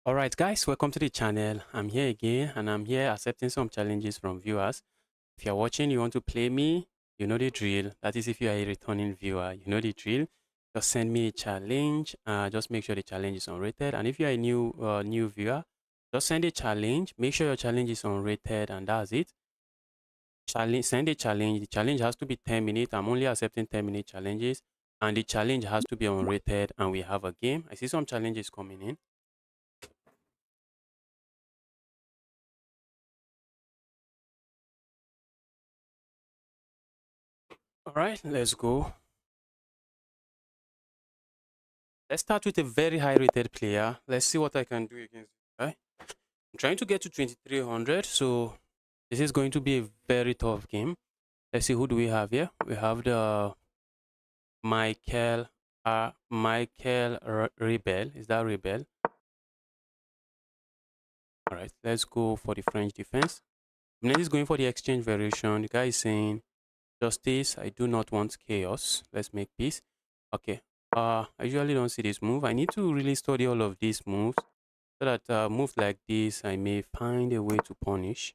All right, guys, welcome to the channel. I'm here again and I'm here accepting some challenges from viewers. If you're watching, you want to play me, you know the drill. That is, if you are a returning viewer, you know the drill. Just send me a challenge. Just make sure the challenge is unrated. And if you're a new viewer, just send a challenge. Make sure your challenge is unrated, and that's it. Send a challenge. The challenge has to be 10 minutes. I'm only accepting 10-minute challenges, and the challenge has to be unrated. And we have a game. I see some challenges coming in. All right, let's go. Let's start with a very high rated player. Let's see what I can do against this guy. I'm trying to get to 2300, so this is going to be a very tough game. Let's see, who do we have here? We have the Michael Rebel. Is that Rebel? All right, let's go for the French defense. Opponent is going for the exchange variation. The guy is saying, Justice, I do not want chaos. Let's make peace. Okay. I usually don't see this move. I need to really study all of these moves so that moves like this, I may find a way to punish.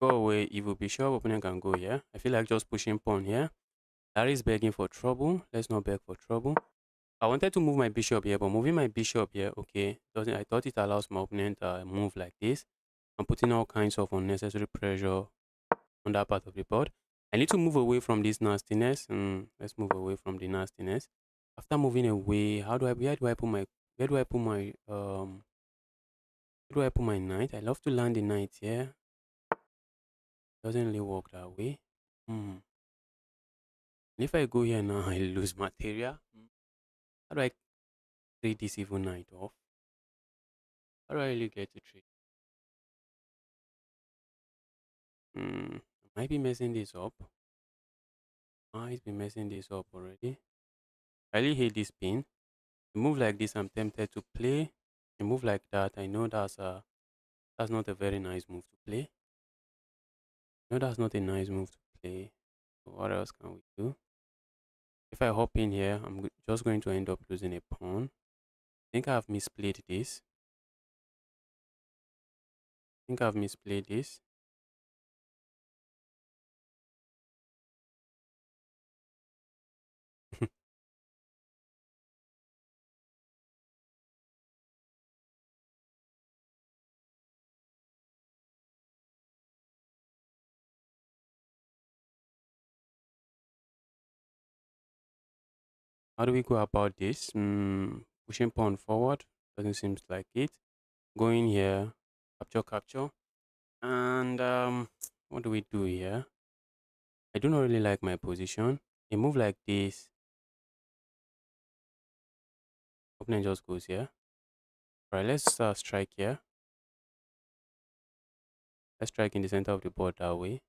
Go away, evil bishop. Opponent can go here. I feel like just pushing pawn here. Larry is begging for trouble. Let's not beg for trouble. I wanted to move my bishop here, but moving my bishop here, okay, doesn't. I thought it allows my opponent move like this. I'm putting all kinds of unnecessary pressure on that part of the board. I need to move away from this nastiness. Let's move away from the nastiness. After moving away, where do I put my where do I put my knight? I love to land the knight here. Doesn't really work that way. And if I go here now, I lose material. How do I trade this evil knight off? How do I really get to trade? I might be messing this up. Might be messing this up already. I really hate this pin. A move like this, I'm tempted to play. A move like that, I know that's not a very nice move to play. No, that's not a nice move to play. So what else can we do? If I hop in here, I'm just going to end up losing a pawn. I think I've misplayed this. How do we go about this? Pushing pawn forward doesn't seem like it. Going here, capture, capture. And what do we do here? I do not really like my position. A move like this, opponent just goes here. All right, let's strike here. Let's strike in the center of the board that way.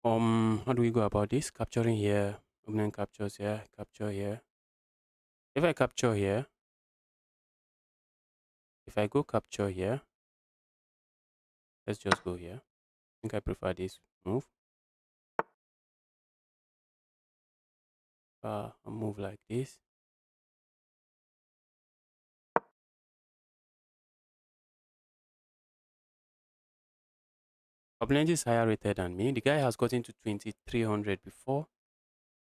How do we go about this? Capturing here, opponent captures here, capture here. If I capture here, if I go capture here, let's just go here. I think I prefer this move. A move like this. Opponent is higher rated than me. The guy has gotten to 2300 before.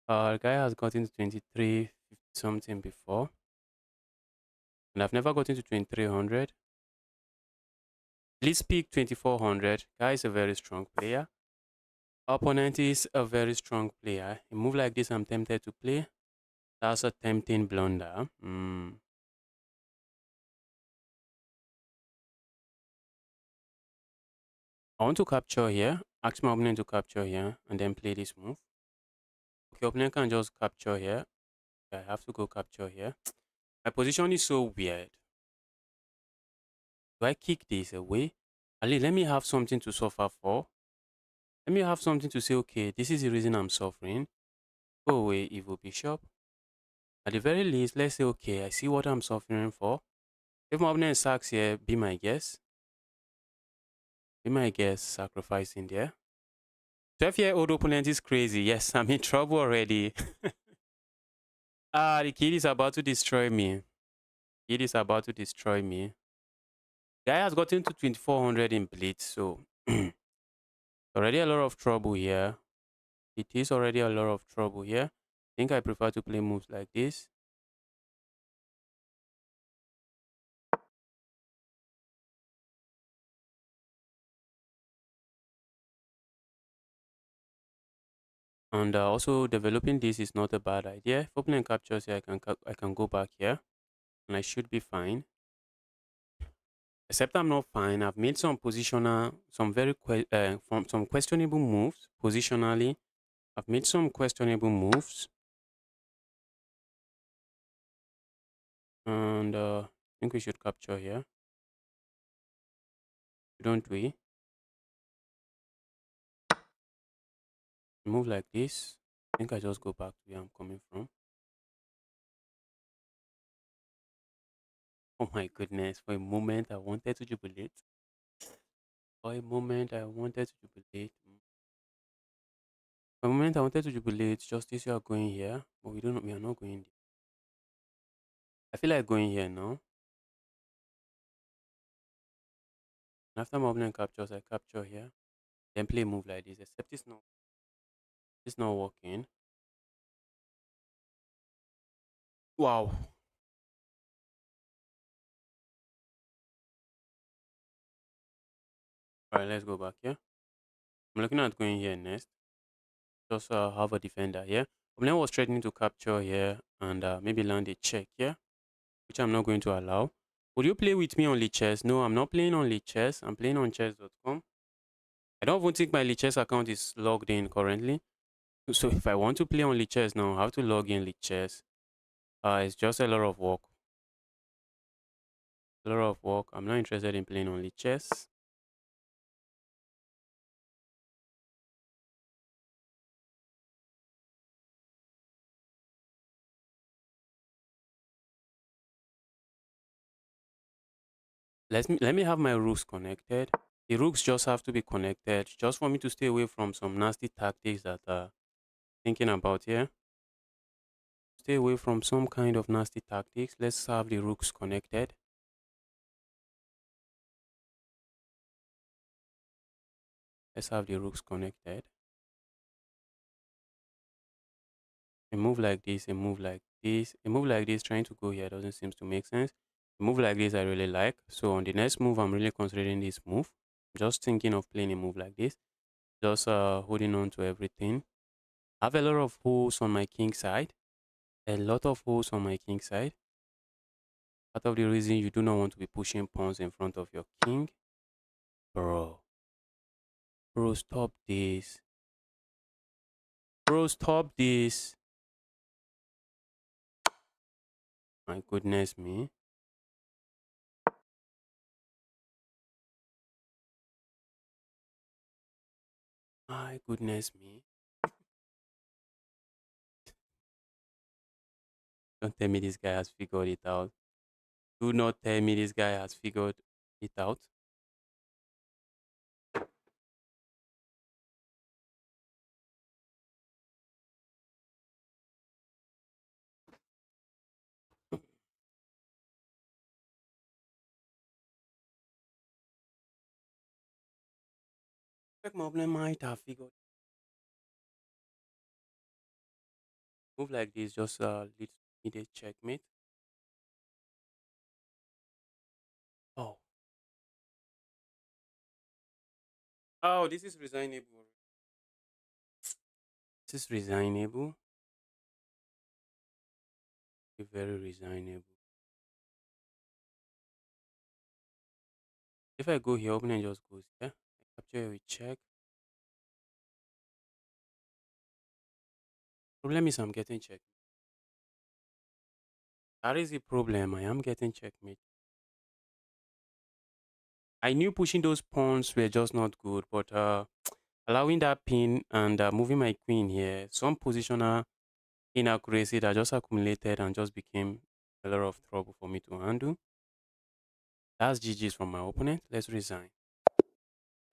The guy has gotten to 2350 something before. And I've never gotten to 2300. Please pick 2400. Guy is a very strong player. Opponent is a very strong player. A move like this, I'm tempted to play. That's a tempting blunder. I want to capture here. Ask my opponent to capture here and then play this move. Okay, opponent can just capture here. I have to go capture here. My position is so weird. Do I kick this away? Ali, let me have something to suffer for. Let me have something to say, okay, this is the reason I'm suffering. Go away, evil bishop. At the very least, let's say, okay, I see what I'm suffering for. If my opponent sacks here, be my guest. Be my guest, sacrificing there. 12-year-old opponent is crazy. Yes, I'm in trouble already. The kid is about to destroy me. Kid is about to destroy me. Guy has gotten to 2400 in blitz, so already a lot of trouble here. It is already a lot of trouble here. I think I prefer to play moves like this. And also developing this is not a bad idea. If opening captures here, I can go back here and I should be fine. Except I'm not fine. I've made some positional, some some questionable moves positionally. I've made some questionable moves, and I think we should capture here, don't we? Move like this. I think I just go back to where I'm coming from. Oh my goodness! For a moment, I wanted to jubilate. For a moment, I wanted to jubilate. For a moment, I wanted to jubilate. Justice, you are going here, but we don't. We are not going there. I feel like going here now. After my opponent captures, I capture here. Then play a move like this. Except it's not working. Wow. All right, let's go back here. I'm looking at going here next. Just have a defender here. Opponent was threatening to capture here and maybe land a check here, which I'm not going to allow. Would you play with me on Lichess? No, I'm not playing on Lichess. I'm playing on chess.com. I don't even think my Lichess account is logged in currently. So if I want to play on Lichess now, I have to log in Lichess. It's just a lot of work. A lot of work. I'm not interested in playing on Lichess. Let me have my rooks connected. The rooks just have to be connected just for me to stay away from some nasty tactics that thinking about here. Stay away from some kind of nasty tactics. Let's have the rooks connected. Let's have the rooks connected. A move like this, a move like this, a move like this trying to go here doesn't seem to make sense. A move like this I really like. So on the next move, I'm really considering this move. Just thinking of playing a move like this. Just holding on to everything. I have a lot of holes on my king side. A lot of holes on my king side. Part of the reason you do not want to be pushing pawns in front of your king. Bro. Bro, stop this. Bro, stop this. My goodness me. My goodness me. Don't tell me this guy has figured it out. Do not tell me this guy has figured it out. Like Moblin might have figured move like this just leads to immediate checkmate. Oh. Oh, this is resignable. This is resignable. Very resignable. If I go here, opening just goes here. I capture here with check. Problem is I'm getting checked. That is the problem. I am getting checkmate. I knew pushing those pawns were just not good, but allowing that pin and moving my queen here, some positional inaccuracy that just accumulated and just became a lot of trouble for me to handle. That's GG's from my opponent. Let's resign.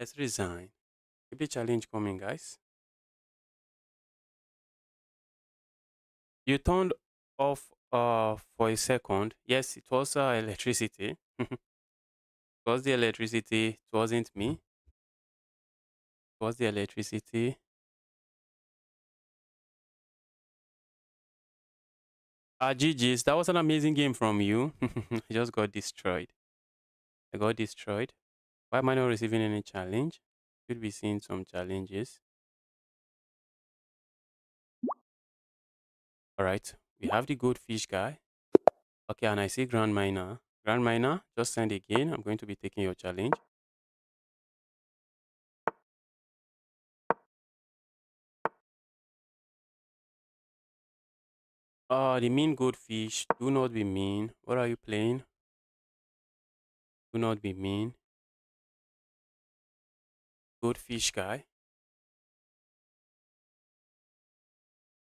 Let's resign. Keep the challenge coming, guys. You turned off for a second. Yes, it was electricity. It was the electricity. It wasn't me. It was the electricity. GG's. That was an amazing game from you. I just got destroyed. I got destroyed. Why am I not receiving any challenge? Should be seeing some challenges. All right. We have the goldfish guy. Okay, and I see Grand Miner. Grand Miner, just send again. I'm going to be taking your challenge. The mean goldfish. Do not be mean. What are you playing? Do not be mean. Goldfish guy.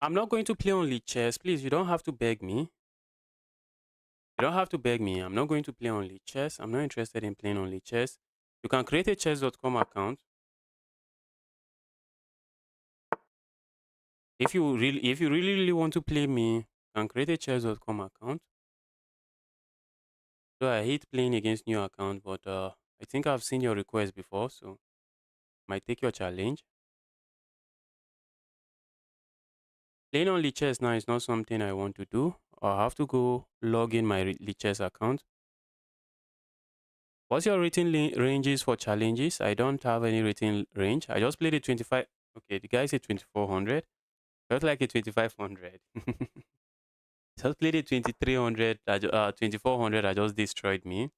I'm not going to play only chess. Please, you don't have to beg me. You don't have to beg me. I'm not going to play only chess. I'm not interested in playing only chess. You can create a chess.com account. If you really want to play me, you can create a chess.com account. So I hate playing against new account, but I think I've seen your request before, so might take your challenge. Playing on Lichess now is not something I want to do. I have to go log in my Lichess account. What's your rating ranges for challenges? I don't have any rating range. I just played a 25. Okay, the guy said 2400. Felt like a 2500. Just played a 2300. 2400. I just destroyed me.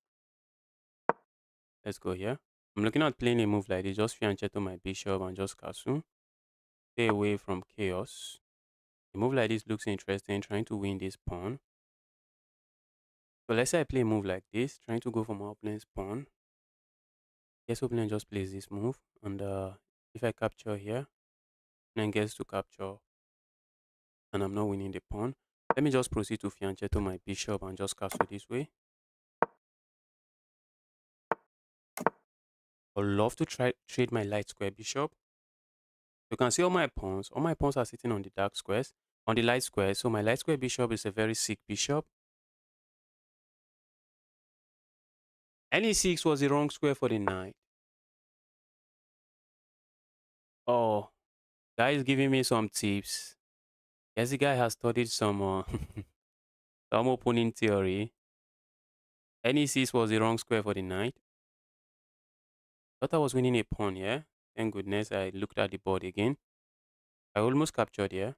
Let's go here. I'm looking at playing a move like this. Just fianchetto my bishop and just castle. Stay away from chaos. A move like this looks interesting. Trying to win this pawn. So let's say I play a move like this, trying to go for my opponent's pawn. Guess opponent just plays this move, and if I capture here, then gets to capture, and I'm not winning the pawn. Let me just proceed to fianchetto my bishop and just castle this way. I'd love to try trade my light square bishop. You can see all my pawns. All my pawns are sitting on the dark squares, on the light squares. So my light square bishop is a very sick bishop. Ne6 was the wrong square for the knight. Oh, guy is giving me some tips. Yes, the guy has studied some some opening theory. Ne6 was the wrong square for the knight. Thought I was winning a pawn, yeah? Thank goodness I looked at the board again. I almost captured here.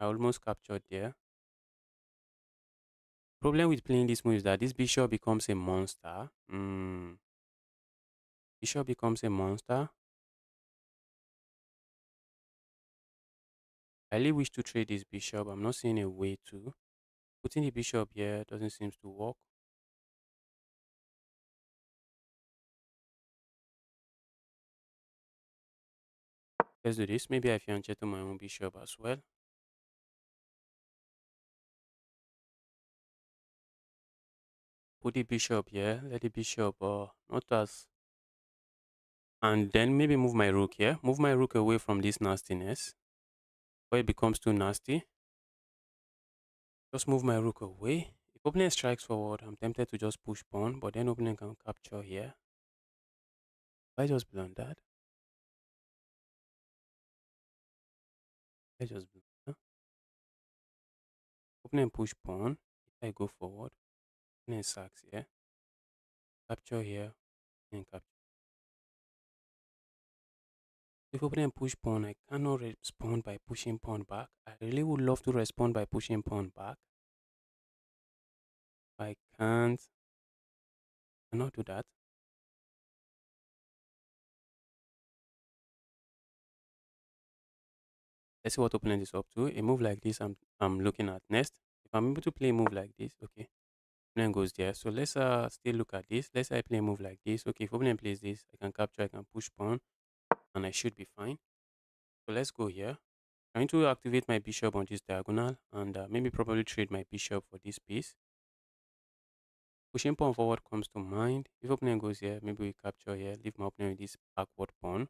I almost captured there. Problem with playing this move is that this bishop becomes a monster. Bishop becomes a monster. I really wish to trade this bishop. I'm not seeing a way to. Putting the bishop here doesn't seem to work. Let's do this. Maybe I fianchetto my own bishop as well. Put the bishop here. Let the bishop not as, and then maybe move my rook here. Move my rook away from this nastiness. Where it becomes too nasty. Just move my rook away. If opponent strikes forward, I'm tempted to just push pawn, but then opponent can capture here. I just blundered. I just blunder. Opponent push pawn. If I go forward, opponent sacks here. Capture here and capture. If opponent push pawn, I cannot respond by pushing pawn back. I really would love to respond by pushing pawn back. I can't. I cannot do that. Let's see what opponent is up to. A move like this I'm looking at next. If I'm able to play a move like this. Okay. Opponent goes there. So let's still look at this. Let's say I play a move like this. Okay, if opponent plays this, I can capture, I can push pawn, and I should be fine. So let's go here. Trying to activate my bishop on this diagonal and maybe probably trade my bishop for this piece. Pushing pawn forward comes to mind. If opponent goes here, maybe we capture here, leave my opponent with this backward pawn.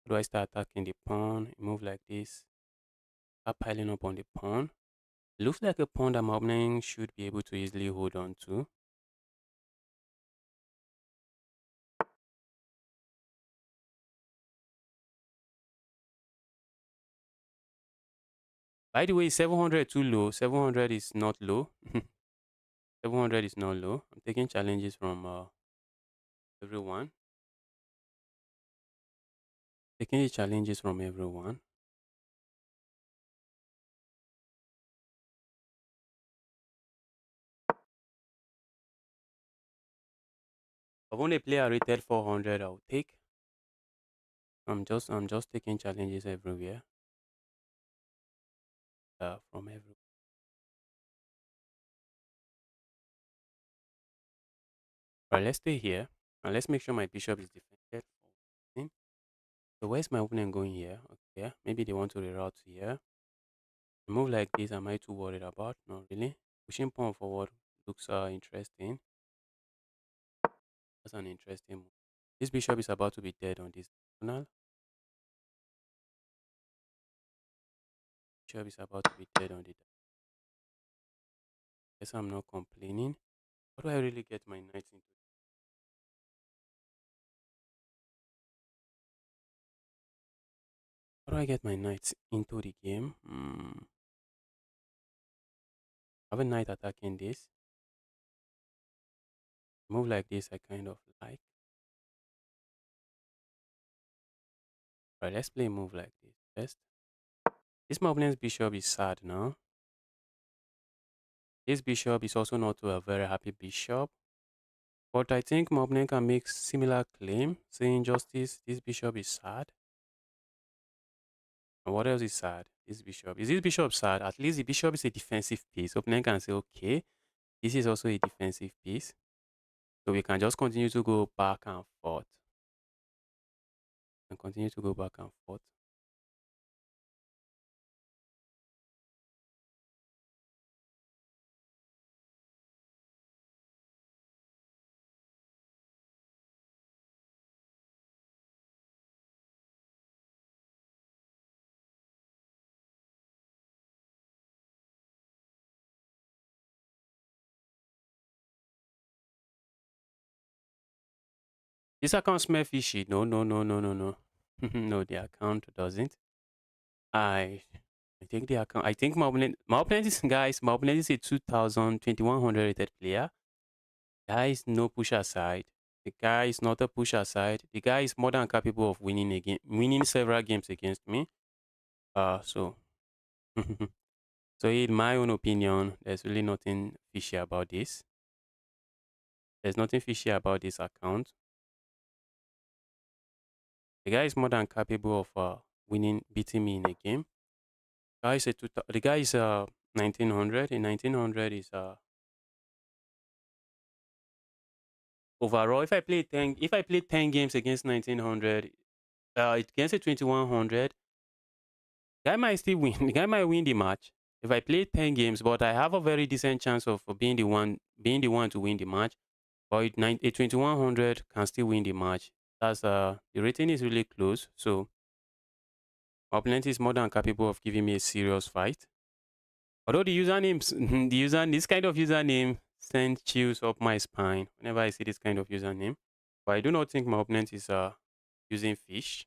How do I start attacking the pawn? Move like this. Start piling up on the pawn. Looks like a pawn that my opponent should be able to easily hold on to. By the way, 700 too low. 700 is not low. 700 is not low. I'm taking challenges from everyone. Taking the challenges from everyone. If I want a player rated 400, I'll take. I'm just taking challenges everywhere. From every. Right, let's stay here and let's make sure my bishop is defended. So where's my opponent going here? Okay, maybe they want to reroute here. A move like this, am I too worried about? Not really. Pushing pawn forward looks interesting. That's an interesting move. This bishop is about to be dead on this diagonal. Bishop is about to be dead on the diagonal. Guess I'm not complaining. How do I really get my knight into? How do I get my knights into the game? I have a knight attacking this. Move like this, I kind of like. Right, let's play a move like this first. This my opponent's bishop is sad now. This bishop is also not a very happy bishop. But I think my opponent can make similar claim, saying justice, this bishop is sad. And what else is sad? This bishop. Is this bishop sad? At least the bishop is a defensive piece. Opponent can say, okay, this is also a defensive piece. So we can just continue to go back and forth. And continue to go back and forth. This account smell fishy. No, no, no, no, no, no. No, the account doesn't. I I think the account. I think my opponent is guys. My opponent is a 2100 rated player. Guy is no push aside. The guy is not a push aside. The guy is more than capable of winning several games against me. So so in my own opinion, there's really nothing fishy about this. There's nothing fishy about this account. The guy is more than capable of beating me in a game. The guy is 1900. In 1900 is overall. If I play 10 games against 1900, against a 2100, guy might still win. The guy might win the match if I play 10 games, but I have a very decent chance of being the one to win the match. But a 2100 can still win the match. That's the rating is really close, so my opponent is more than capable of giving me a serious fight. Although the usernames, this kind of username sends chills up my spine whenever I see this kind of username. But I do not think my opponent is using fish.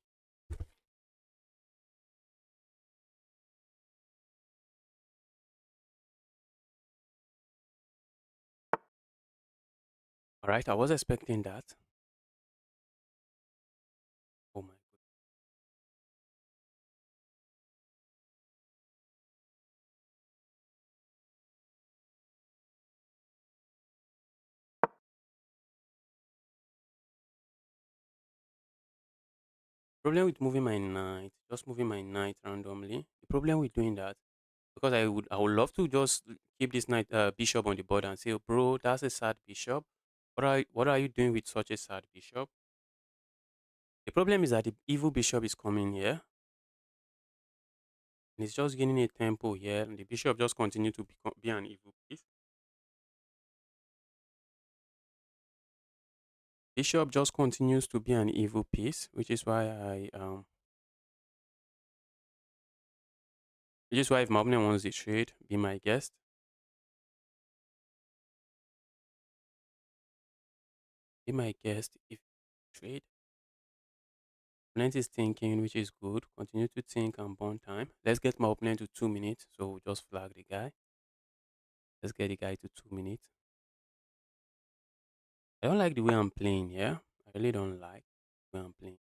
All right, I was expecting that. Oh my. Problem with moving my knight, just moving my knight randomly. The problem with doing that, because I would love to just keep this knight bishop on the board and say, "Oh, bro, that's a sad bishop. What are you doing with such a sad bishop?" The problem is that the evil bishop is coming here and it's just gaining a tempo here, and the bishop just continue to be an evil piece. Bishop just continues to be an evil piece, which is why if my opponent wants the trade, be my guest. Be my guest if trade. Opponent is thinking, which is good. Continue to think and burn time. Let's get my opponent to 2 minutes. So we'll just flag the guy. Let's get the guy to 2 minutes. I don't like the way I'm playing, yeah. I really don't like the way I'm playing.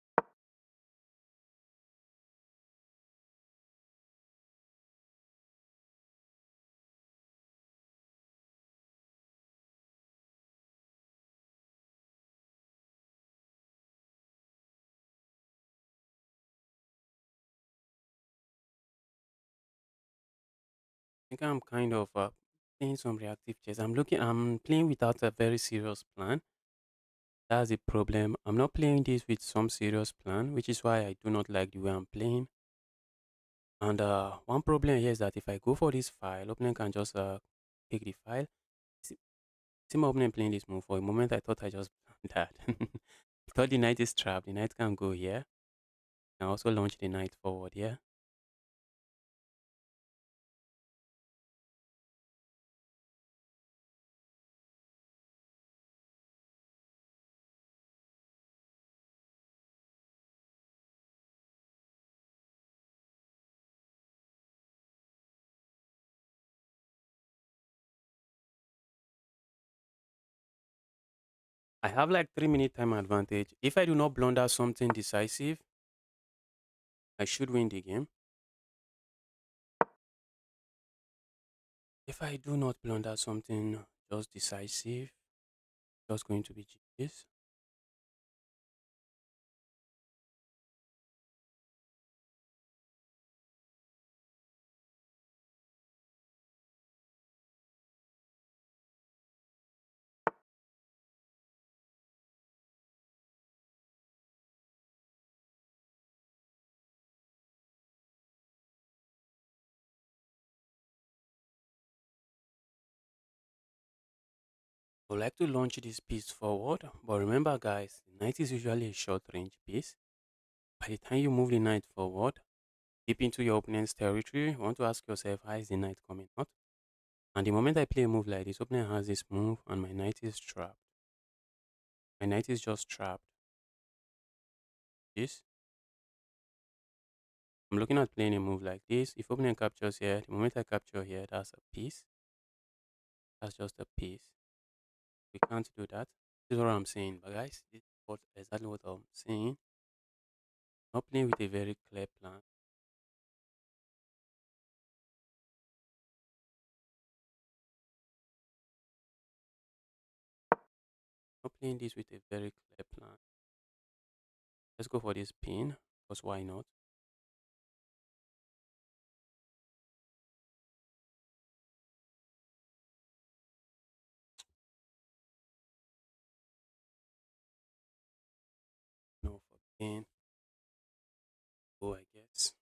I think I'm kind of playing some reactive chess. I'm playing without a very serious plan. That's the problem. I'm not playing this with some serious plan, which is why I do not like the way I'm playing. And one problem here is that if I go for this file, opponent can just take the file. See, see my opponent playing this move. For a moment, I thought I just that. I thought the knight is trapped. The knight can go here. Can also launch the knight forward here. I have like 3 minute time advantage. If I do not blunder something decisive, I should win the game. If I do not blunder something just decisive, just going to be GG's. I would like to launch this piece forward, but remember guys, the knight is usually a short range piece. By the time you move the knight forward, deep into your opponent's territory, you want to ask yourself, how is the knight coming out? And the moment I play a move like this, opponent has this move and my knight is trapped. My knight is just trapped. This. I'm looking at playing a move like this. If opponent captures here, the moment I capture here, that's a piece. That's just a piece. We can't do that. This is what I'm saying. But guys, this is exactly what I'm saying. Not playing with a very clear plan. Not playing this with a very clear plan. Let's go for this pin, because why not? No, for pin. Go, I guess.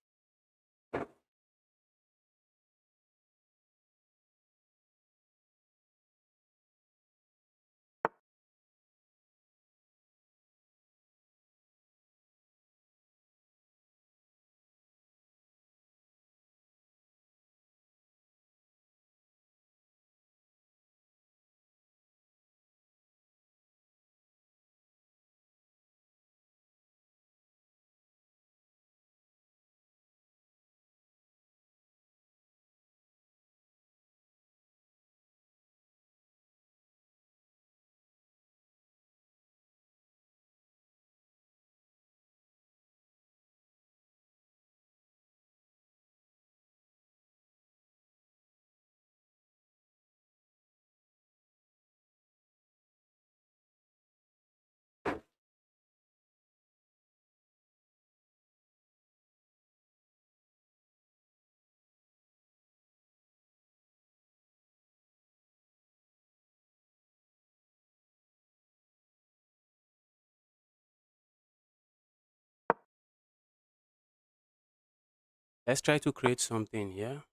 Let's try to create something here.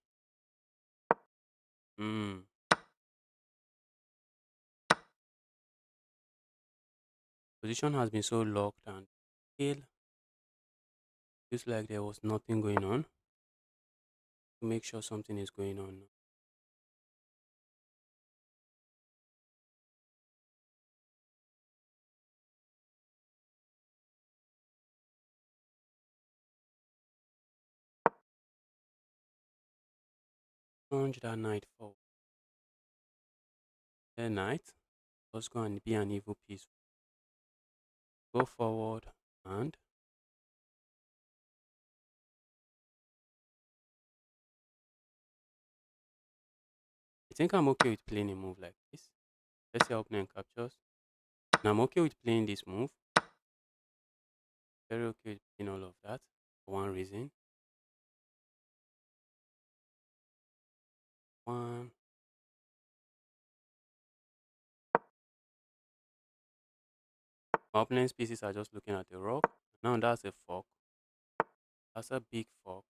Hmm. Position has been so locked and still feels like there was nothing going on. To make sure something is going on. Plunge that knight forward. Then knight. Let's go and be an evil piece. Go forward and I think I'm okay with playing a move like this. Let's see how opponent captures. And I'm okay with playing this move. Very okay with playing all of that. For one reason. One. My opponent's pieces are just looking at the rock. Now that's a fork. That's a big fork.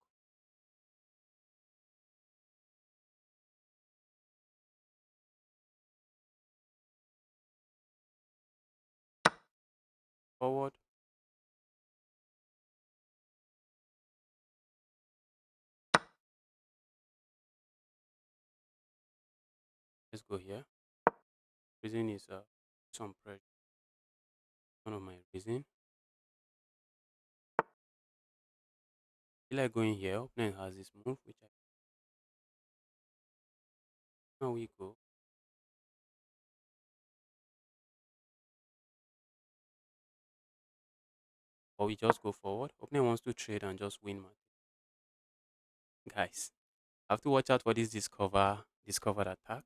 Forward. Let's go here. Reason is some pressure. One of my reason. Feel like going here. Opponent has this move, which I now we go. Or we just go forward. Opponent wants to trade and just win my guys. I have to watch out for this discovered attack.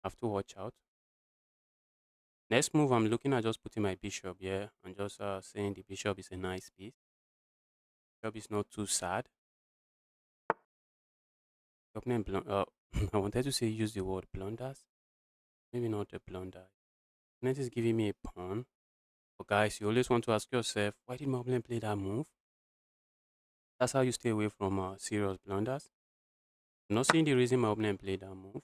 I have to watch out. Next move, I'm looking at just putting my bishop here and just saying the bishop is a nice piece. Bishop is not too sad. Opponent I wanted to say use the word blunders. Maybe not a blunder. Opponent is giving me a pawn. But guys, you always want to ask yourself, why did my opponent play that move? That's how you stay away from serious blunders. I'm not seeing the reason my opponent played that move.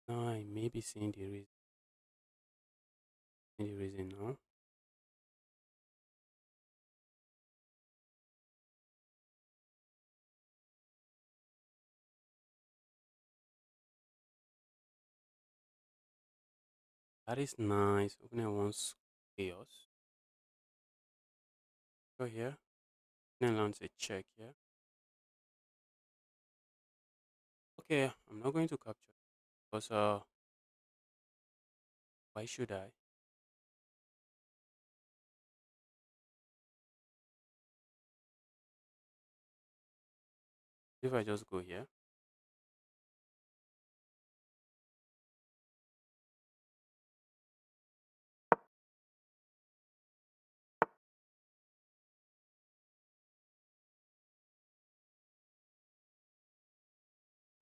Now I may be seeing the reason now. That is nice. Opponent wants chaos. Go here. Then lands a check here. Okay, I'm not going to capture because why should I? If I just go here,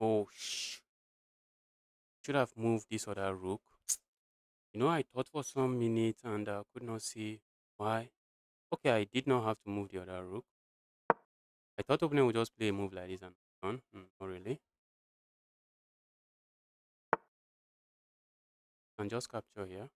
oh should have moved this other rook. I thought for some minutes and could not see why. Okay, I did not have to move the other rook. I thought opponent would just play a move like this and done. Not really. And just capture here.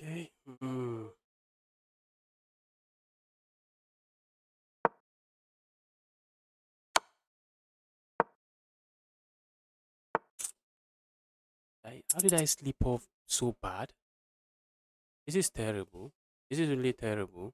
Okay. How did I sleep off so bad? This is terrible. This is really terrible.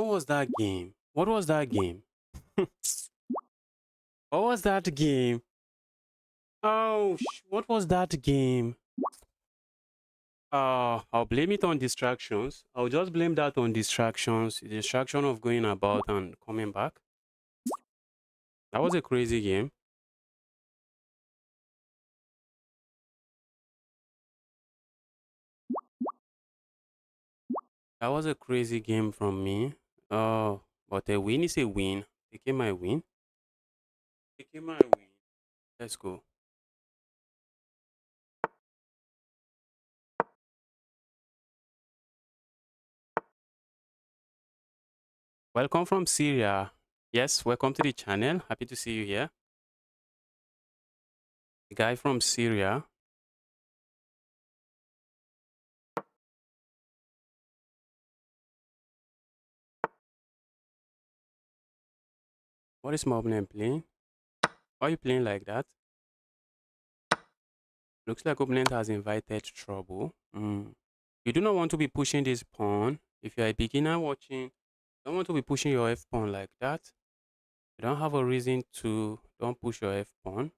What was that game? What was that game? What was that game? Oh, what was that game? I'll blame it on distractions. I'll just blame that on distractions. The distraction of going about and coming back. That was a crazy game. That was a crazy game from me. Oh, but a win is a win. Taking my win. Taking my win. Let's go. Welcome from Syria. Yes, welcome to the channel. Happy to see you here. The guy from Syria. What is Moblin playing? Why are you playing like that? Looks like opponent has invited trouble. You do not want to be pushing this pawn. If you're a beginner watching, you don't want to be pushing your F pawn like that. You don't have a reason to. Don't push your F pawn.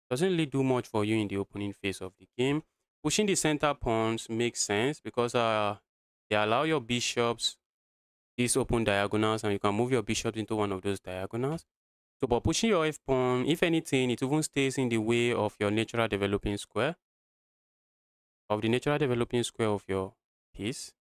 Doesn't really do much for you in the opening phase of the game. Pushing the center pawns makes sense because they allow your bishops these open diagonals and you can move your bishops into one of those diagonals. So, but pushing your F pawn, if anything, it even stays in the way of your natural developing square, of the natural developing square of your piece.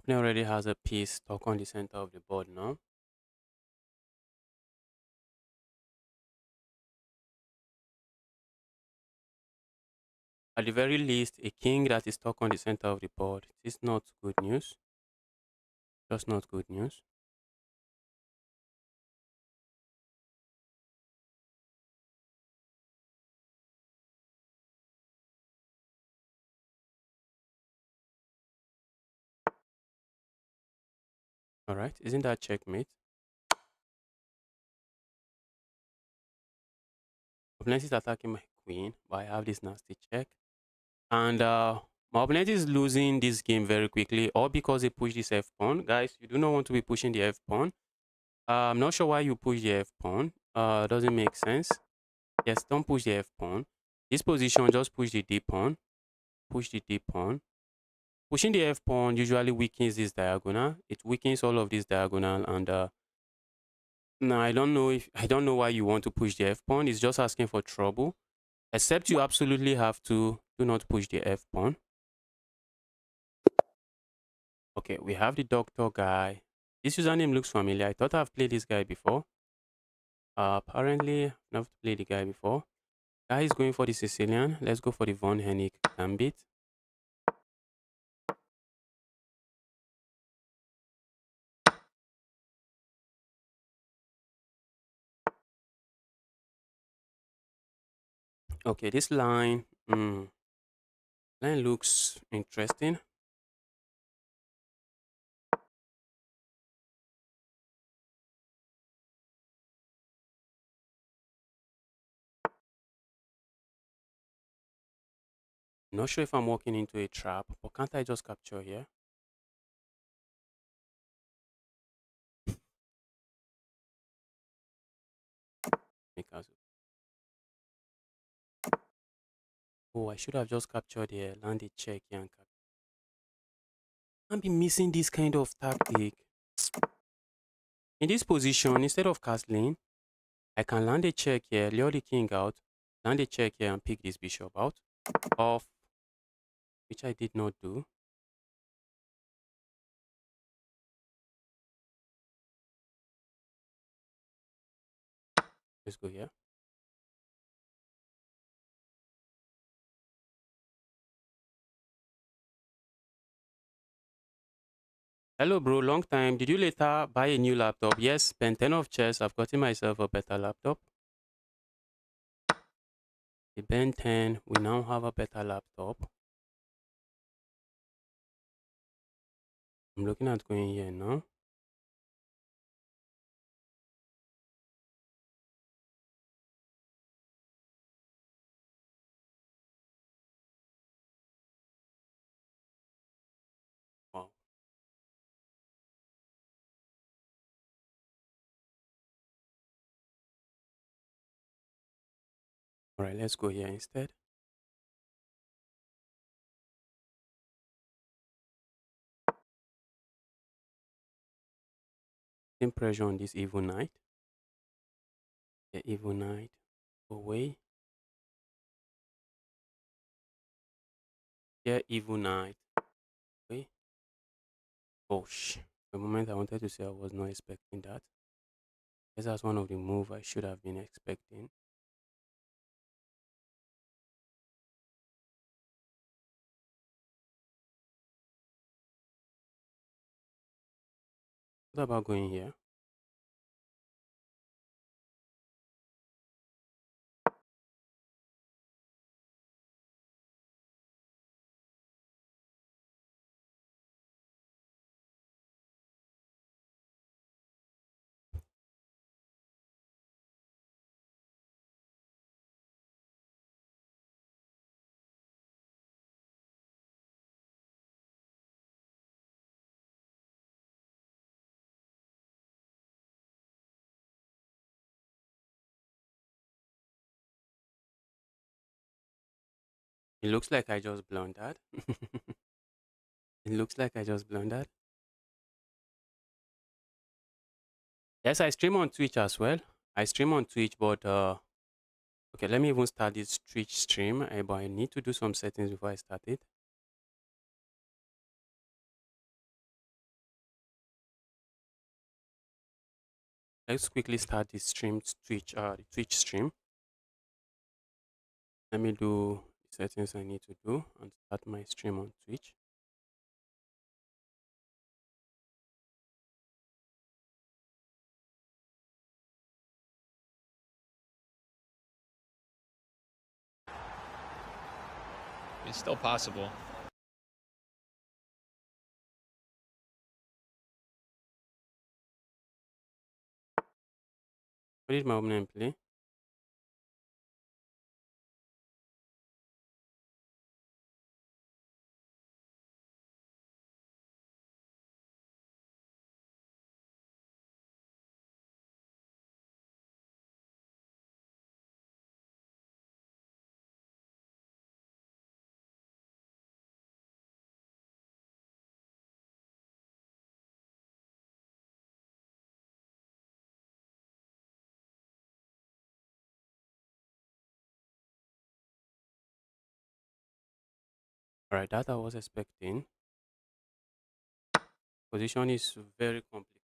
Opponent already has a piece stuck on the center of the board now. At the very least, a king that is stuck on the center of the board. It is not good news. Just not good news. All right, isn't that checkmate? Opponent is attacking my queen, but I have this nasty check. And my opponent is losing this game very quickly, all because they push this F pawn. Guys, you do not want to be pushing the F pawn. I'm not sure why you push the F pawn. Doesn't make sense. Yes, don't push the F pawn. This position, just push the D pawn. Push the D pawn. Pushing the F pawn usually weakens this diagonal. It weakens all of this diagonal, and no, I don't know why you want to push the F pawn. It's just asking for trouble. Except you absolutely have to do not push the F pawn. Okay, we have the doctor guy. This username looks familiar. I thought I've played this guy before. Apparently, I've never played the guy before. Guy is going for the Sicilian. Let's go for the Von Hennig Gambit. Okay, this line looks interesting. Not sure if I'm walking into a trap, but can't I just capture here? Because oh, I should have just captured here, landed check here and capture. I've been missing this kind of tactic. In this position, instead of castling, I can land a check here, lure the king out, land a check here and pick this bishop out. Off, which I did not do. Let's go here. Hello, bro. Long time. Did you later buy a new laptop? Yes, spent 10 of chess. I've gotten myself a better laptop. The Ben 10. We now have a better laptop. I'm looking at going here now. Wow. All right, let's go here instead. Same pressure on this evil knight. The evil knight away. Yeah, evil knight away. Oh, the moment I wanted to say I was not expecting that. Guess that's one of the move I should have been expecting. What about going here? It looks like I just blundered. It looks like I just blundered. Yes, I stream on Twitch as well. I stream on Twitch, but okay, let me even start this Twitch stream. But I need to do some settings before I start it. Let's quickly start this stream the Twitch stream. Let me do the settings I need to do and start my stream on Twitch. It's still possible. What did my opponent play? All right, that I was expecting. Position is very complicated.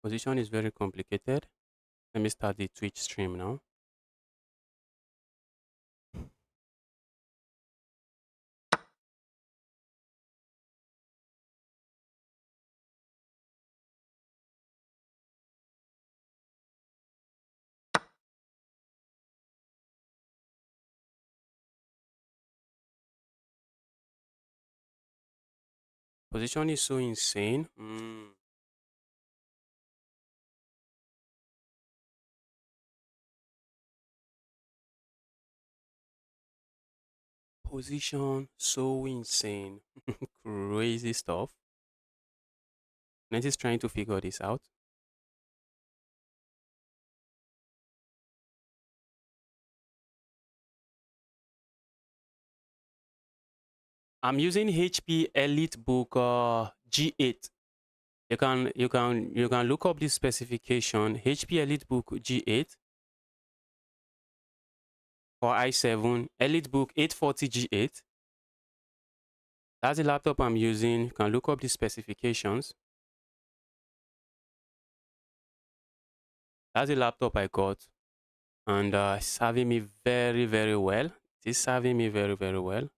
Position is very complicated. Let me start the Twitch stream now. Position is so insane. Position so insane. Crazy stuff. Net is trying to figure this out. I'm using HP EliteBook G8. You can look up this specification. HP EliteBook G8 for i7 EliteBook 840 G8. That's the laptop I'm using. You can look up the specifications. That's the laptop I got, and it's serving me very, very well. It is serving me very, very well.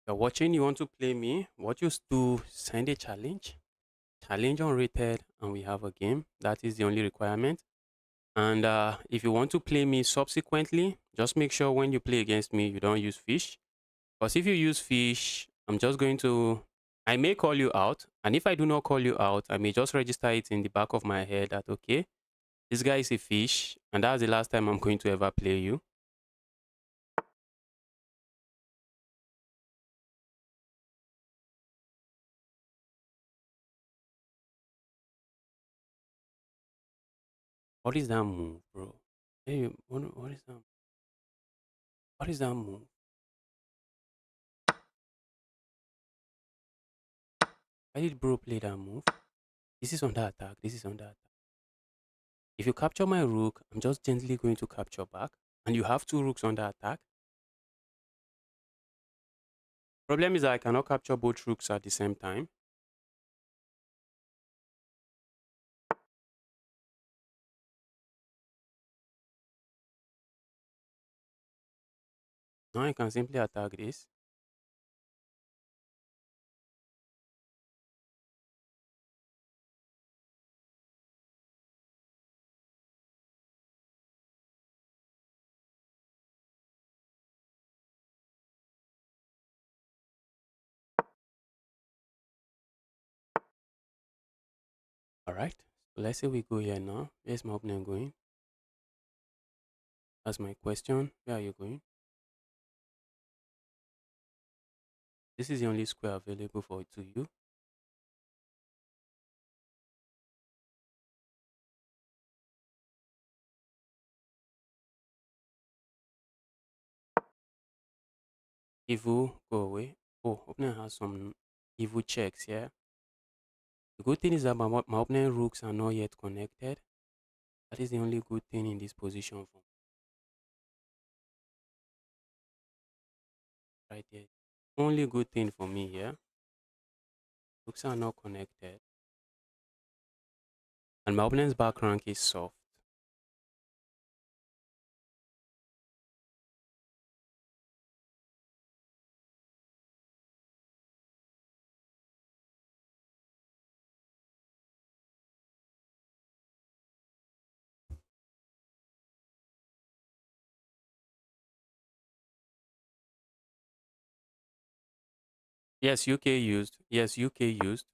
you're watching, you want to play me, what you do, send a challenge unrated, and we have a game. That is the only requirement. And if you want to play me subsequently, just make sure when you play against me, you don't use fish. Because if you use fish, I'm just going to, I may call you out. And if I do not call you out, I may just register it in the back of my head that, okay, this guy is a fish. And that's the last time I'm going to ever play you. What is that move, bro? Hey, what is that? What is that move? Why did bro play that move? This is under attack. This is under attack. If you capture my rook, I'm just gently going to capture back. And you have two rooks under attack. Problem is that I cannot capture both rooks at the same time. Now I can simply attack this. Alright. So let's say we go here now. Where's my opponent going? That's my question. Where are you going? This is the only square available for to you. Evil, go away. Oh, opponent has some evil checks here. The good thing is that my opponent rooks are not yet connected. That is the only good thing in this position for me. Right here. Only good thing for me here. Rooks are not connected. And my opponent's back rank is soft. Yes, UK used. Yes, UK used.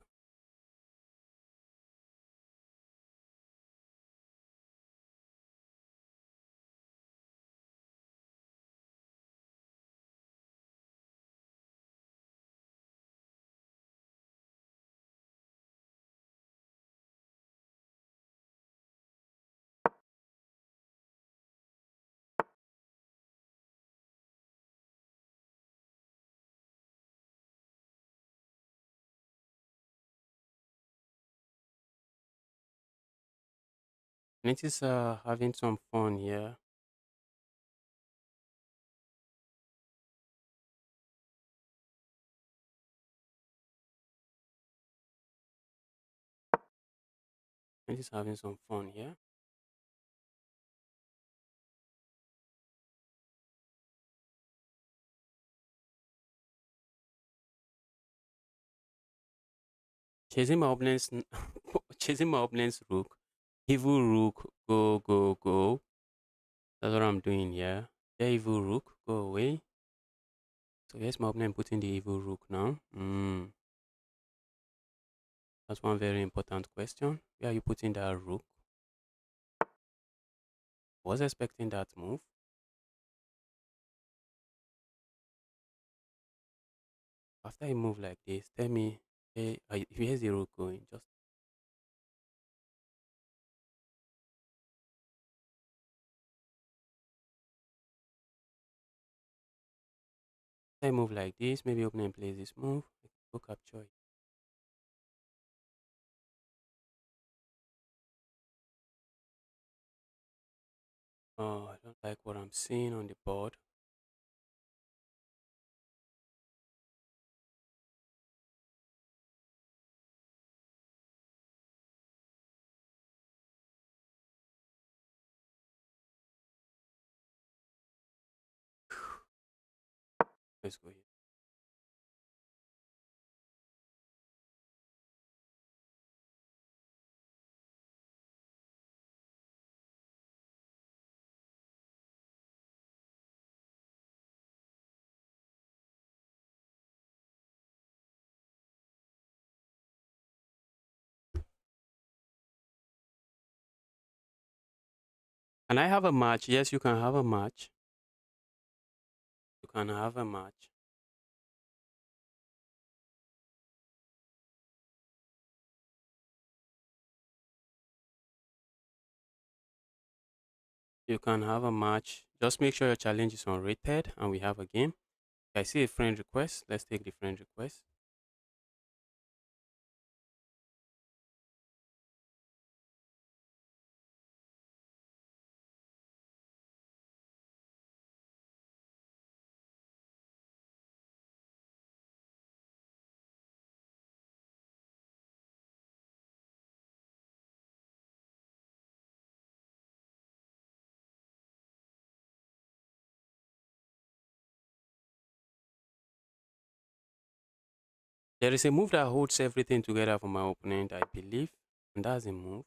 And it is having some fun here. It is having some fun here. Chasing my opponent's chasing my opponent's rook. Evil rook, go, go, go. That's what I'm doing here. Yeah, evil rook, go away. So here's my opponent putting the evil rook now. That's one very important question. Where are you putting that rook? Was expecting that move. After a move like this, tell me, hey, where's the rook going? Just after a move like this, maybe opponent plays this move. I can go capture it. Oh, I don't like what I'm seeing on the board. Let's go here. Can I have a match? Yes, you can have a match. You can have a match. You can have a match. Just make sure your challenge is unrated and we have a game. I see a friend request. Let's take the friend request. There is a move that holds everything together for my opponent, I believe. And that's a move.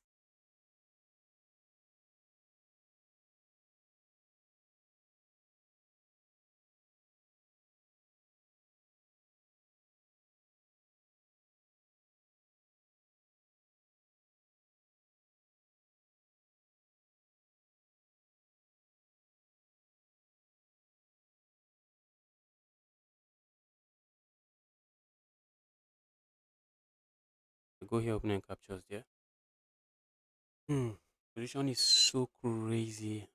Go here, opponent captures there. Hmm. Position is so crazy.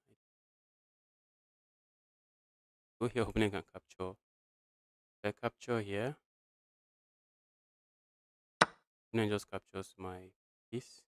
Go here, opponent can capture. I capture here. Opponent just captures my piece.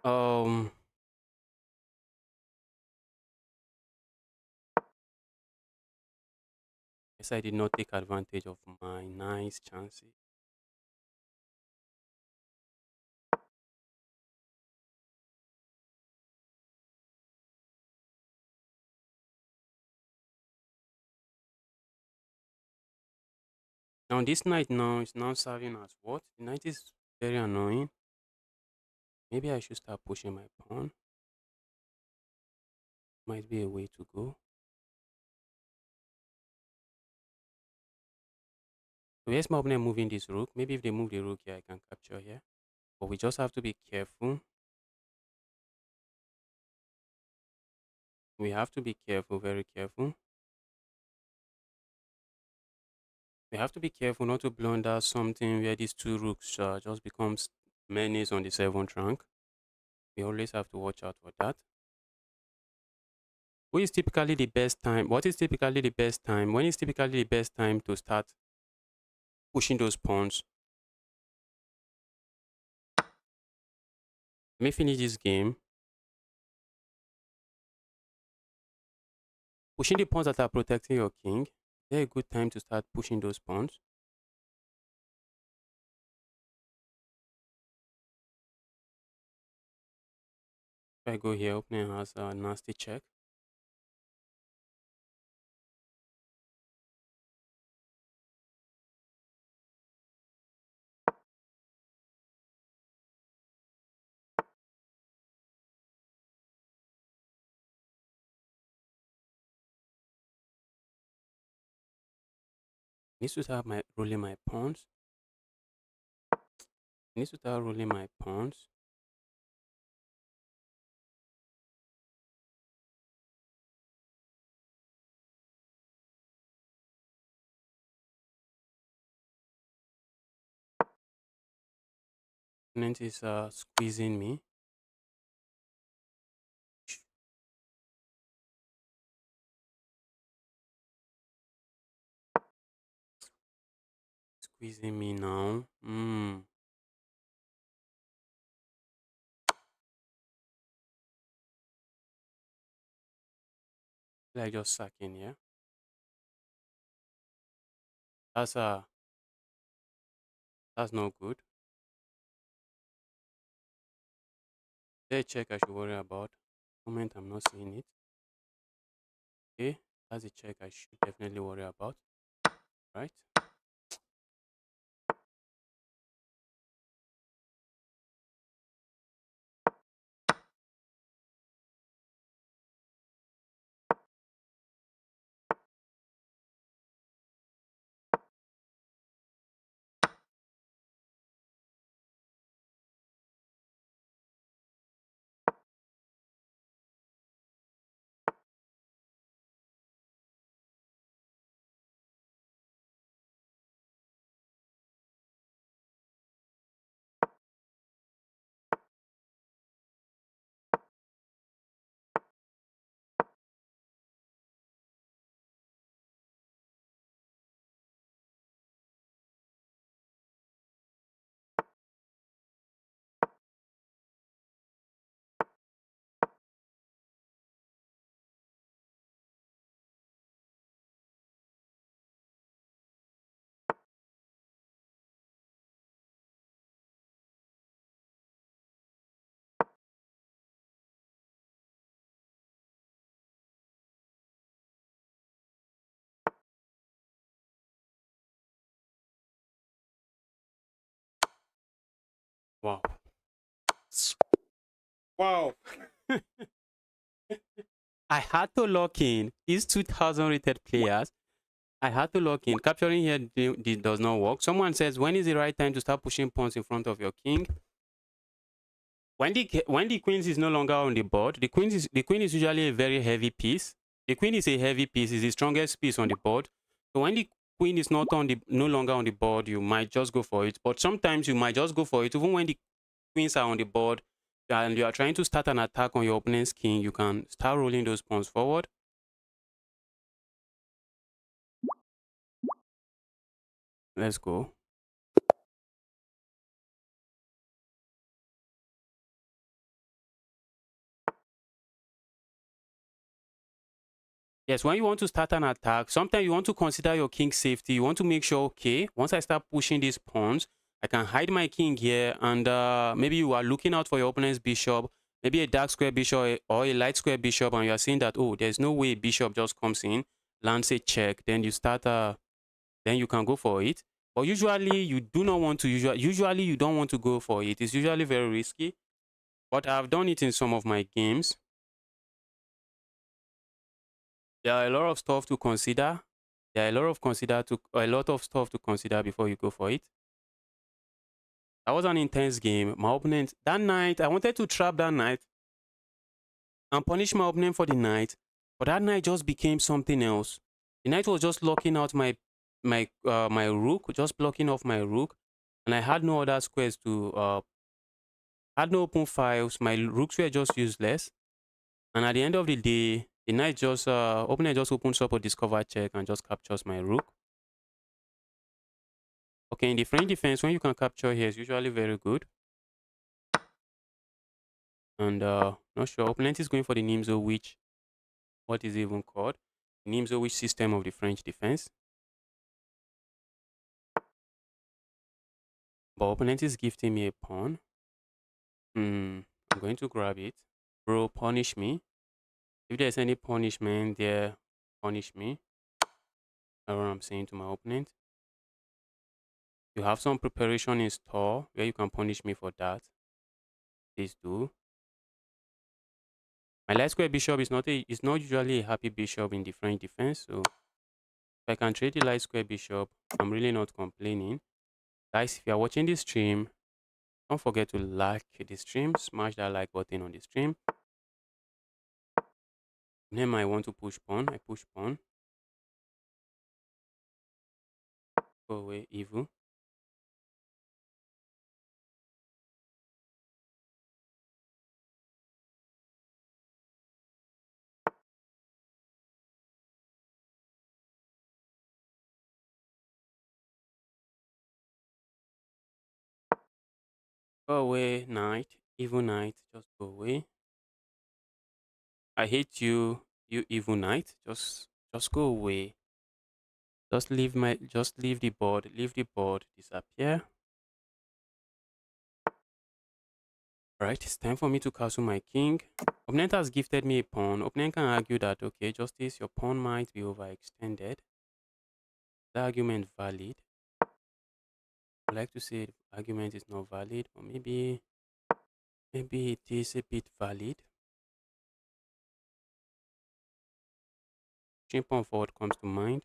Um, yes, I did not take advantage of my nice chances. Now this knight now is now serving as what? The knight is very annoying. Maybe I should start pushing my pawn. Might be a way to go. So here's my opponent moving this rook. Maybe if they move the rook here, I can capture here. But we just have to be careful. We have to be careful, very careful. We have to be careful not to blunder something where these two rooks just becomes menace on the seventh rank. We always have to watch out for that. What is typically the best time? What is typically the best time? When is typically the best time to start pushing those pawns? Let me finish this game. Pushing the pawns that are protecting your king. Is there a good time to start pushing those pawns? If I go here, opening has a nasty check. Needs to start my rolling my pawns. Needs to start rolling my pawns. Opponent is squeezing me. squeezing me now. Like just sacking, yeah. That's that's not good. There a check I should worry about. Moment I'm not seeing it. Okay, that's a check I should definitely worry about. Right? Wow. Wow. I had to lock in these 2000 rated players. I had to lock in. Capturing here does not work. Someone says, when is the right time to start pushing pawns in front of your king? When the queens is no longer on the board, the queen is usually a very heavy piece. The queen is a heavy piece, is the strongest piece on the board. So when the queen is no longer on the board, you might just go for it. But sometimes you might just go for it even when the queens are on the board and you are trying to start an attack on your opponent's king. You can start rolling those pawns forward. Let's go. Yes, when you want to start an attack, sometimes you want to consider your king's safety. You want to make sure, okay, once I start pushing these pawns, I can hide my king here, and maybe you are looking out for your opponent's bishop, maybe a dark square bishop or a light square bishop, and you are seeing that, oh, there's no way bishop just comes in, lands a check, then you start, then you can go for it. But usually you do not want to, usually you don't want to go for it. It's usually very risky, but I've done it in some of my games. There are a lot of stuff to consider. There are a lot of stuff to consider before you go for it. That was an intense game. My opponent that night, I wanted to trap that night and punish my opponent for the night, but that night just became something else. The night was just locking out my rook, just blocking off my rook, and I had no other squares to had no open files. My rooks were just useless, and at the end of the day, the knight just opponent just opens up a discover check and just captures my rook. Okay, in the French defense, when you can capture here, is usually very good. And not sure. Opponent is going for the Nimzo, which what is it even called? Nimzo, which system of the French defense? But opponent is gifting me a pawn. I'm going to grab it. Bro, punish me. If there's any punishment there, punish me. That's what I'm saying to my opponent. You have some preparation in store where you can punish me for that. Please do. My light square bishop is not usually a happy bishop in the French defense, so if I can trade the light square bishop, I'm really not complaining. Guys, if you are watching this stream, don't forget to like the stream, smash that like button on the stream. Then I want to push pawn, I push pawn. Go away, evil. Go away, knight. Evil knight. Just go away. I hate you, you evil knight. Just go away. Just leave the board. Leave the board. Disappear. Alright, it's time for me to castle my king. Opponent has gifted me a pawn. Opponent can argue that, okay, justice, your pawn might be overextended. The argument valid. I like to say the argument is not valid, but maybe it is a bit valid. Pushing pawn forward comes to mind.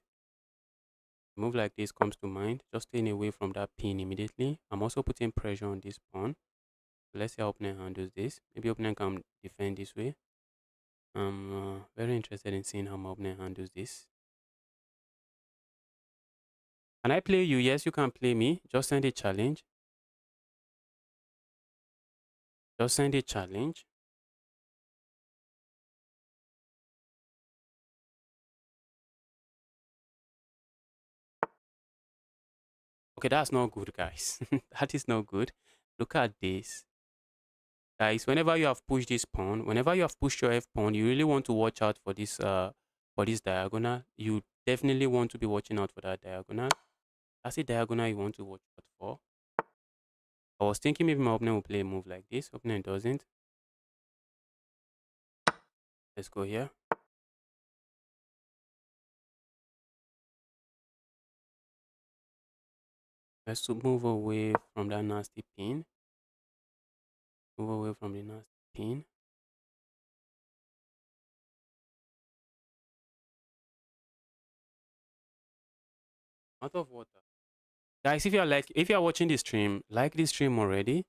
Move like this comes to mind. Just staying away from that pin immediately. I'm also putting pressure on this pawn. So let's see how opponent handles this. Maybe opponent can defend this way. I'm very interested in seeing how my opponent handles this. Can I play you? Yes, you can play me. Just send a challenge. Just send a challenge. Okay, that's not good, guys. That is not good. Look at this. Guys, whenever you have pushed this pawn, whenever you have pushed your F pawn, you really want to watch out for this diagonal. You definitely want to be watching out for that diagonal. That's a diagonal you want to watch out for. I was thinking maybe my opponent will play a move like this. Opponent doesn't. Let's go here. Let's move away from that nasty pin. Move away from the nasty pin. Out of water. Guys, if you're watching this stream, like this stream already.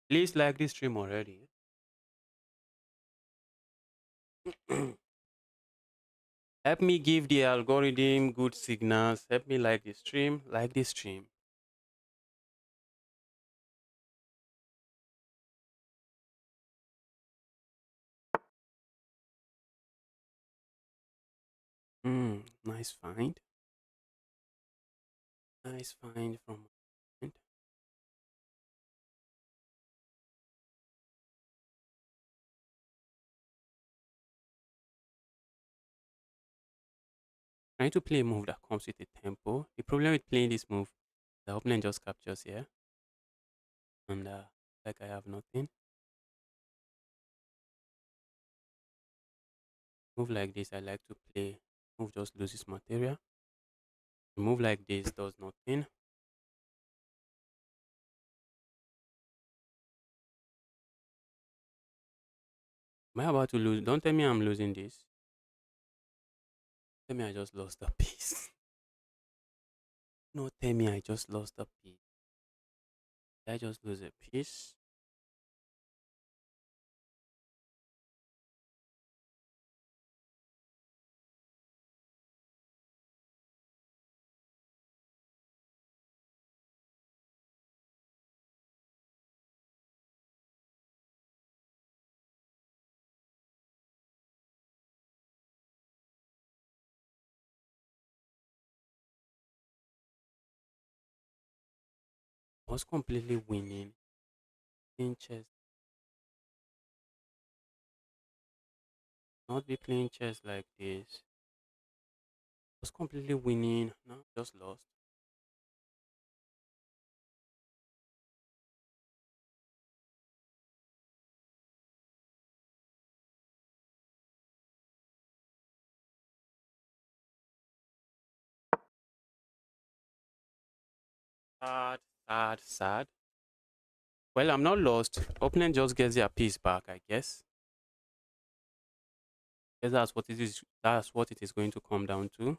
Please like this stream already. Help me give the algorithm good signals. Help me like this stream. Like this stream. Nice find. Nice find from my friend. Trying to play a move that comes with a tempo. The problem with playing this move, the opponent just captures here. And like I have nothing. Move like this, I like to play. Move just loses material. A move like this does nothing. Am I about to lose? Don't tell me I'm losing this. Tell me I just lost a piece. No, tell me I just lost a piece. Did I just lose a piece? I was completely winning in chess. Not be playing chess like this. I was completely winning. Now just lost. Sad, sad, sad. Well, I'm not lost. Opponent just gets their piece back, I guess. Guess that's what it is. That's what it is going to come down to.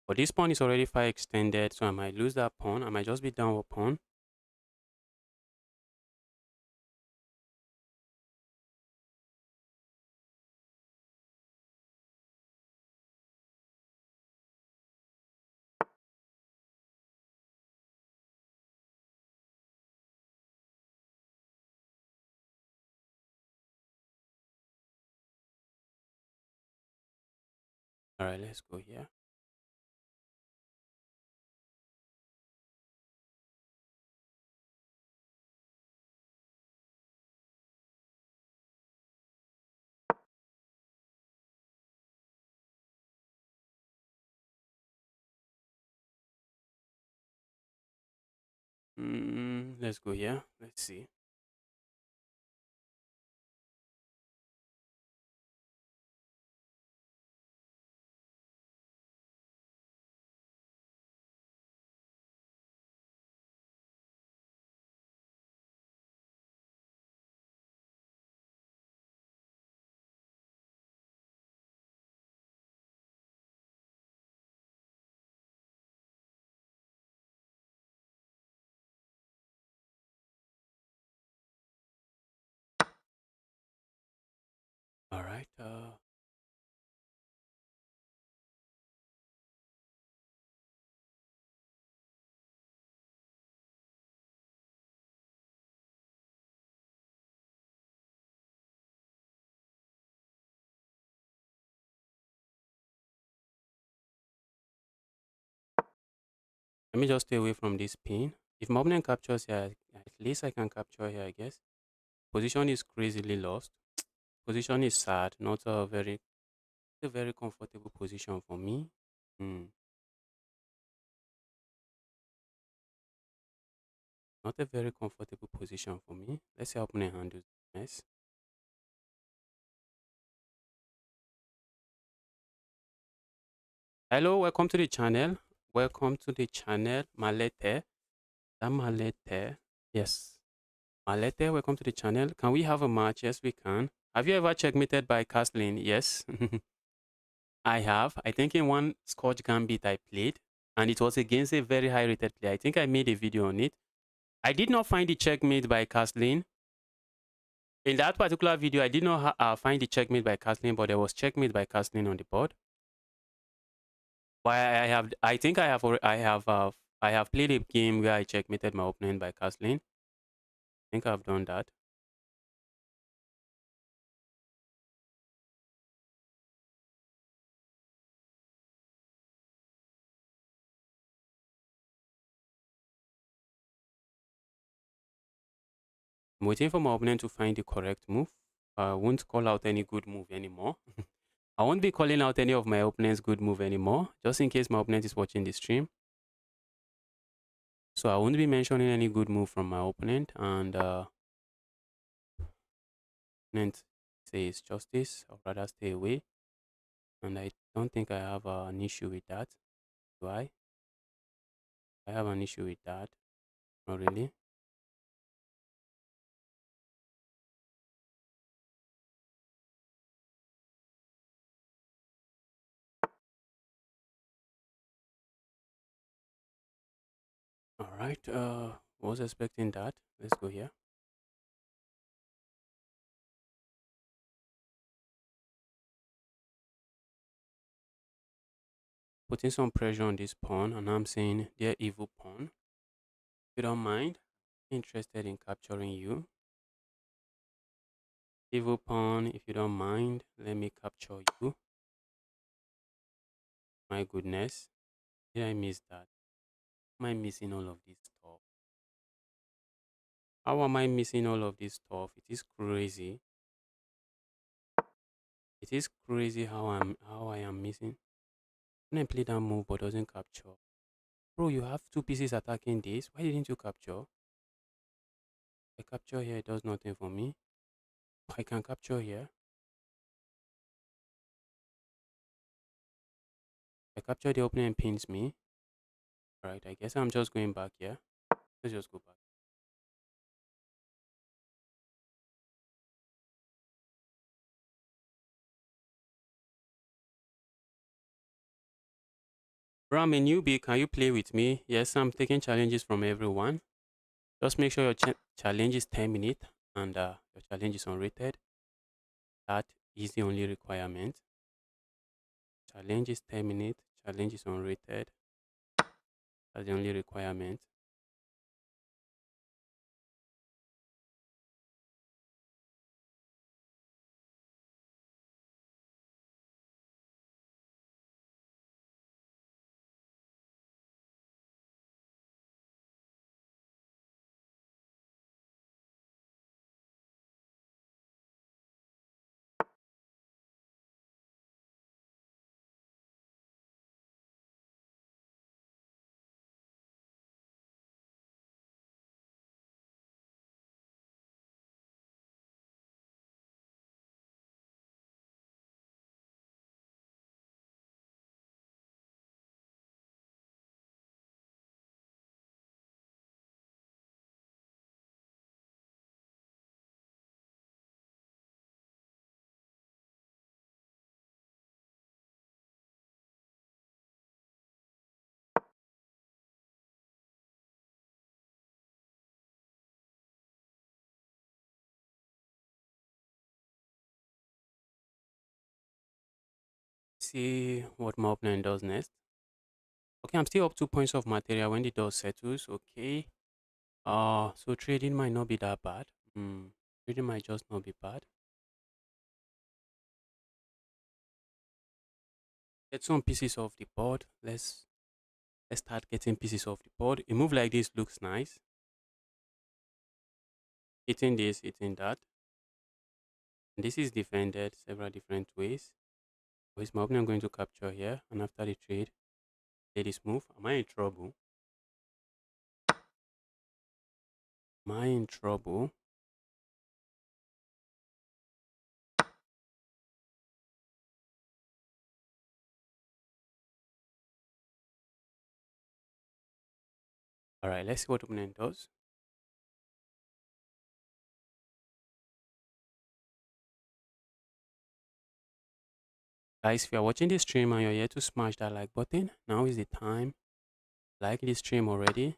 But this pawn is already far extended, so I might lose that pawn. I might just be down a pawn. All right, let's go here. Let's go here. Let's see. All right. Let me just stay away from this pin. If my opponent captures here, at least I can capture here, I guess. Position is crazily lost. Position is sad. Not a very comfortable position for me. Hmm. Not a very comfortable position for me. Let's see how opponent handles this mess. Hello, welcome to the channel. Welcome to the channel, Malete. That Malete. Yes. Malete, welcome to the channel. Can we have a match? Yes, we can. Have you ever checkmated by Castling? Yes. I have. I think in one Scotch Gambit I played, and it was against a very high rated player. I think I made a video on it. I did not find the checkmate by Castling. In that particular video, I did not find the checkmate by Castling, but there was checkmate by Castling on the board. But I think I have played a game where I checkmated my opponent by Castling. I think I've done that. I'm waiting for my opponent to find the correct move. I won't call out any good move anymore. I won't be calling out any of my opponent's good move anymore, just in case my opponent is watching the stream. So I won't be mentioning any good move from my opponent, and opponent says justice. I'll rather stay away, and I don't think I have an issue with that. Do I? I have an issue with that. Not really. All right. Was expecting that. Let's go here. Putting some pressure on this pawn, and I'm saying, dear evil pawn, if you don't mind, interested in capturing you. Evil pawn, if you don't mind, let me capture you. My goodness, did I miss that? Am I missing all of this stuff? How am I missing all of this stuff? It is crazy. It is crazy how I am missing. When I play that move but doesn't capture. Bro, you have two pieces attacking this. Why didn't you capture? I capture here, it does nothing for me. I can capture here. I capture the opening and pins me. Right, I guess I'm just going back here. Let's just go back. Bro, I'm a newbie. Can you play with me? Yes, I'm taking challenges from everyone. Just make sure your challenge is 10 minutes and your challenge is unrated. That is the only requirement. Challenge is 10 minutes. Challenge is unrated. That's the only requirement. See what my opponent does next. Okay, I'm still up 2 points of material when the dust settles. Okay. So trading might not be that bad. Trading might just not be bad. Get some pieces of the board. Let's start getting pieces of the board. A move like this looks nice. Hitting this, hitting that. And this is defended several different ways. So is my opponent going to capture here? And after the trade, play this move. Am I in trouble? Am I in trouble? Alright, let's see what opponent does. Guys, if you're watching this stream and you're here to smash that like button, now is the time. Like this stream already.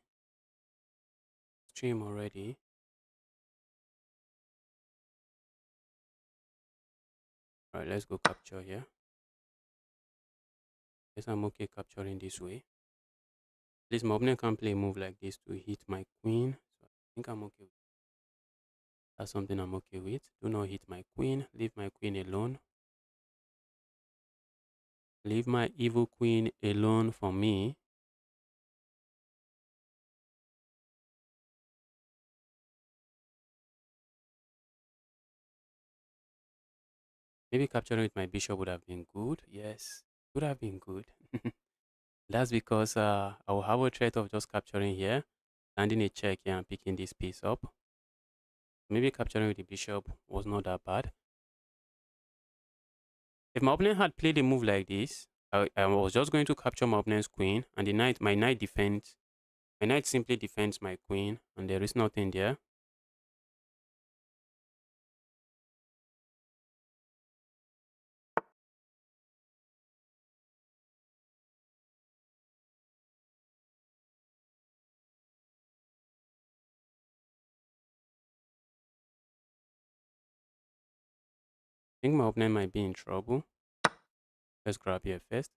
Alright, let's go capture here. Yes, I'm okay capturing this way. At least my opponent can play a move like this to hit my queen. So I think I'm okay. That's something I'm okay with. Do not hit my queen. Leave my queen alone. Leave my evil queen alone for me. Maybe capturing with my bishop would have been good. Yes, would have been good. That's because I will have a threat of just capturing here, landing a check here and picking this piece up. Maybe capturing with the bishop was not that bad. If my opponent had played a move like this, I was just going to capture my opponent's queen, and my knight defends. My knight simply defends my queen, and there is nothing there. I think my opponent might be in trouble. Let's grab here first.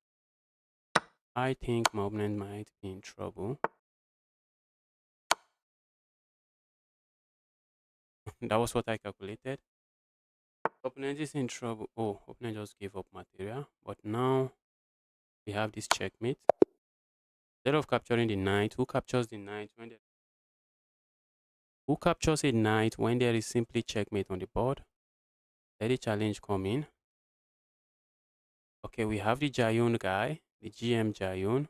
I think my opponent might be in trouble. That was what I calculated. Opponent is in trouble. Oh, opponent just gave up material. But now we have this checkmate. Instead of capturing the knight, who captures the knight when who captures a knight when there is simply checkmate on the board? Let the challenge come in. Okay, we have the Jayun guy, the GM Jayun.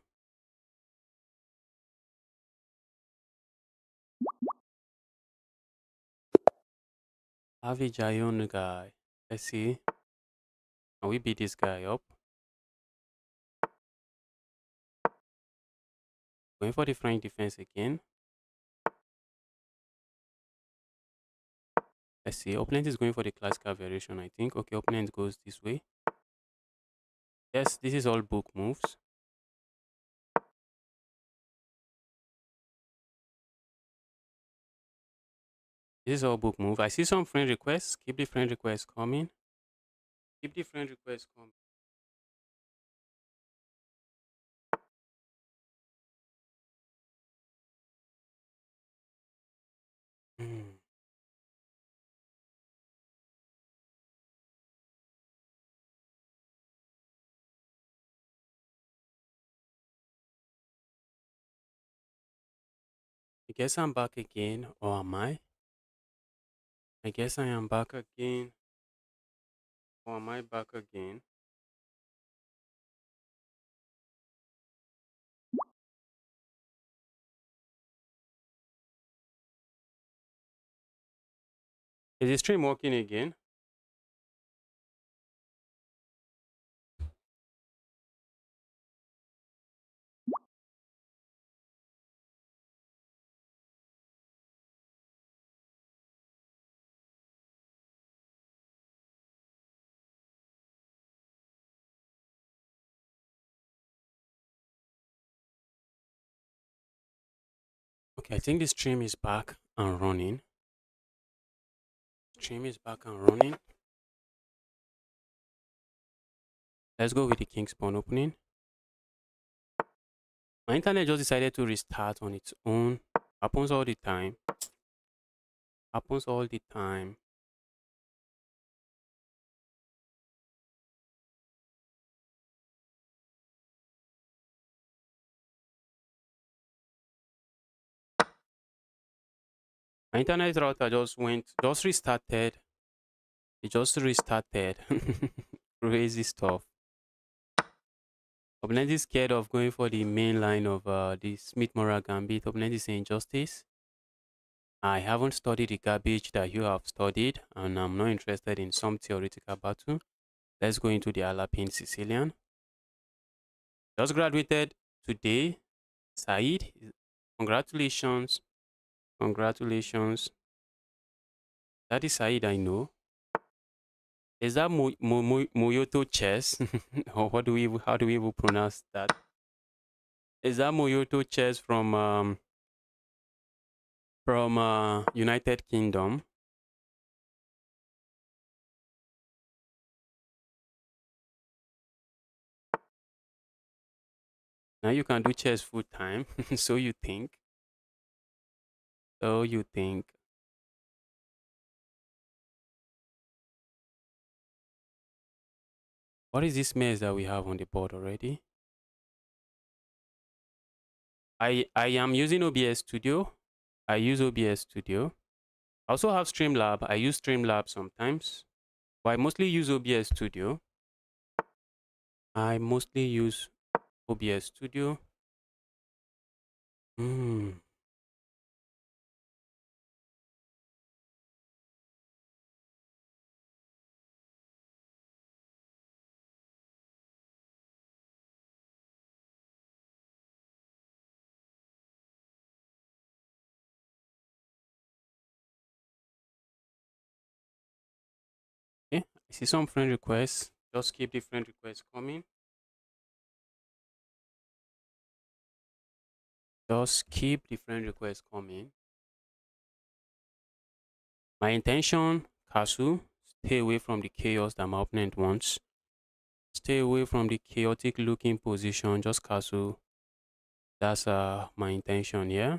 Have the Jayun guy. Let's see. Can we beat this guy up? Going for the French defense again. Let's see. Opponent is going for the classical variation, I think. Okay, opponent goes this way. Yes, this is all book moves. This is all book move. I see some friend requests. Keep the friend requests coming. Keep the friend requests coming. Hmm. I guess I'm back again, or am I? I guess I am back again, or am I back again? Is the stream working again? Okay, I think the stream is back and running. Stream is back and running. Let's go with the king's pawn opening. My internet just decided to restart on its own. Happens all the time. Happens all the time. My internet router just restarted. It just restarted. Crazy stuff. Opponent is scared of going for the main line of the Smith-Morra Gambit. Opponent is saying justice. I haven't studied the garbage that you have studied, and I'm not interested in some theoretical battle. Let's go into the Alapin Sicilian. Just graduated today. Said, congratulations. Congratulations. That is Said, I know. Is that Moyoto chess? Or how do we even pronounce that? Is that Moyoto chess from United Kingdom? Now you can do chess full time. So you think. So you think. What is this mess that we have on the board already? I am using OBS Studio. I use OBS Studio. I also have Streamlab. I use Streamlab sometimes. But I mostly use OBS Studio. I mostly use OBS Studio. Okay, I see some friend requests. Just keep the friend requests coming. Just keep the friend requests coming. My intention, Kasu, stay away from the chaos that my opponent wants. Stay away from the chaotic looking position. Just Kasu. That's my intention, yeah.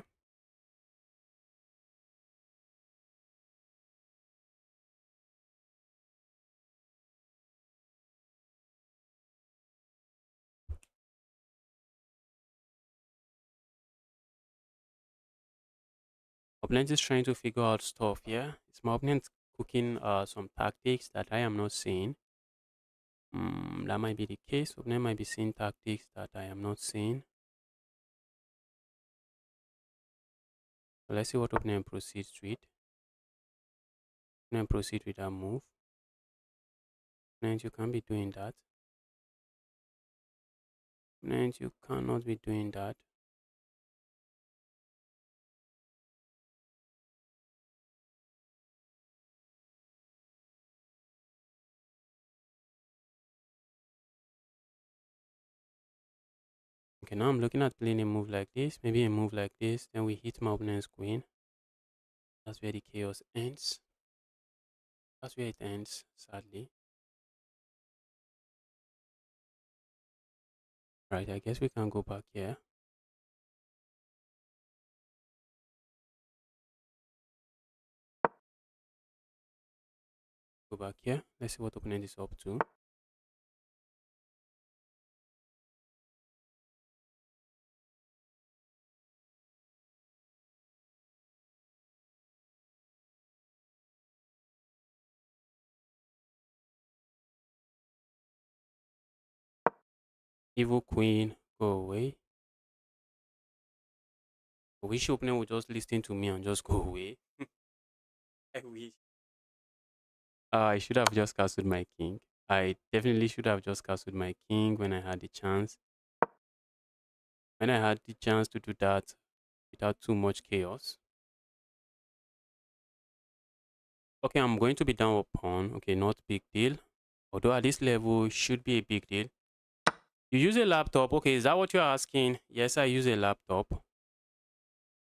Opponent is trying to figure out stuff, yeah. It's my opponent cooking some tactics that I am not seeing. That might be the case. Opponent might be seeing tactics that I am not seeing. So let's see what opponent proceeds with. Opponent proceed with that move. Opponent, you can't be doing that. Opponent, you cannot be doing that. Okay, now I'm looking at playing a move like this, maybe a move like this, then we hit my opponent's queen. That's where the chaos ends. That's where it ends, sadly. Right, I guess we can go back here. Go back here. Let's see what opponent is up to. Evil queen, go away. I wish your opponent would just listen to me and just go away. I wish. I should have just castled my king. I definitely should have just castled my king when I had the chance. When I had the chance to do that without too much chaos. Okay, I'm going to be down a pawn. Okay, not big deal. Although at this level, it should be a big deal. You use a laptop. Okay, is that what you're asking? Yes, I use a laptop.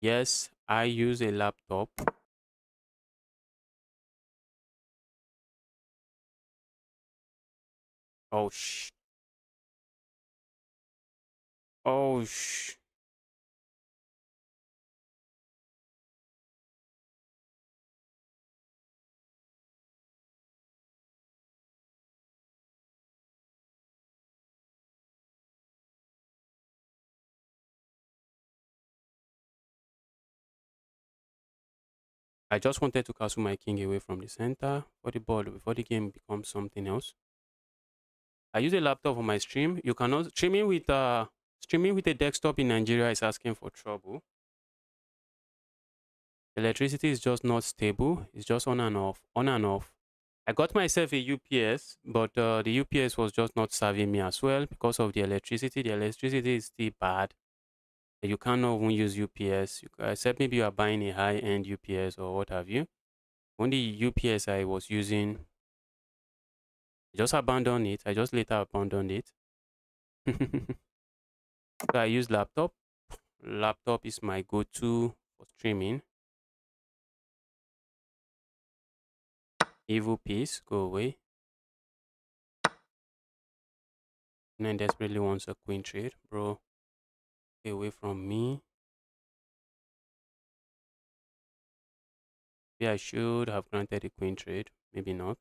Yes, I use a laptop. Oh, Oh, I just wanted to castle my king away from the center for the board before the game becomes something else. I use a laptop for my stream. You cannot streaming with a desktop in Nigeria is asking for trouble. Electricity is just not stable. It's just on and off, on and off. I got myself a UPS, but the UPS was just not serving me as well because of the electricity. The electricity is still bad. You cannot even use UPS, except maybe you are buying a high-end UPS or what have you. Only UPS I was using, I just abandoned it. I just later abandoned it. So I use laptop. Laptop is my go-to for streaming. Evil piece, go away. And then desperately wants a queen trade, bro. Stay away from me. Yeah, I should have granted a queen trade. Maybe not.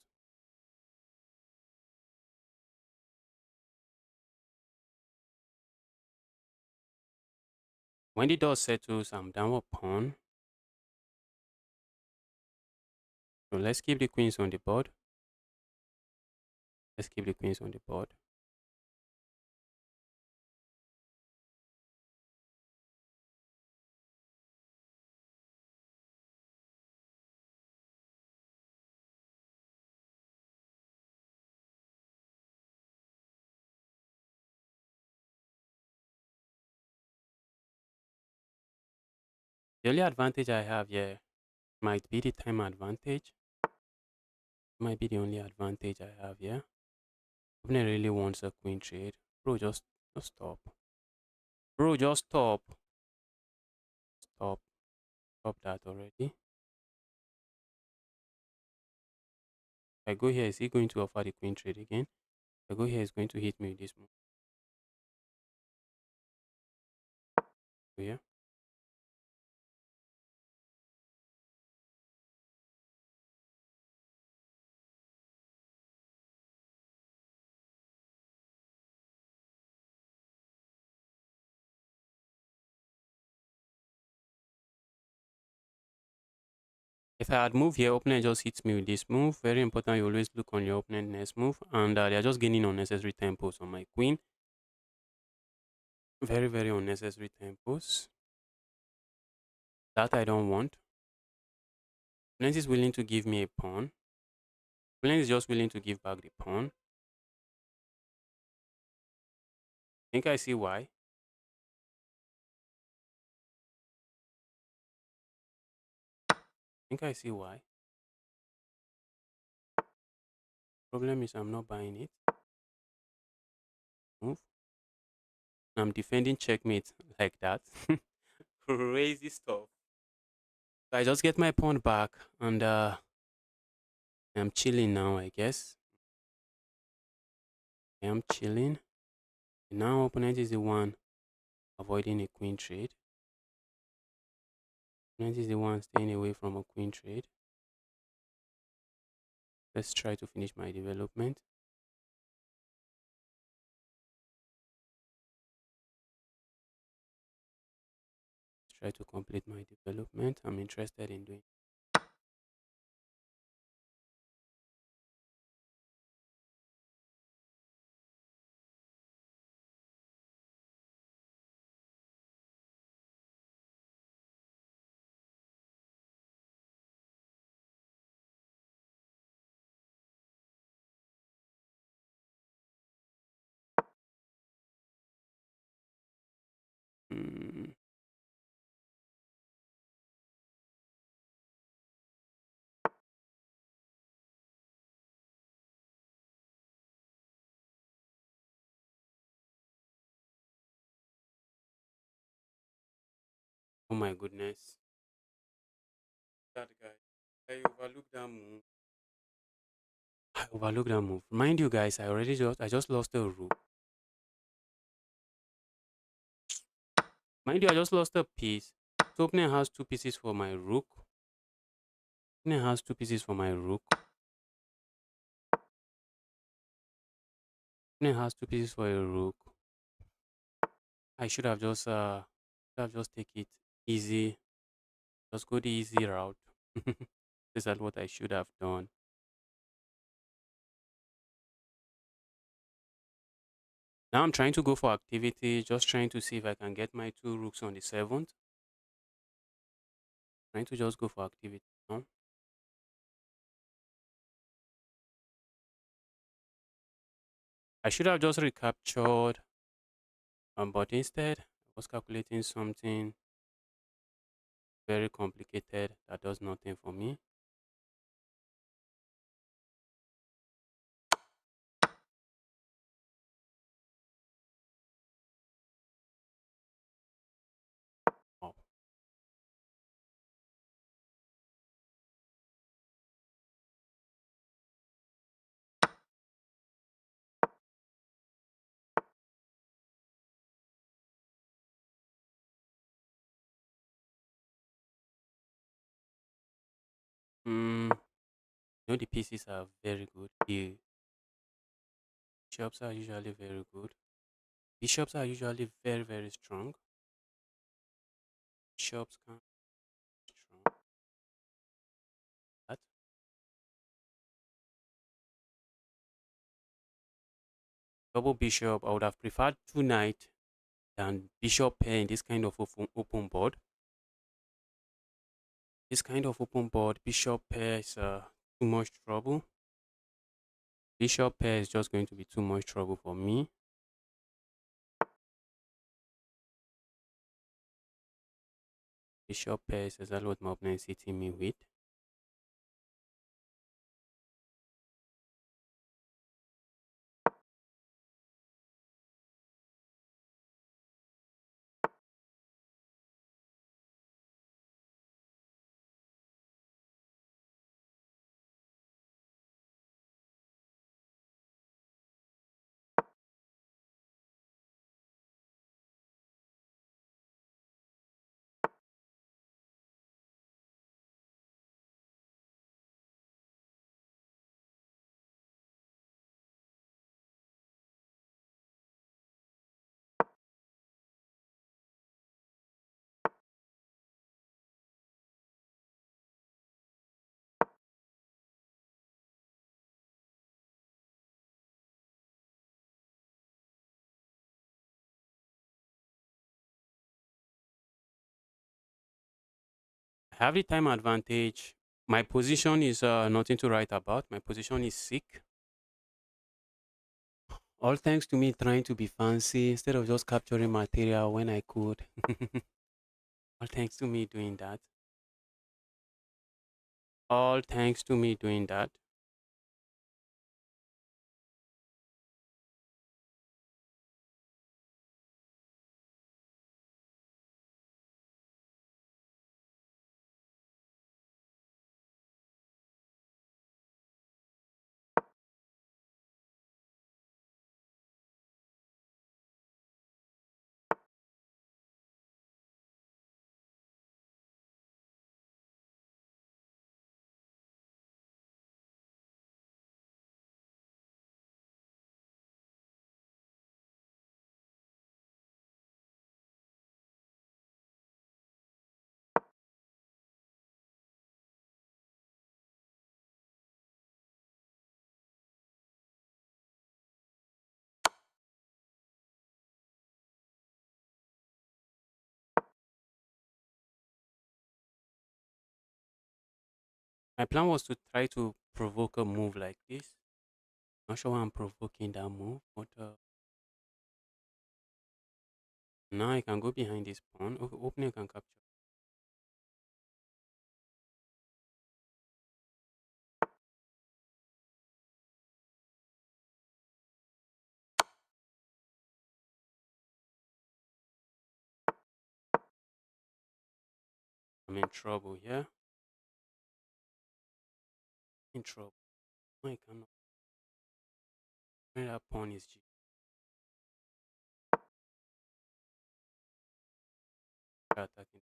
When the dust settles, I'm downward pawn. So let's keep the queens on the board. Let's keep the queens on the board. The only advantage I have here might be the time advantage. Might be the only advantage I have here. Opponent really wants a queen trade. Bro, just stop. Bro, just stop. Stop. Stop that already. If I go here, is he going to offer the queen trade again? If I go here, he's going to hit me with this move. So yeah. If I had moved here, opponent just hits me with this move. Very important, you always look on your opponent next move. And they're just gaining unnecessary tempos on my queen. Very, very unnecessary tempos. That I don't want. Opponent is willing to give me a pawn. Opponent is just willing to give back the pawn. Think I see why. Think I see why. Problem is I'm not buying it. Move. I'm defending checkmate like that. Crazy stuff. So I just get my pawn back and I'm chilling now, I guess. I'm chilling. Now opponent is the one avoiding a queen trade. Opponent is the one staying away from a queen trade. Let's try to finish my development. Let's try to complete my development. I'm interested in doing. Mm, oh my goodness. That guy. I overlooked that move. I overlooked that move. Mind you guys, I just lost a rook. Mind you, I just lost a piece. So opening has two pieces for my rook. Opening has two pieces for my rook. Opening has two pieces for a rook. I should have just take it easy. Just go the easy route. This is what I should have done. Now I'm trying to go for activity, just trying to see if I can get my two rooks on the seventh. Trying to just go for activity now. I should have just recaptured, but instead I was calculating something very complicated that does nothing for me. Wow. The pieces are very good. The bishops are usually very good. Bishops are usually very, very strong. Bishops can be strong. That double bishop, I would have preferred two knight than bishop pair in this kind of open board. This kind of open board, bishop pair is too much trouble. Bishop pair is just going to be too much trouble for me. Bishop pair is exactly what my opponent is hitting me with. I have the time advantage. My position is nothing to write about. My position is sick. All thanks to me trying to be fancy instead of just capturing material when I could. All thanks to me doing that. All thanks to me doing that. My plan was to try to provoke a move like this. Not sure why I'm provoking that move, but now I can go behind this pawn. Okay, opening can capture. I'm in trouble here. In trouble. No, I cannot. That pawn is G. Try attacking.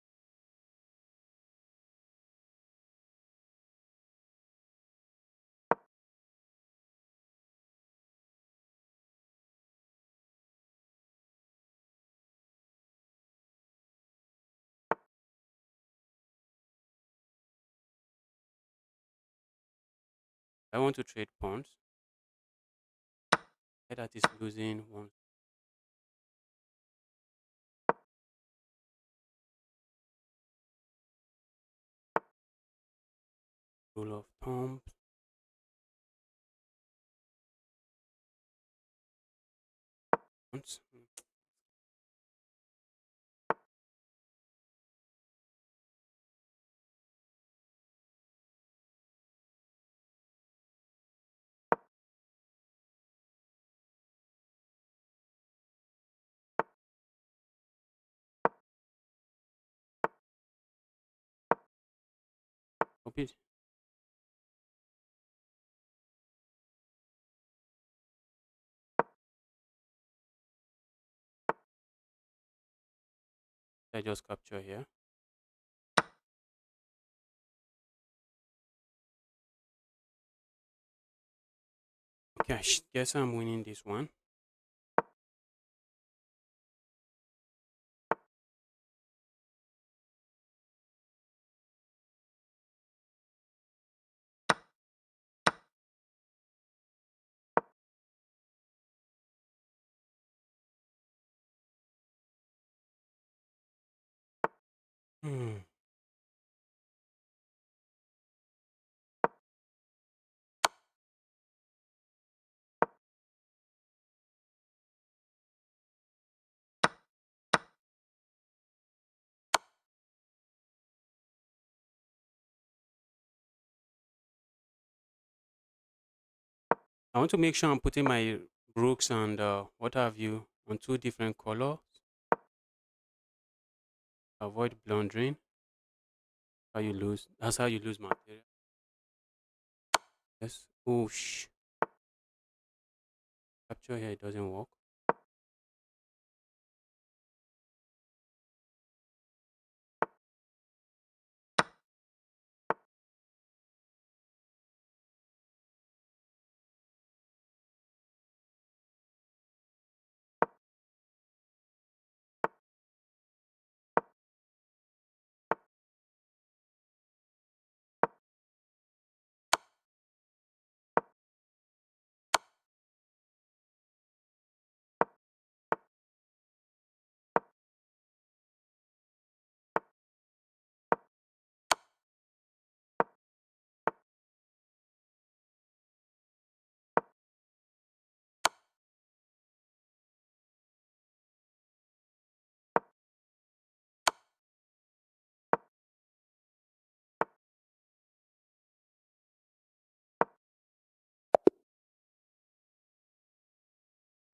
I want to trade pawns. That is losing one. Rule of thumb. Pawns. Copy. I just capture here. Okay, guess I'm winning this one. Hmm. I want to make sure I'm putting my brooks and what have you on two different colors. Avoid blundering. How you lose. That's how you lose material. Yes. Oh, capture here. It doesn't work.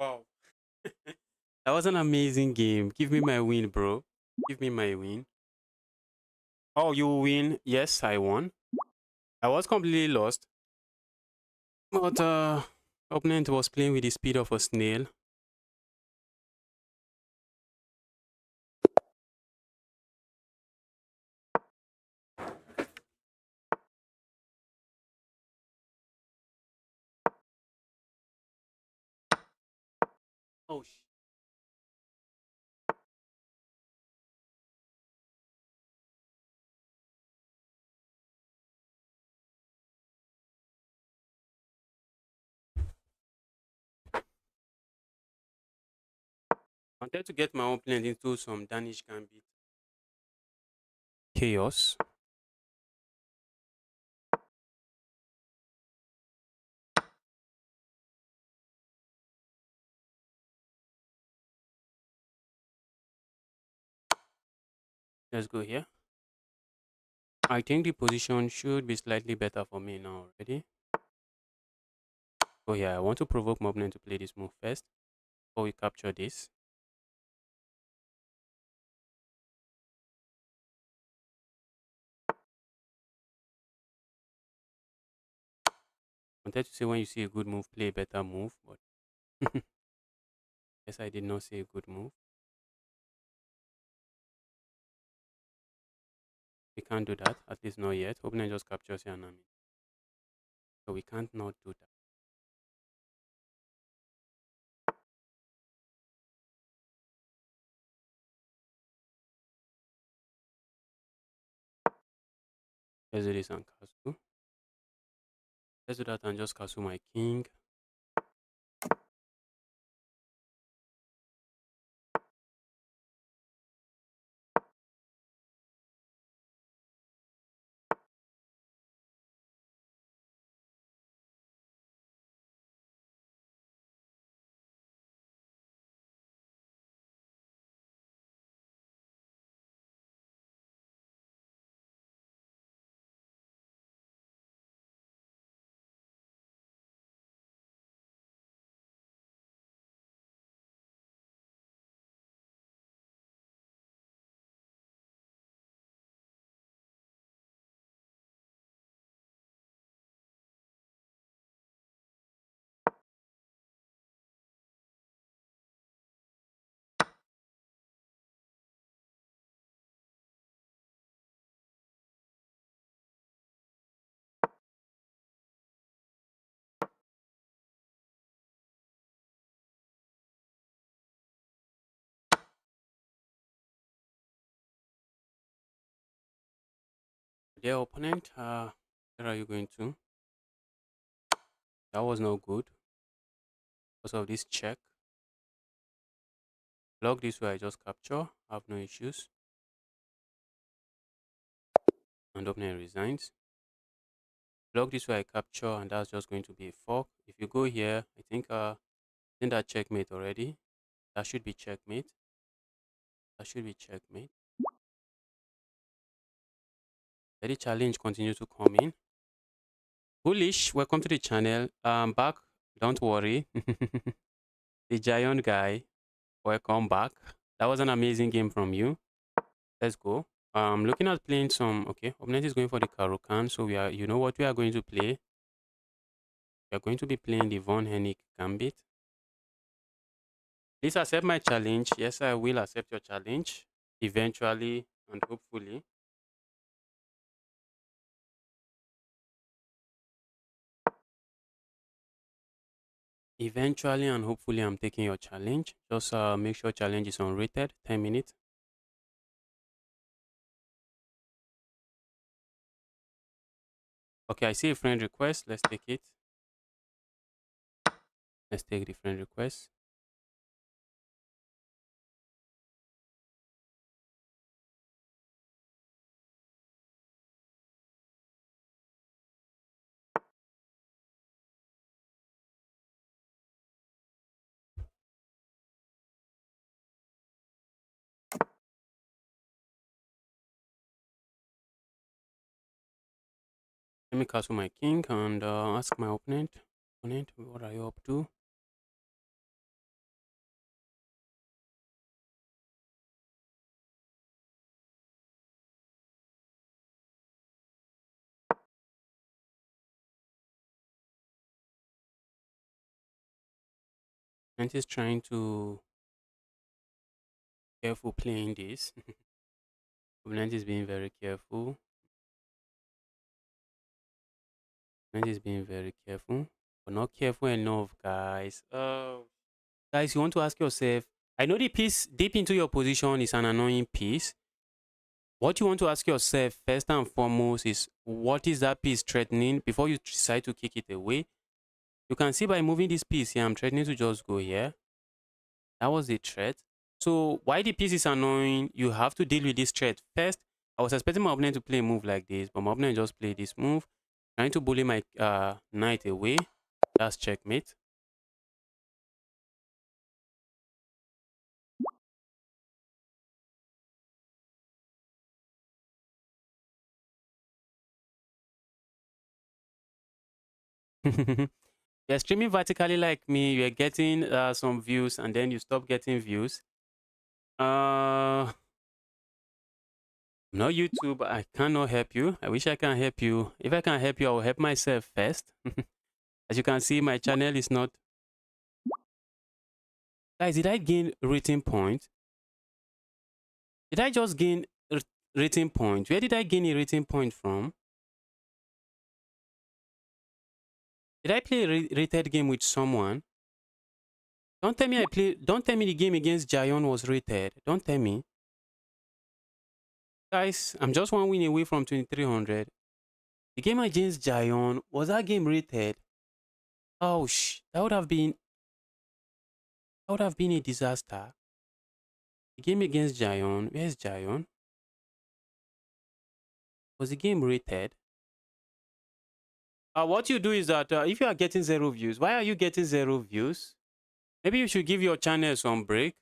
Wow. That was an amazing game. Give me my win, bro. Give me my win. Oh, you win. Yes, I won. I was completely lost. But opponent was playing with the speed of a snail. Oh, I wanted to get my opponent into some Danish gambit. Chaos. Let's go here. I think the position should be slightly better for me now already. Oh yeah, I want to provoke my opponent to play this move first before we capture this. Wanted to say when you see a good move, play a better move, but guess I did not see a good move. can't do that. At least not yet. Opponent just captures your enemy. So we can't not do that. Let's do this and castle. Let's do that and just castle my king. Dear opponent, where are you going to? That was not good because of this check. Block this way, I just capture. Have no issues. And opponent resigns. Block this way, I capture, and that's just going to be a fork. If you go here, I think that checkmate already. That should be checkmate. That should be checkmate. Let the challenge continue to come in. Bullish, welcome to the channel. Back, don't worry. The giant guy, welcome back. That was an amazing game from you. Let's go. Looking at playing some. Okay, opponent is going for the Karukan, so we are. You know what we are going to play? We are going to be playing the Von Hennig Gambit. Please accept my challenge. Yes, I will accept your challenge eventually and hopefully. Eventually and hopefully, I'm taking your challenge. Just make sure challenge is unrated. 10 minutes. Okay, I see a friend request. Let's take it. Let's take the friend request. Let me castle my king and ask my opponent. Opponent, what are you up to? Opponent is trying to careful playing this. Opponent is being very careful. Opponent is being very careful, but not careful enough, guys. Guys, you want to ask yourself. I know the piece deep into your position is an annoying piece. What you want to ask yourself first and foremost is what is that piece threatening before you decide to kick it away. You can see by moving this piece here, I'm threatening to just go here. That was the threat. So why the piece is annoying, you have to deal with this threat first. I was expecting my opponent to play a move like this, but my opponent just played this move, trying to bully my knight away. That's checkmate. You're streaming vertically like me, you're getting some views and then you stop getting views. No YouTube, I cannot help you. I wish I can help you. If I can help you, I will help myself first. As you can see, my channel is not. Guys, did I gain rating points? Did I just gain rating point? Where did I gain a rating point from? Did I play a rated game with someone? Don't tell me I play. Don't tell me the game against Jayon was rated. Don't tell me, guys. I'm just one win away from 2300. The game against Jayon, was that game rated? Oh that would have been a disaster. The game against Jayon. Where's Jayon? Was the game rated? What you do is that if you are getting 0 views, why are you getting 0 views? Maybe you should give your channel some break.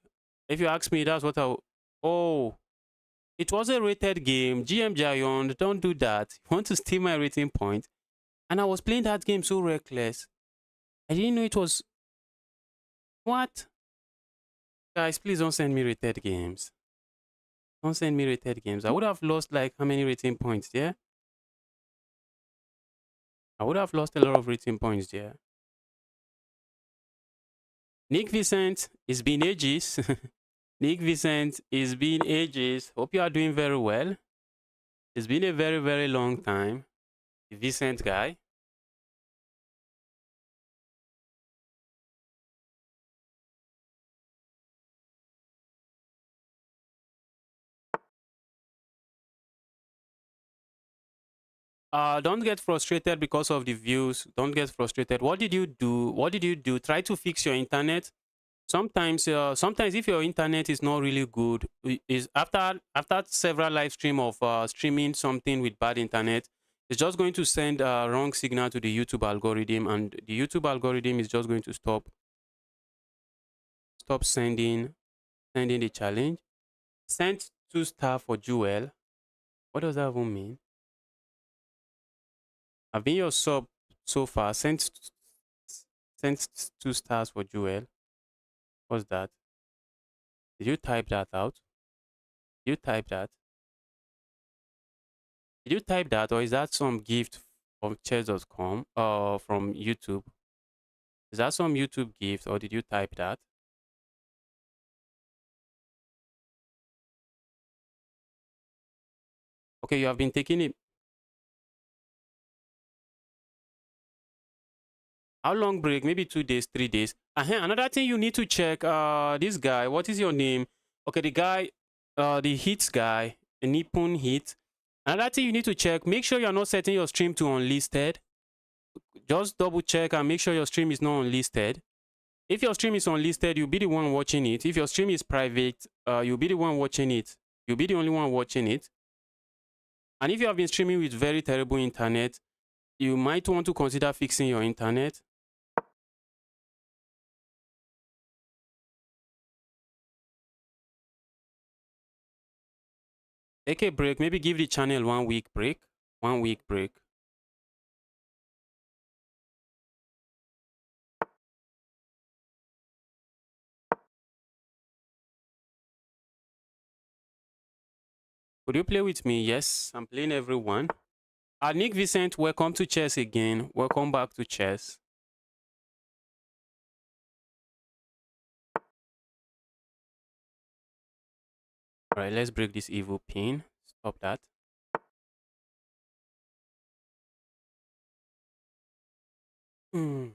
If you ask me, that's what I. Oh, it was a rated game. GM Giant, don't do that. You want to steal my rating point? And I was playing that game so reckless. I didn't know it was. What? Guys, please don't send me rated games. Don't send me rated games. I would have lost like how many rating points there? I would have lost a lot of rating points there. Nick Vincent, it's been ages. Nick Vincent, it's been ages. Hope you are doing very well. It's been a very, very long time. The Vincent guy. Don't get frustrated because of the views. Don't get frustrated. What did you do? What did you do? Try to fix your internet. Sometimes if your internet is not really good, is after several live stream of streaming something with bad internet, it's just going to send a wrong signal to the YouTube algorithm, and the YouTube algorithm is just going to stop sending the challenge. Sent 2 star for Jewel. What does that even mean? I've been your sub so far. Sent 2 stars for Jewel. What's that? Did you type that out? Did you type that? Did you type that, or is that some gift from chess.com or from YouTube? Is that some YouTube gift, or did you type that? Okay, you have been taking it. How long break? Maybe 2 days, 3 days. Another thing you need to check. This guy. What is your name? Okay, the guy. The hits guy. The Nippon hit. Another thing you need to check. Make sure you're not setting your stream to unlisted. Just double check and make sure your stream is not unlisted. If your stream is unlisted, you'll be the one watching it. If your stream is private, you'll be the one watching it. You'll be the only one watching it. And if you have been streaming with very terrible internet, you might want to consider fixing your internet. Take a break. Maybe give the channel 1 week break. 1 week break. Would you play with me? Yes, I'm playing everyone. Nick Vincent, welcome to chess again. Welcome back to chess. All right, let's break this evil pin. Stop that. Hmm.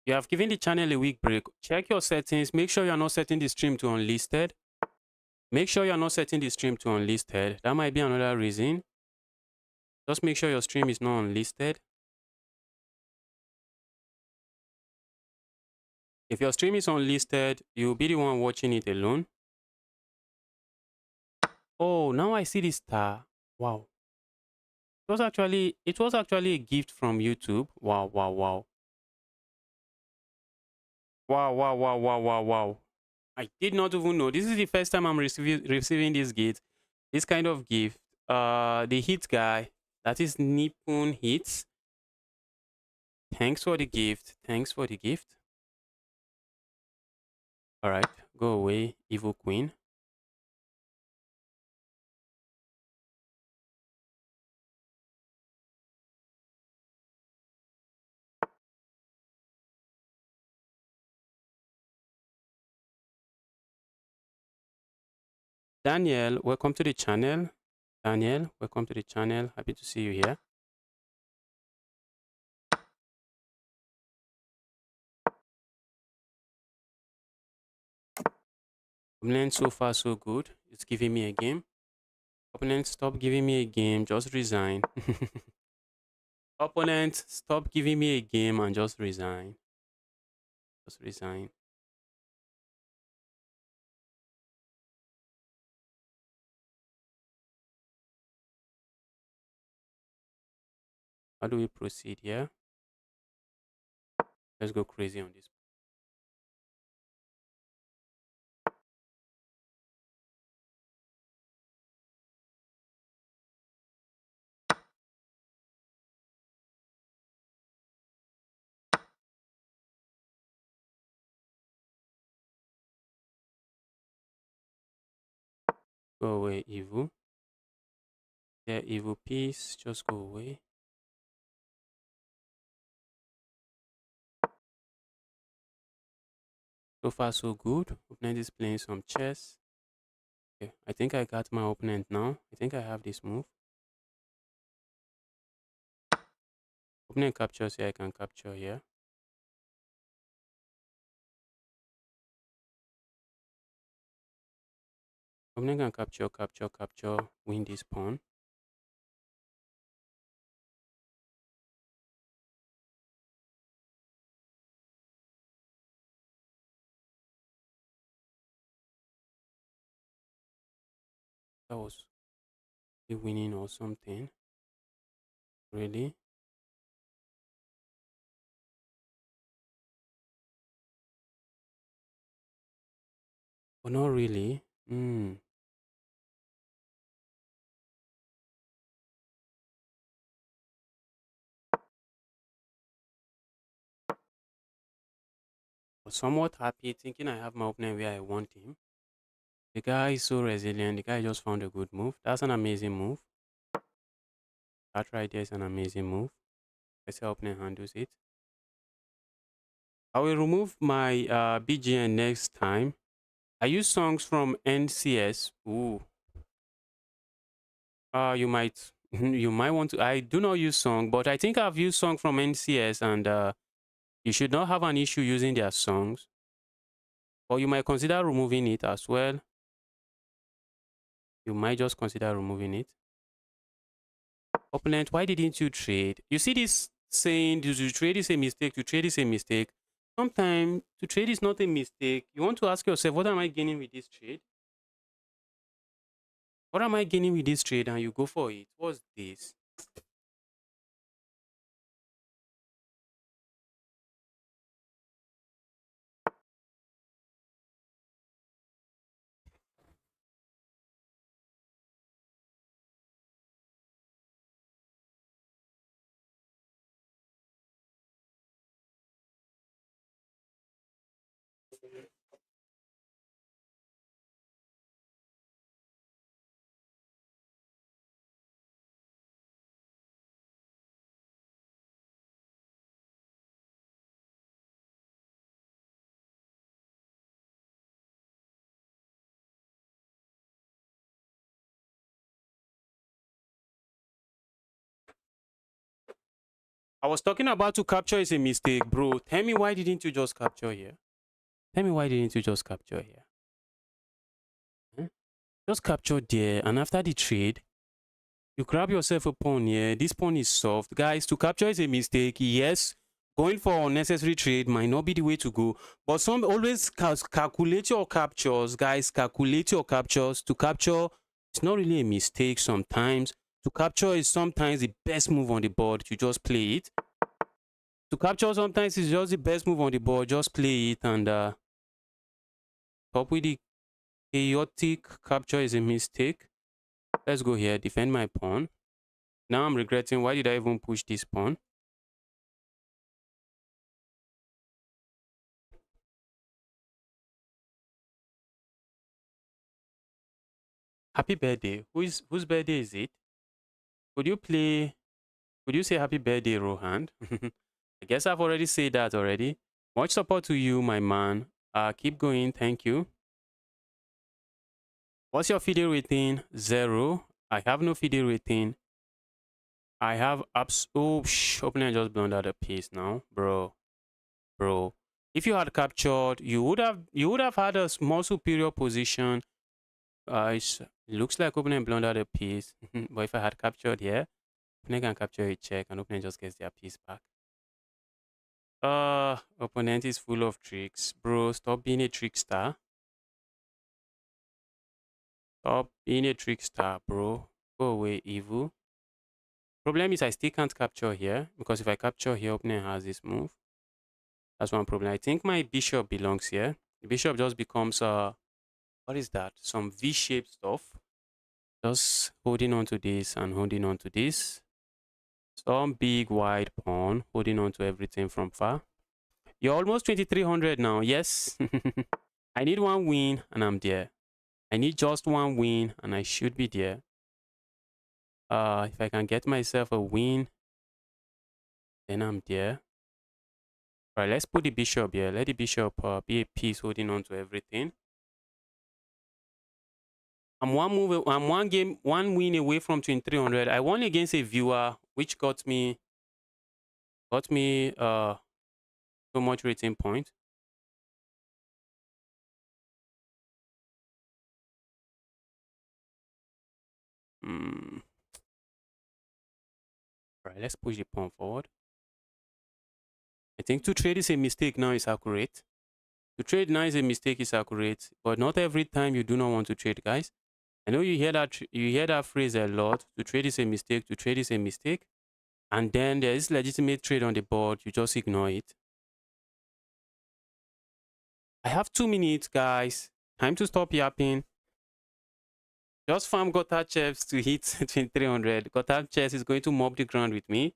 You have given the channel a week break. Check your settings. Make sure you're not setting the stream to unlisted. Make sure you're not setting the stream to unlisted. That might be another reason. Just make sure your stream is not unlisted. If your stream is unlisted, you'll be the one watching it alone. Oh, now I see the star. Wow. It was actually a gift from YouTube. Wow, wow, wow. Wow, wow, wow, wow, wow, wow. I did not even know. This is the first time I'm receiving this gift. This kind of gift. The hit guy. That is Nippon Hits. Thanks for the gift. Thanks for the gift. All right, go away, evil queen. Daniel, welcome to the channel. Daniel, welcome to the channel. Happy to see you here. Opponent, so far so good. It's giving me a game. Opponent, stop giving me a game. Just resign. Opponent, stop giving me a game and just resign. Just resign. How do we proceed here? Let's go crazy on this. Go away, evil. Yeah, evil piece. Just go away. So far, so good. Opponent is playing some chess. Okay, I think I got my opponent now. I think I have this move. Opponent captures here. I can capture here. Opponent can capture, win this pawn. That was the winning or something. Really? But not really. But somewhat happy thinking I have my opponent where I want him. The guy is so resilient. The guy just found a good move. That's an amazing move. That right there is an amazing move. Let's see how opponent handles it. I will remove my BGN next time. I use songs from NCS. Ooh. You might you might want to. I do not use song, but I think I've used song from NCS, and you should not have an issue using their songs. Or you might consider removing it as well. You might just consider removing it. Opponent, why didn't you trade? You see this saying, to trade is a mistake, to trade is a mistake. Sometimes to trade is not a mistake. You want to ask yourself, what am I gaining with this trade? What am I gaining with this trade? And you go for it. What's this? I was talking about to capture is a mistake, bro. Tell me, why didn't you just capture here? Tell me, why didn't you just capture here? Huh? Just capture there, and after the trade, you grab yourself a pawn here. This pawn is soft. Guys, to capture is a mistake. Yes, going for unnecessary trade might not be the way to go. But some always calculate your captures. Guys, calculate your captures. To capture, it's not really a mistake sometimes. To capture is sometimes the best move on the board. You just play it. To capture sometimes is just the best move on the board. Just play it, and top with the chaotic capture is a mistake. Let's go here. Defend my pawn. Now I'm regretting, why did I even push this pawn? Happy birthday. Whose birthday is it? Could you say happy birthday, Rohan? I guess I've already said that already. Much support to you, my man. Keep going. Thank you. What's your FIDE rating? 0. I have no FIDE rating. I have opponent just blundered a piece now, bro. If you had captured, you would have had a more superior position. It looks like opponent blundered a piece, but if I had captured here, opponent can capture a check, and opponent just gets their piece back. Opponent is full of tricks, bro. Stop being a trickster. Stop being a trickster, bro. Go away, evil. Problem is I still can't capture here because if I capture here, opponent has this move. That's one problem. I think my bishop belongs here. The bishop just becomes what is that? Some V-shaped stuff. Just holding on to this and holding on to this. Some big wide pawn holding on to everything from far. You're almost 2300 now. Yes. I need one win and I'm there. I need just one win and I should be there. If I can get myself a win, then I'm there. All right, let's put the bishop here. Let the bishop be a piece holding on to everything. I'm one win away from 2300. I won against a viewer, which got me so much rating point. All right, let's push the pawn forward. I think to trade is a mistake now is accurate. To trade now is a mistake is accurate, but not every time you do not want to trade, guys. I know you hear that phrase a lot. To trade is a mistake. To trade is a mistake. And then there is legitimate trade on the board. You just ignore it. I have 2 minutes, guys. Time to stop yapping. Just farm Gothard chefs to hit 2300. Gothard chess is going to mop the ground with me.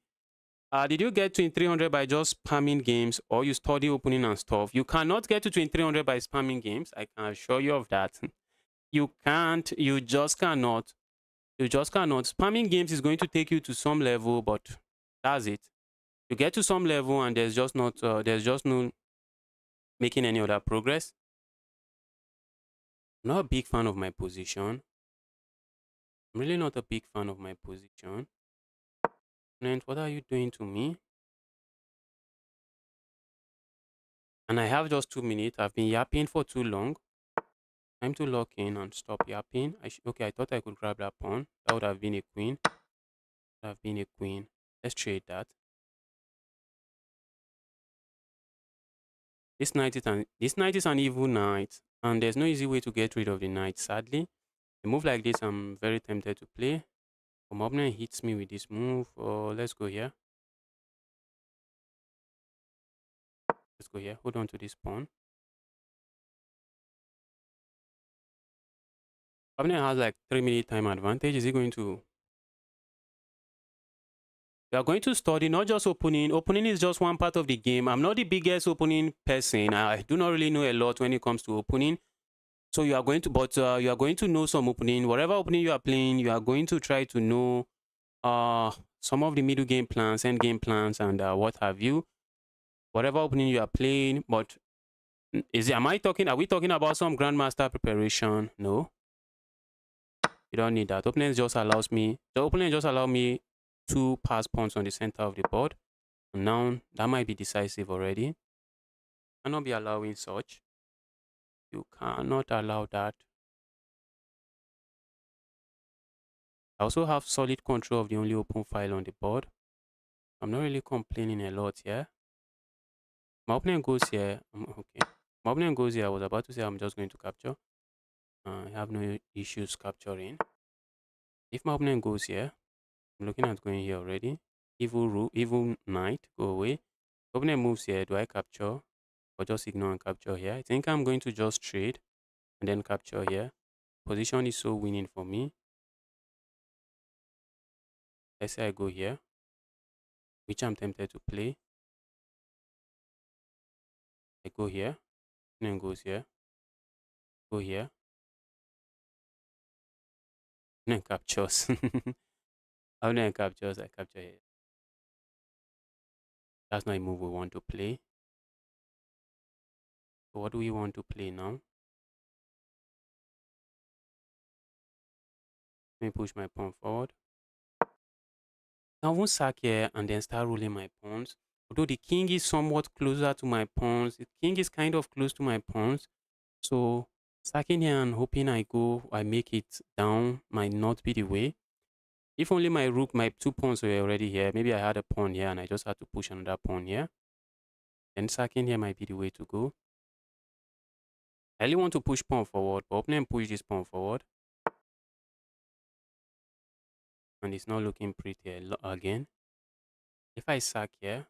Did you get 2300 by just spamming games or you study opening and stuff? You cannot get to 2300 by spamming games. I can assure you of that. You can't. You just cannot. You just cannot. Spamming games is going to take you to some level, but that's it. You get to some level and there's just no making any other progress. I'm not a big fan of my position. I'm really not a big fan of my position. And what are you doing to me? And I have just 2 minutes. I've been yapping for too long. Time to lock in and stop yapping. Okay, I thought I could grab that pawn. That would have been a queen. That would have been a queen. Let's trade that. This knight is an evil knight, and there's no easy way to get rid of the knight. Sadly, a move like this, I'm very tempted to play. Mobner hits me with this move. Oh, let's go here. Let's go here. Hold on to this pawn. Mobner has like 3-minute time advantage. Is he going to? We are going to study not just opening. Opening is just one part of the game. I'm not the biggest opening person. I do not really know a lot when it comes to opening. So you are going to, but you are going to know some opening. Whatever opening you are playing, you are going to try to know some of the middle game plans, end game plans, and what have you. Whatever opening you are playing, but are we talking about some grandmaster preparation? No. You don't need that. The opening just allows me 2 pass pawns on the center of the board. And now that might be decisive already. Cannot be allowing such. You cannot allow that. I also have solid control of the only open file on the board. I'm not really complaining a lot here. My opponent goes here. Okay. My opponent goes here. I was about to say I'm just going to capture. I have no issues capturing. If my opponent goes here, I'm looking at going here already. Evil knight, go away. Opponent moves here. Do I capture or just ignore and capture here? I think I'm going to just trade and then capture here. Position is so winning for me. Let's say I go here, which I'm tempted to play. I go here, and then goes here, go here, and then captures. And then captures, I capture here. That's not a move we want to play. So what do we want to play now? me push my pawn forward. I won't sack here and then start rolling my pawns. Although the king is somewhat closer to my pawns, the king is kind of close to my pawns. So sacking here and hoping I make it down might not be the way. If only my rook, my 2 pawns were already here. Maybe I had a pawn here and I just had to push another pawn here. Then sacking here might be the way to go. I really want to push pawn forward, but opponent push this pawn forward. And it's not looking pretty again. If I sack here,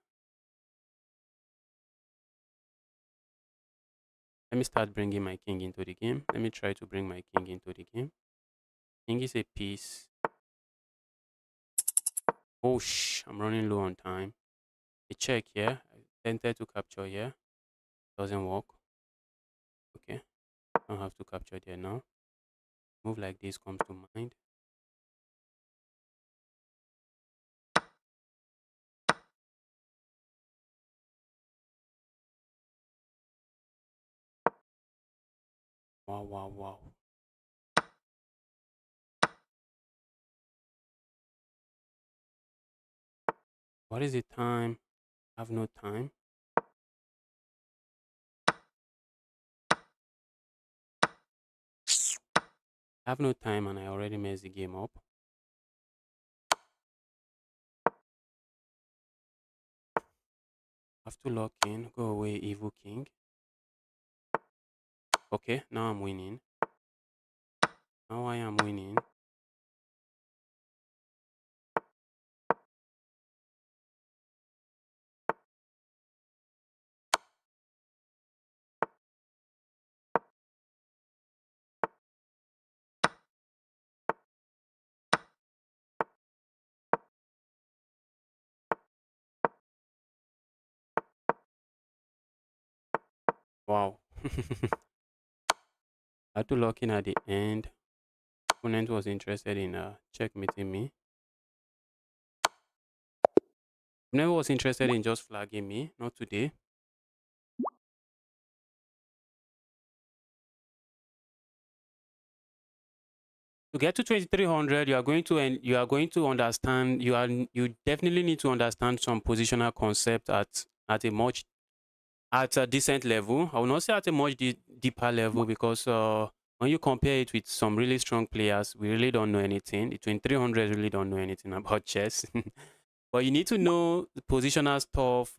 let me start bringing my king into the game. Let me try to bring my king into the game. King is a piece. Oh, I'm running low on time. A check here. I tempted to capture here. Doesn't work. Okay. Don't have to capture there now. Move like this comes to mind. Wow, wow, wow. What is the time? I have no time. I have no time and I already messed the game up. Have to lock in. Go away, evil king. Okay, now I'm winning. Now I am winning. Wow. I had to lock in at the end. Opponent was interested in checkmating me. Opponent was interested in just flagging me. Not today. To get to 2300, you are going to understand. You definitely need to understand some positional concept at a decent level. I will not say at a much deeper level because when you compare it with some really strong players, we really don't know anything. The 2300 really don't know anything about chess. But you need to know the positional stuff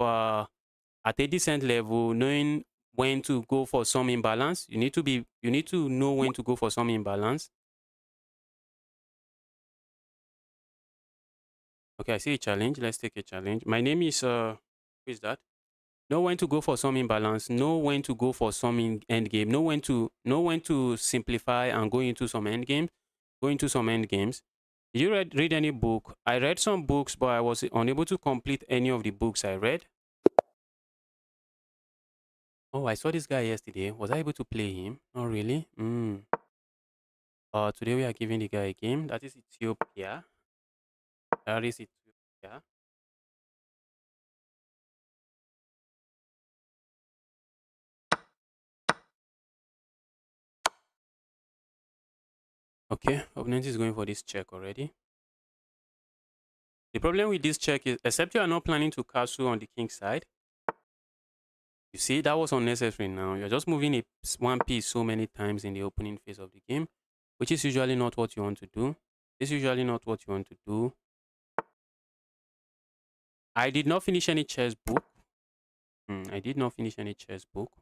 at a decent level, knowing when to go for some imbalance. You need to know when to go for some imbalance. Okay, I see a challenge. Let's take a challenge. My name is who is that? Know when to go for some imbalance. Know when to go for some end game. Know when to simplify and go into some end game. Go into some end games. Did you read any book? I read some books, but I was unable to complete any of the books I read. Oh, I saw this guy yesterday. Was I able to play him? Not really. Today we are giving the guy a game. That is Ethiopia. That is Ethiopia. Okay, opponent is going for this check already. The problem with this check is, except you are not planning to castle on the king side, you see, that was unnecessary now. You're just moving one piece so many times in the opening phase of the game, which is usually not what you want to do. It's usually not what you want to do. I did not finish any chess book. I did not finish any chess book.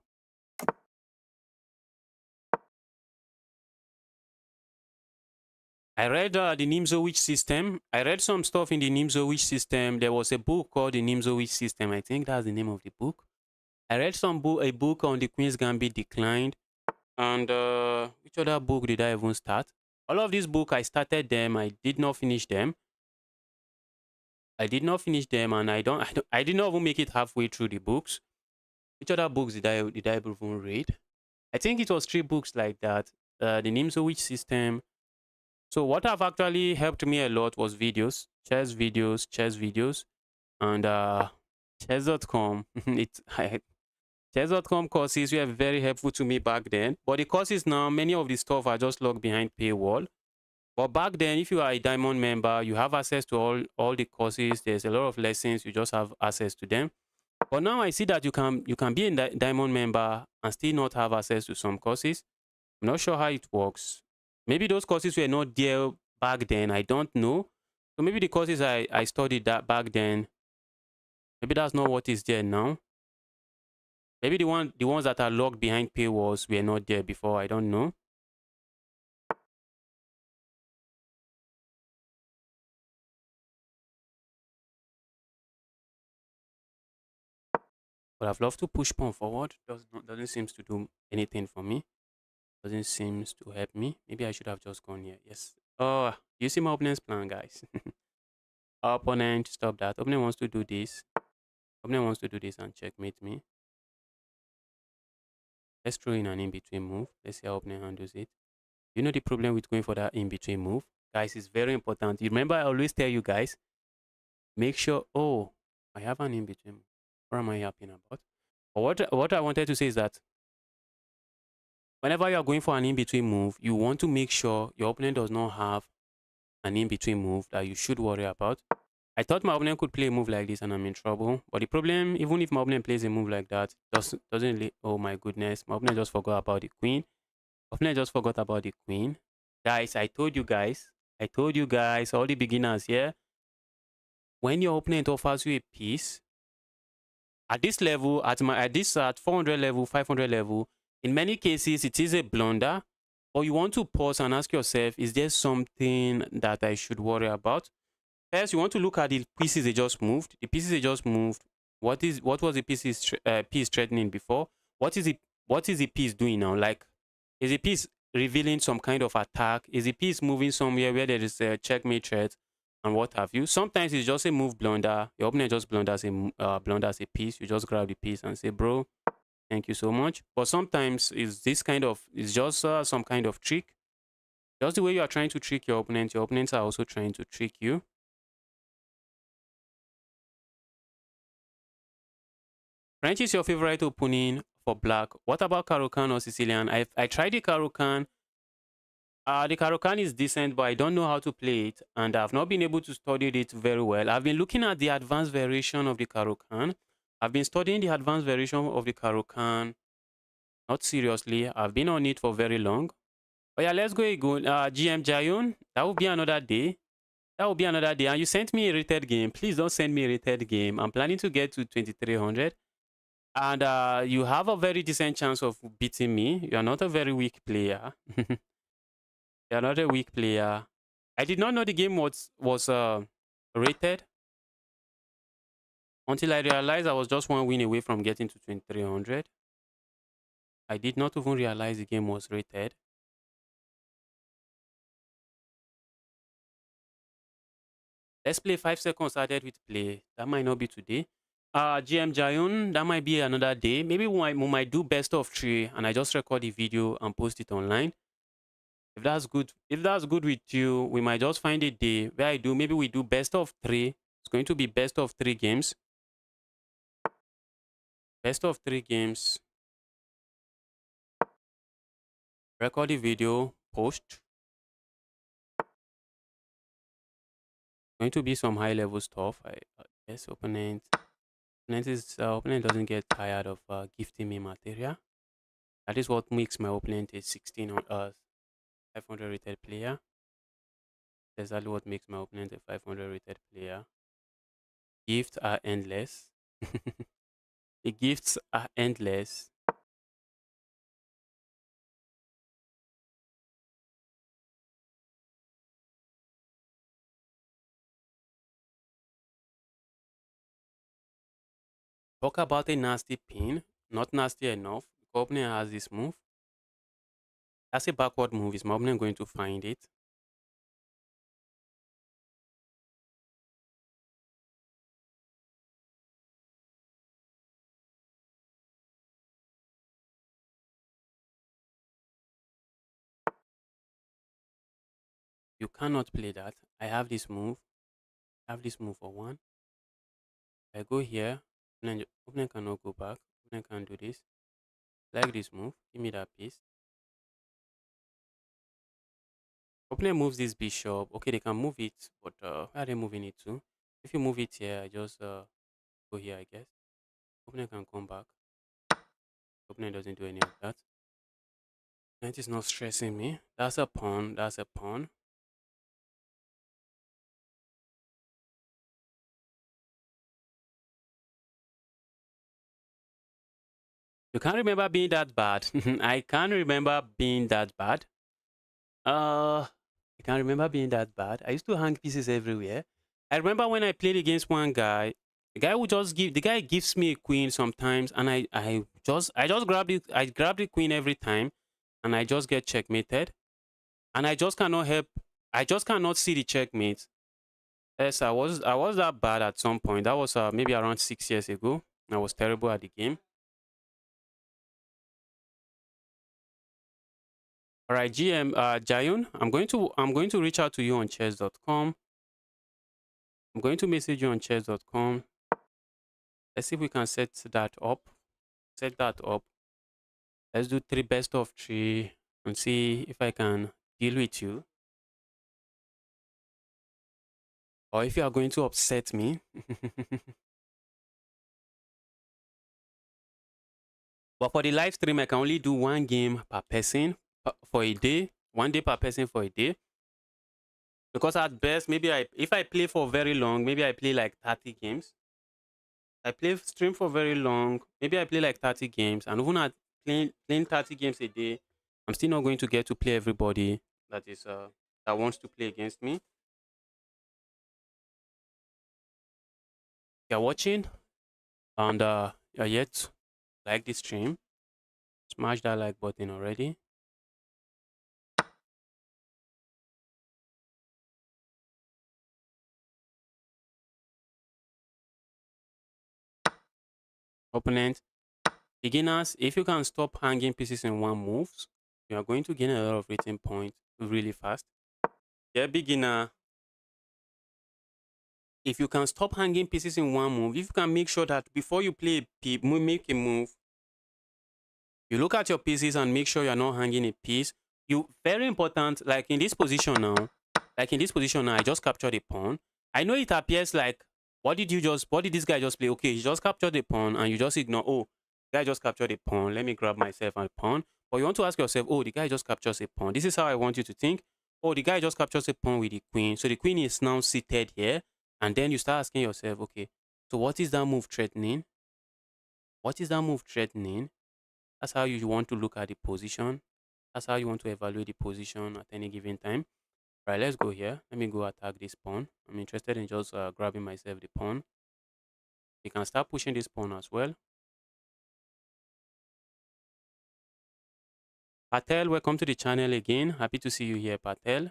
I read the Nimzowitsch system. I read some stuff in the Nimzowitsch system. There was a book called the Nimzowitsch system. I think that's the name of the book. I read a book on the Queen's Gambit Declined. And which other book did I even start? All of these books, I started them. I did not finish them. I did not finish them, and I did not even make it halfway through the books. Which other books did I even read? I think it was 3 books like that. The Nimzowitsch system. So what have actually helped me a lot was videos, chess videos, and chess.com. Chess.com courses were very helpful to me back then. But the courses now, many of the stuff are just locked behind paywall. But back then, if you are a diamond member, you have access to all the courses. There's a lot of lessons. You just have access to them. But now I see that you can be a diamond member and still not have access to some courses. I'm not sure how it works. Maybe those courses were not there back then. I don't know. So maybe the courses I studied that back then, maybe that's not what is there now. Maybe the ones that are locked behind paywalls were not there before. I don't know. But I've loved to push pawn forward. Doesn't seem to do anything for me. Doesn't seem to help me. Maybe I should have just gone here. Yes. Oh, you see my opponent's plan, guys. Our opponent, stop that. Opponent wants to do this. Opponent wants to do this and checkmate me. Let's throw in an in-between move. Let's see how opponent handles it. You know the problem with going for that in-between move? Guys, it's very important. You remember I always tell you guys, make sure, oh, I have an in-between move. What am I yapping about? But what I wanted to say is that whenever you are going for an in-between move, you want to make sure your opponent does not have an in-between move that you should worry about. I thought my opponent could play a move like this and I'm in trouble. But the problem, even if my opponent plays a move like that, doesn't really, oh my goodness, my opponent just forgot about the queen. Opponent just forgot about the queen. Guys, I told you guys, all the beginners here, when your opponent offers you a piece, at this level, at 400 level, 500 level, in many cases, it is a blunder. But you want to pause and ask yourself, is there something that I should worry about? First, you want to look at the pieces they just moved. The pieces they just moved. What was the piece threatening before? What is the piece doing now? Like, is the piece revealing some kind of attack? Is the piece moving somewhere where there is a checkmate threat and what have you? Sometimes it's just a move blunder. Your opponent just blunders a piece. You just grab the piece and say, bro, thank you so much. But sometimes it's just some kind of trick. Just the way you are trying to trick your opponents are also trying to trick you. French is your favorite opening for black. What about Caro-Kann or Sicilian? I tried the Caro-Kann. The Caro-Kann is decent, but I don't know how to play it, and I've not been able to study it very well. I've been looking at the advanced variation of the Caro-Kann. I've been studying the advanced variation of the Caro-Kann. Not seriously. I've been on it for very long. But yeah, let's go again. GM Jayon. That will be another day. That will be another day. And you sent me a rated game. Please don't send me a rated game. I'm planning to get to 2300. And you have a very decent chance of beating me. You are not a very weak player. You are not a weak player. I did not know the game was rated until I realized I was just one win away from getting to 2300. I did not even realize the game was rated. Let's play 5 seconds started with play. That might not be today. GM Jayun, that might be another day. Maybe we might do best of 3 and I just record the video and post it online. If that's good with you, we might just find a day where maybe we do best of 3. It's going to be best of 3 games. Best of 3 games. Record the video, post. Going to be some high level stuff. Yes, opponent doesn't get tired of gifting me material. That is what makes my opponent a 500 rated player. That's exactly what makes my opponent a 500 rated player. Gifts are endless. The gifts are endless. Talk about a nasty pin. Not nasty enough. The opponent has this move. That's a backward move. Is my opponent going to find it? You cannot play that. I have this move. I have this move for 1. I go here. Opponent cannot go back. Opponent can do this. Like this move. Give me that piece. Opponent moves this bishop. Okay, they can move it, but where are they moving it to? If you move it here, I just go here, I guess. Opponent can come back. Opponent doesn't do any of that. Knight is not stressing me. That's a pawn. That's a pawn. You can't remember being that bad. I can't remember being that bad. I can't remember being that bad. I used to hang pieces everywhere. I remember when I played against one guy. The guy gives me a queen sometimes, and I just grab it. I grab the queen every time, and I just get checkmated. And I just cannot help. I just cannot see the checkmate. Yes, I was that bad at some point. That was maybe around 6 years ago. I was terrible at the game. All right, GM Jayun, I'm going to reach out to you on chess.com. I'm going to message you on chess.com. Let's see if we can set that up. Set that up. Let's do three best of three and see if I can deal with you. Or if you are going to upset me. But for the live stream, I can only do one game per person for a day. 1 day per person for a day. Because at best, if I play for very long, maybe I play like 30 games. I play stream for very long. Maybe I play like 30 games, and even at playing 30 games a day, I'm still not going to get to play everybody that wants to play against me. If you're watching and you're yet to like this stream, smash that like button already. Opponent, beginners, if you can stop hanging pieces in one move, you are going to gain a lot of rating points really fast. Yeah, beginner, if you can stop hanging pieces in one move, if you can make sure that before you make a move, you look at your pieces and make sure you're not hanging a piece. Very important, like in this position now, I just captured a pawn. I know it appears like, what did this guy just play? Okay, he just captured a pawn and you just ignore, oh, the guy just captured a pawn. Let me grab myself a pawn. But you want to ask yourself, oh, the guy just captures a pawn. This is how I want you to think. Oh, the guy just captures a pawn with the queen. So the queen is now seated here. And then you start asking yourself, okay, so what is that move threatening? What is that move threatening? That's how you want to look at the position. That's how you want to evaluate the position at any given time. Right, let's go here. Let me go attack this pawn. I'm interested in just grabbing myself the pawn. You can start pushing this pawn as well. Patel, welcome to the channel again. Happy to see you here, Patel.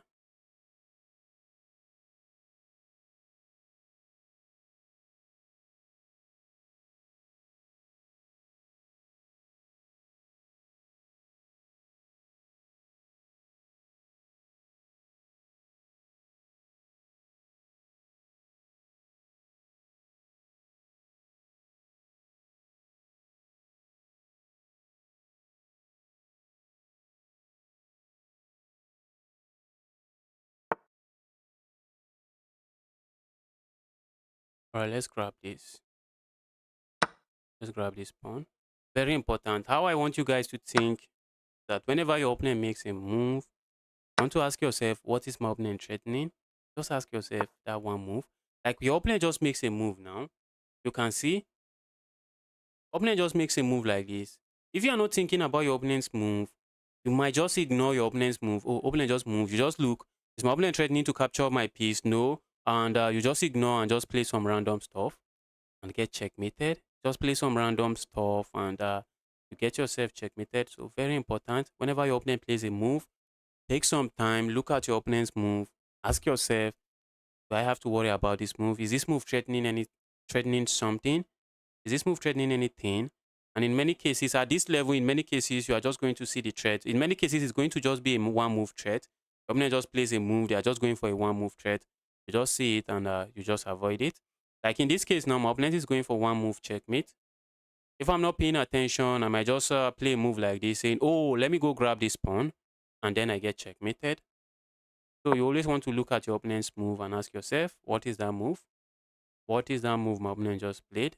All right, let's grab this. Let's grab this pawn. Very important. How I want you guys to think that whenever your opponent makes a move, you want to ask yourself, what is my opponent threatening? Just ask yourself that one move. Like your opponent just makes a move now. You can see opponent just makes a move like this. If you are not thinking about your opponent's move, you might just ignore your opponent's move. Oh, opponent just moved. You just look. Is my opponent threatening to capture my piece? No. And you just ignore and just play some random stuff and get checkmated. Just play some random stuff and you get yourself checkmated. So very important. Whenever your opponent plays a move, take some time, look at your opponent's move, ask yourself, do I have to worry about this move? Is this move threatening something? Is this move threatening anything? And in many cases, at this level, in many cases, you are just going to see the threat. In many cases, it's going to just be a one move threat. The opponent just plays a move, they are just going for a one move threat. You just see it and you just avoid it. Like in this case now, my opponent is going for one move checkmate. If I'm not paying attention, I might just play a move like this, saying, oh, let me go grab this pawn. And then I get checkmated. So you always want to look at your opponent's move and ask yourself, what is that move? What is that move my opponent just played?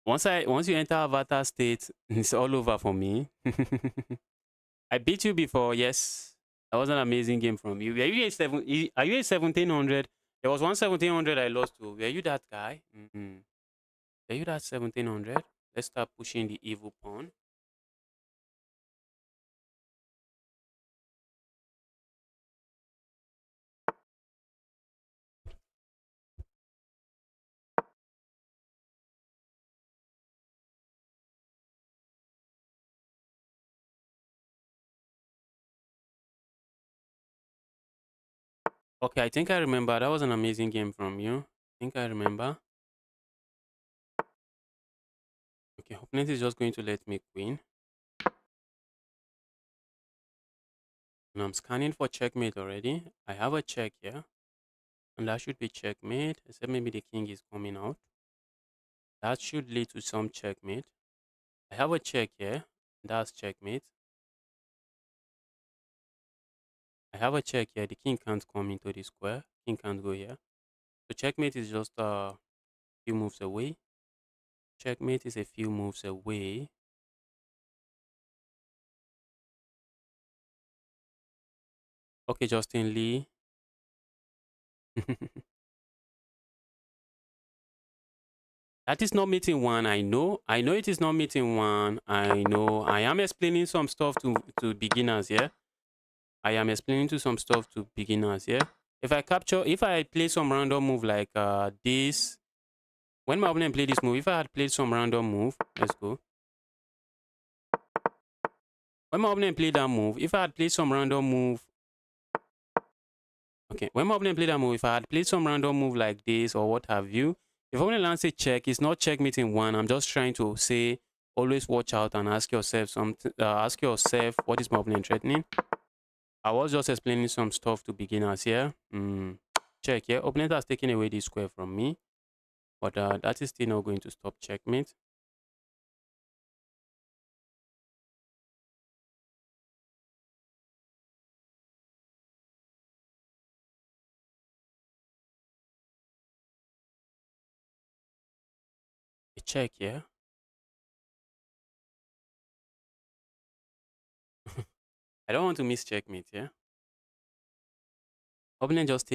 Once you enter avatar state, it's all over for me. I beat you before, yes. That was an amazing game from you. Are you a 1700? There was one 1700 I lost to. Were you that guy? Were you that 1700? Let's start pushing the evil pawn. Okay, I think I remember. That was an amazing game from you. I think I remember. Okay, opponent is just going to let me queen. And I'm scanning for checkmate already. I have a check here. And that should be checkmate, except maybe the king is coming out. That should lead to some checkmate. I have a check here. That's checkmate. I have a check here. The king can't come into the square. King can't go here. So checkmate is just a few moves away. Checkmate is a few moves away. Okay, Justin Lee. That is not meeting one. I know. I know it is not meeting one. I know. I am explaining some stuff to beginners here. I am explaining to some stuff to beginners here. If I play some random move like this, when my opponent play this move, if I had played some random move, let's go. When my opponent played that move, if I had played some random move, okay, when my opponent played that move, if I had played some random move like this or what have you, if opponent lands a check, it's not checkmating one. I'm just trying to say, always watch out and ask yourself something. Ask yourself, what is my opponent threatening? I was just explaining some stuff to beginners here. Check here. Opponent has taken away this square from me, but that is still not going to stop checkmate. A check here. I don't want to miss checkmate here. Opponent just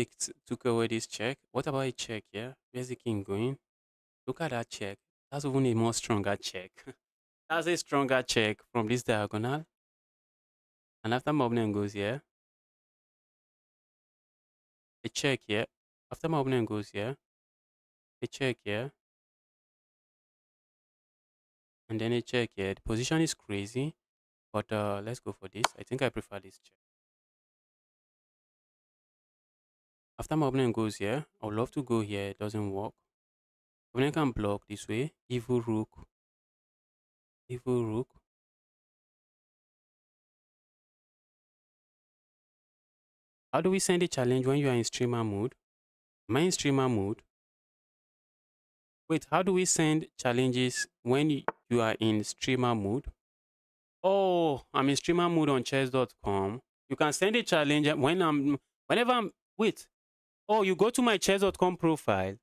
took away this check. What about a check here? Where's the king going? Look at that check. That's even a more stronger check. That's a stronger check from this diagonal. And after my opponent goes here, a check here. After my opponent goes here, a check here, and then a check here. The position is crazy, but let's go for this. I think I prefer this check. After my opponent goes here, I would love to go here. It doesn't work. Opponent can block this way. Evil rook. Evil rook. How do we send a challenge when you are in streamer mode? Am I in streamer mode? Wait, how do we send challenges when you are in streamer mode? Oh, I'm in streamer mode on chess.com. You can send a challenge whenever I'm, wait. Oh, you go to my chess.com profile.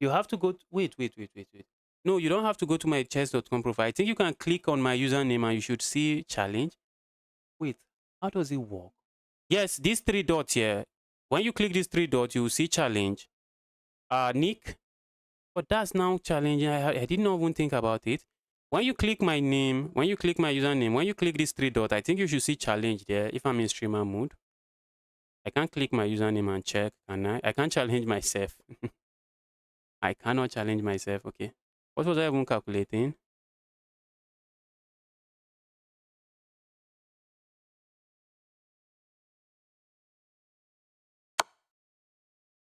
You have to go, wait. No, you don't have to go to my chess.com profile. I think you can click on my username and you should see challenge. Wait, how does it work? Yes, these three dots here. When you click these three dots, you will see challenge. Nick, but that's now challenging. I did not even think about it. When you click my name, when you click my username, when you click these three dots, I think you should see challenge there if I'm in streamer mode. I can't click my username and check, can I? I can't challenge myself. I cannot challenge myself. Okay. What was I even calculating?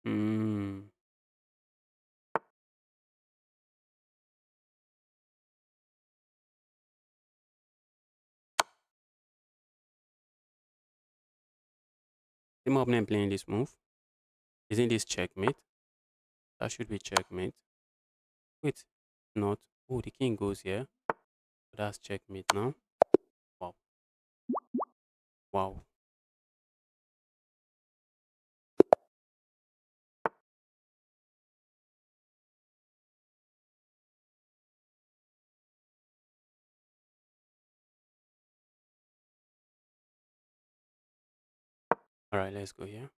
Hmm. The my opponent playing this move. Isn't this checkmate? That should be checkmate. Wait, not. Oh, the king goes here. That's checkmate now. Wow. Wow. All right, let's go here.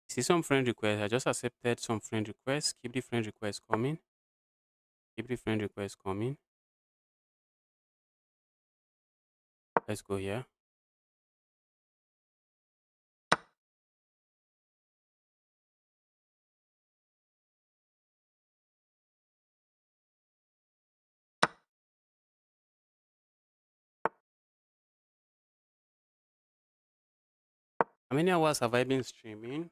See some friend requests. I just accepted some friend requests. Keep the friend requests coming. Keep the friend requests coming. Let's go here. How many hours have I been streaming?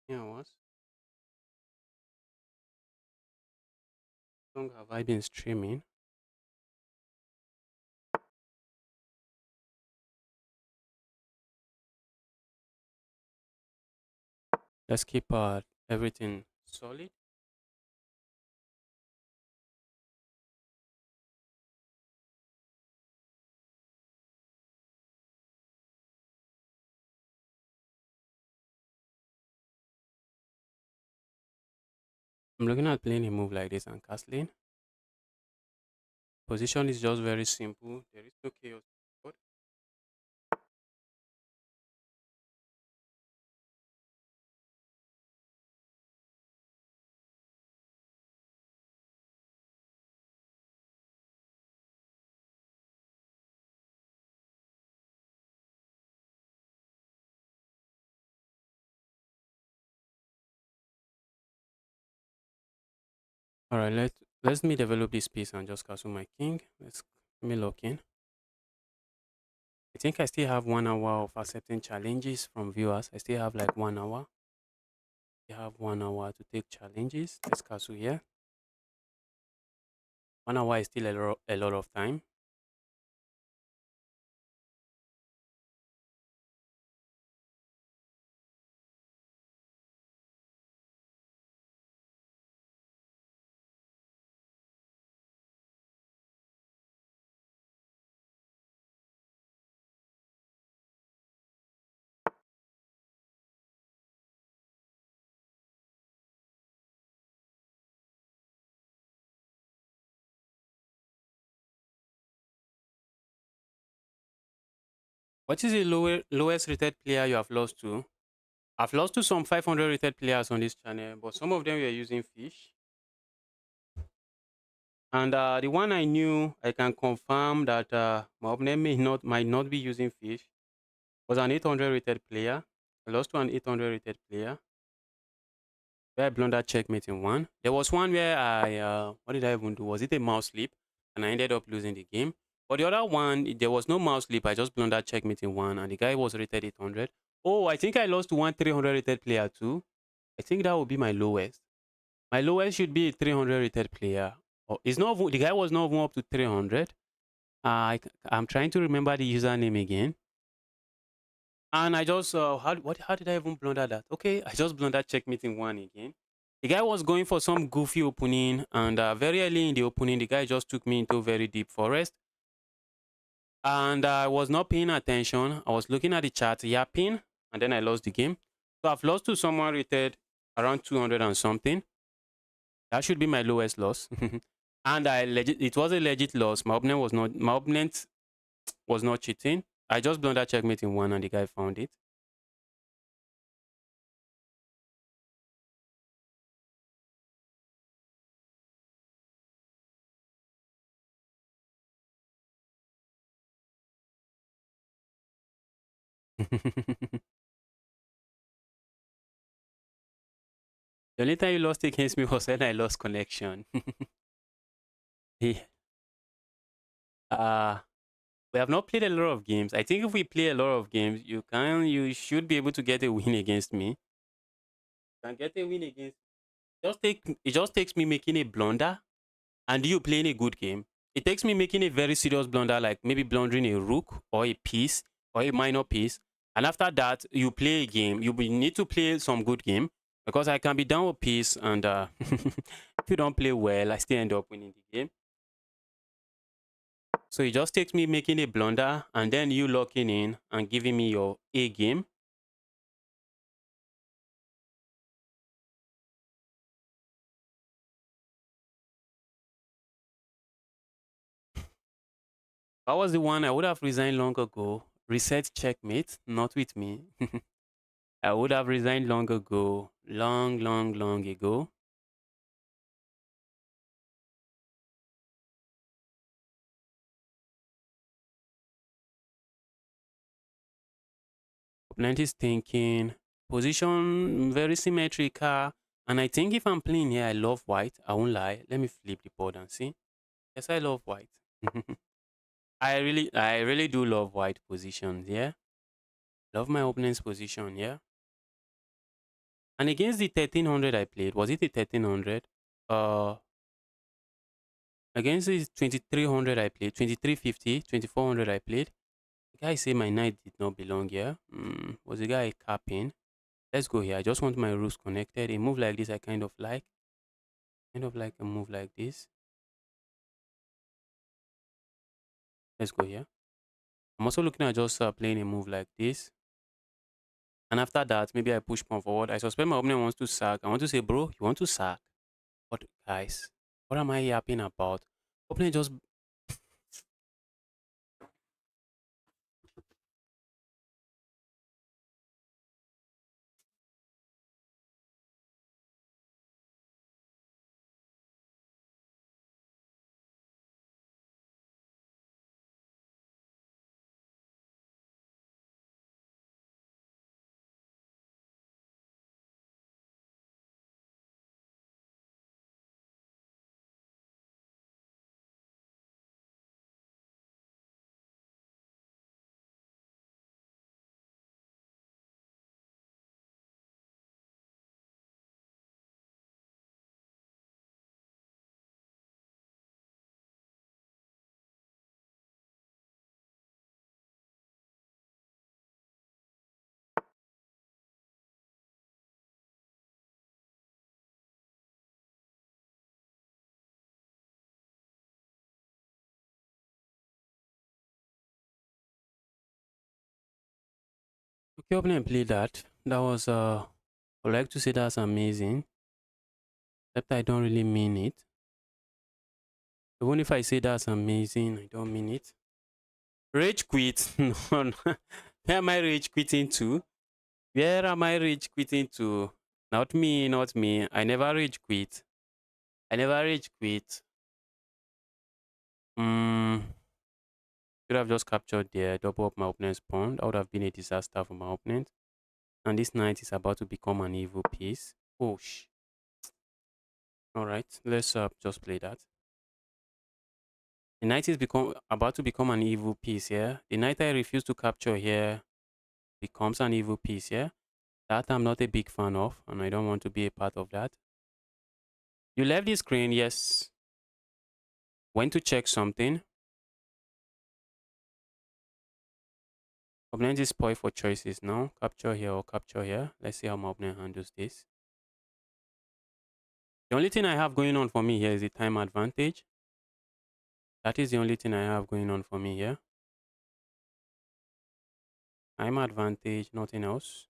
Yeah, hours. How long have I been streaming? Let's keep everything solid. I'm looking at playing a move like this and castling. Position is just very simple. There is no chaos. All right, let me develop this piece and just castle my king. Let me lock in. I think I still have 1 hour of accepting challenges from viewers. I still have like 1 hour. I have 1 hour to take challenges. Let's castle here. 1 hour is still a lot of time. What is the lowest rated player you have lost to? I've lost to some 500 rated players on this channel, but some of them were using fish. And the one I knew, I can confirm that my opponent might not be using fish, was an 800 rated player. I lost to an 800 rated player. Where I blundered checkmate in one. There was one where what did I even do? Was it a mouse slip? And I ended up losing the game. But the other one, there was no mouse slip. I just blundered checkmate in one, and the guy was rated 800. Oh, I think I lost to one 300 rated player too. I think that would be my lowest. My lowest should be a 300 rated player. Oh, it's not. The guy was not even up to 300. I'm trying to remember the username again. And I just how did I even blunder that? Okay, I just blundered checkmate in one again. The guy was going for some goofy opening, and very early in the opening, the guy just took me into very deep forest. And I was not paying attention. I was looking at the chart, yapping, and then I lost the game. So I've lost to someone rated around 200 and something. That should be my lowest loss. And it was a legit loss. My opponent was not cheating. I just blundered checkmate in one, and the guy found it. The only time you lost against me was when I lost connection. Yeah. uh, we have not played a lot of games. I think if we play a lot of games, you should be able to get a win against me. You can get a win against. It just takes me making a blunder and you playing a good game. It takes me making a very serious blunder, like maybe blundering a rook or a piece or a minor piece. And after that, you play a game. You will need to play some good game. because I can be down with piece, and if you don't play well, I still end up winning the game. So it just takes me making a blunder and then you locking in and giving me your A game. That was the one I would have resigned long ago. Reset checkmate, not with me. I would have resigned long ago, long ago. Opponent is thinking position very symmetrical, and I think if I'm playing here, I love white. I won't lie. Let me flip the board and see. Yes, I love white. I really do love white positions. Yeah, love my opponent's position. Yeah. And against the 1300 I played, was it the 1300? Uh, Against the 2300 I played, 2350, 2400 I played. The guy said my knight did not belong here. Was the guy capping? Let's go here. I just want my roos connected. A move like this I kind of like. Kind of like a move like this. Let's go here. I'm also looking at just playing a move like this. And after that, maybe I push pawn forward. I suspect my opponent wants to sack. I want to say, bro, you want to sack? What, guys? What am I yapping about? Opponent just. Okay, opponent played that. That was I would like to say that's amazing. Except I don't really mean it. Even if I say that's amazing, I don't mean it. Rage quit. No, no. Where am I rage quitting to? Where am I rage quitting to? Not me, not me. I never rage quit. I never rage quit. Should have just captured there, double up my opponent's pawn. That would have been a disaster for my opponent. And this knight is about to become an evil piece. Oh, Alright, let's just play that. The knight is about to become an evil piece here. The knight I refuse to capture here becomes an evil piece here. That I'm not a big fan of, and I don't want to be a part of that. You left the screen, yes. Went to check something. Opponent is spoiled for choices now. Capture here or capture here. Let's see how my opponent handles this. The only thing I have going on for me here is the time advantage. That is the only thing I have going on for me here. Time advantage, nothing else.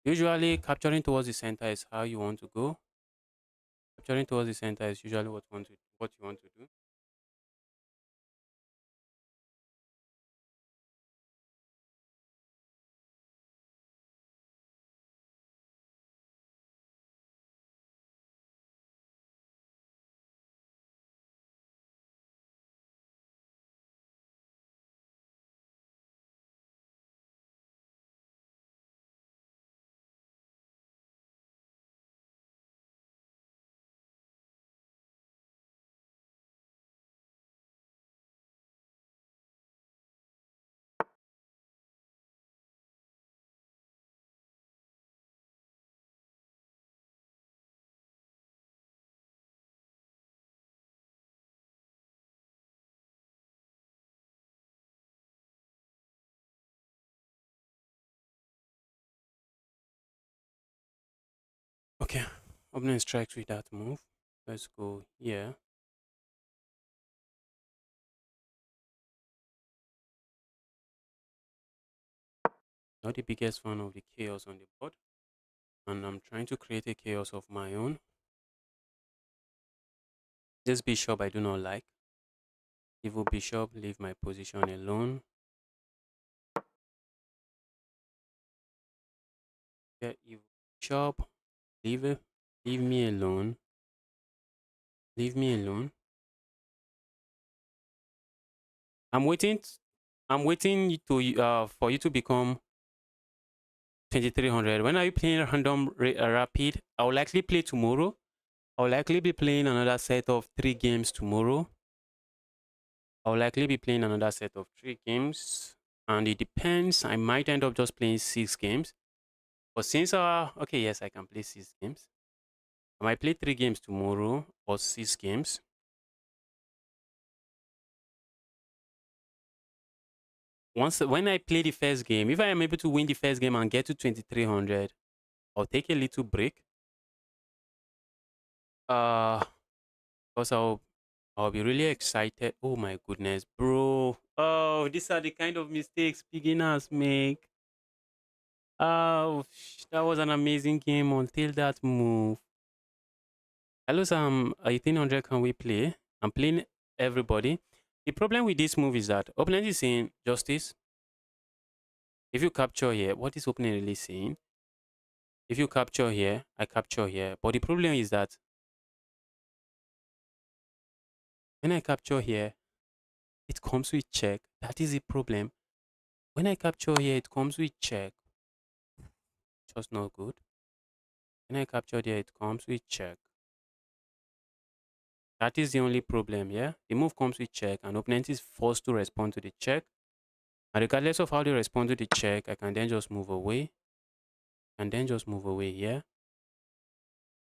Usually, capturing towards the center is how you want to go. Capturing towards the center is usually what you want to do. Okay, opponent strikes with that move. Let's go here. Not the biggest fan of the chaos on the board, and I'm trying to create a chaos of my own. This bishop I do not like. Evil bishop, leave my position alone. Yeah, evil bishop, leave me alone. Leave me alone. I'm waiting. I'm waiting to for you to become 2300. When are you playing random rapid? I will likely play tomorrow. I will likely be playing another set of 3 games tomorrow. I will likely be playing another set of 3 games, and it depends. I might end up just playing 6 games. But since okay, yes, I can play 6 games. I might play 3 games tomorrow or 6 games. Once when I play the first game, if I am able to win the first game and get to 2300, I'll take a little break. Because I'll be really excited. Oh my goodness, bro. Oh, these are the kind of mistakes beginners make. Oh, that was an amazing game until that move. Hello, Sam. 1800, can we play? I'm playing everybody. The problem with this move is that opponent is saying justice. If you capture here, what is opponent really saying? If you capture here, I capture here. But the problem is that when I capture here, it comes with check. That is the problem. When I capture here, it comes with check. Just not good. When I capture there, it comes with check. That is the only problem, yeah? The move comes with check, and opponent is forced to respond to the check. And regardless of how they respond to the check, I can then just move away. And then just move away here.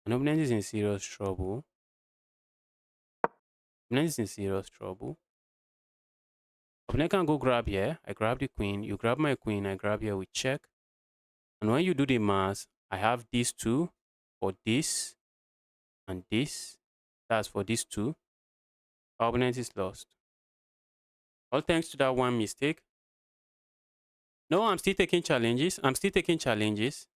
And opponent is in serious trouble. Opponent is in serious trouble. Opponent can go grab here. I grab the queen. You grab my queen. I grab here with check. And when you do the math, I have these two for this and this. That's for these two. Our opponent is lost. All thanks to that one mistake. No, I'm still taking challenges. I'm still taking challenges.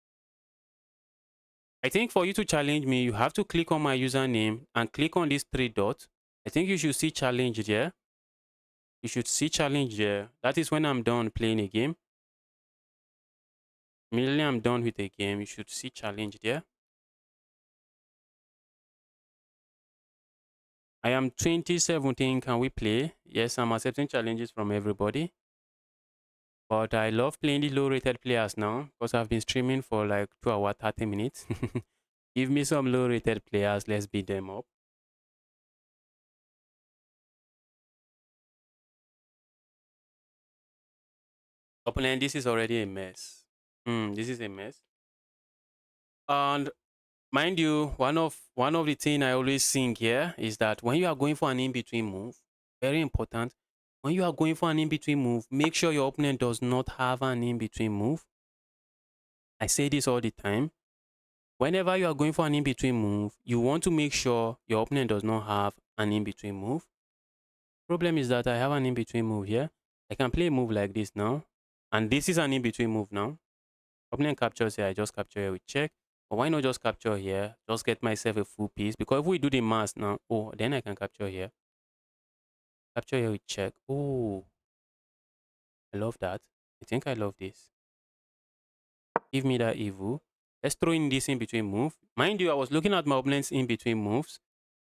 I think for you to challenge me, you have to click on my username and click on these 3 dots. I think you should see challenge there. You should see challenge there. That is when I'm done playing a game. Immediately I'm done with a game, you should see challenge there. I am 2017. Can we play? Yes, I'm accepting challenges from everybody. But I love playing the low rated players now because I've been streaming for like 2 hours, 30 minutes. Give me some low rated players. Let's beat them up. Opponent, this is already a mess. This is a mess. And mind you, one of the thing I always think here is that when you are going for an in-between move, very important, when you are going for an in-between move, make sure your opponent does not have an in-between move. I say this all the time. Whenever you are going for an in-between move, you want to make sure your opponent does not have an in-between move. Problem is that I have an in-between move here. I can play a move like this now. And this is an in-between move now. Opponent captures here, I just capture here with check. But why not just capture here? Just get myself a full piece. Because if we do the math now, oh, then I can capture here. Capture here with check. Oh, I love that. I think I love this. Give me that evil. Let's throw in this in between move. Mind you, I was looking at my opponent's in between moves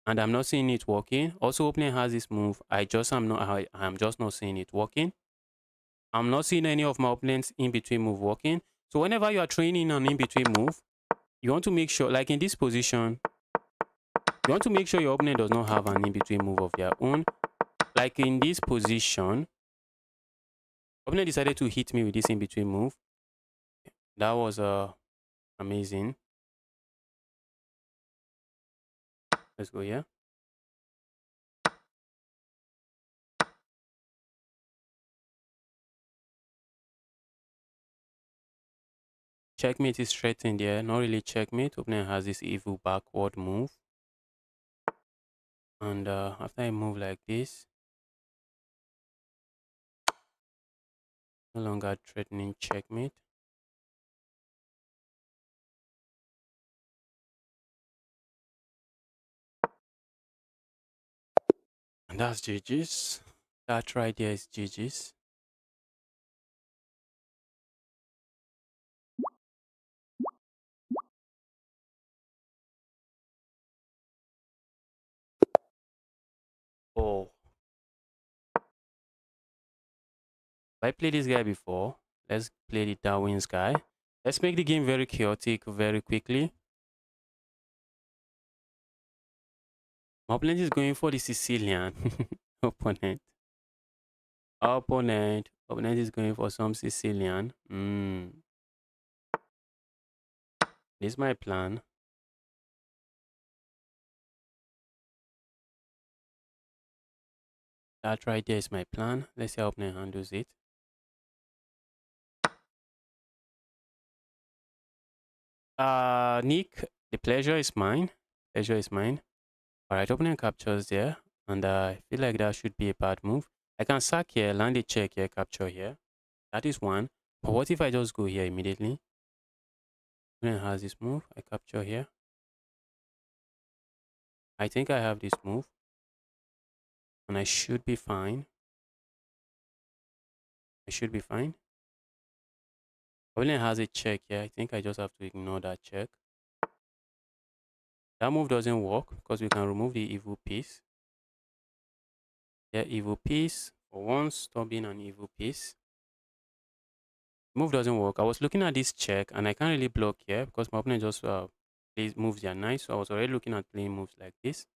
and I'm not seeing it working. Also, opponent has this move. I'm just not seeing it working. I'm not seeing any of my opponent's in between move working. So whenever you are training an in between move, you want to make sure, like in this position, you want to make sure your opponent does not have an in between move of their own. Like in this position, opponent decided to hit me with this in between move. That was amazing. Let's go here. checkmate is threatened here. Not really checkmate. Opponent has this evil backward move. And after I move like this, no longer threatening checkmate. And that's GG's. That right there is GG's. Oh, I played this guy before. Let's play the Darwin's guy. Let's make the game very chaotic very quickly. My opponent is going for the Sicilian opponent. Opponent is going for some Sicilian. This is my plan. That right there is my plan. Let's see how opponent handles it. Nick, the pleasure is mine. Pleasure is mine. Alright, opponent captures there. And I feel like that should be a bad move. I can sack here, land a check here, capture here. That is one. But what if I just go here immediately? Opponent has this move. I capture here. I think I have this move. And I should be fine. I should be fine. Opponent has a check here. I think I just have to ignore that check. That move doesn't work because we can remove the evil piece. Yeah, evil piece. For once, stop being an evil piece. Move doesn't work. I was looking at this check and I can't really block here because my opponent just plays moves their knight. So I was already looking at playing moves like this.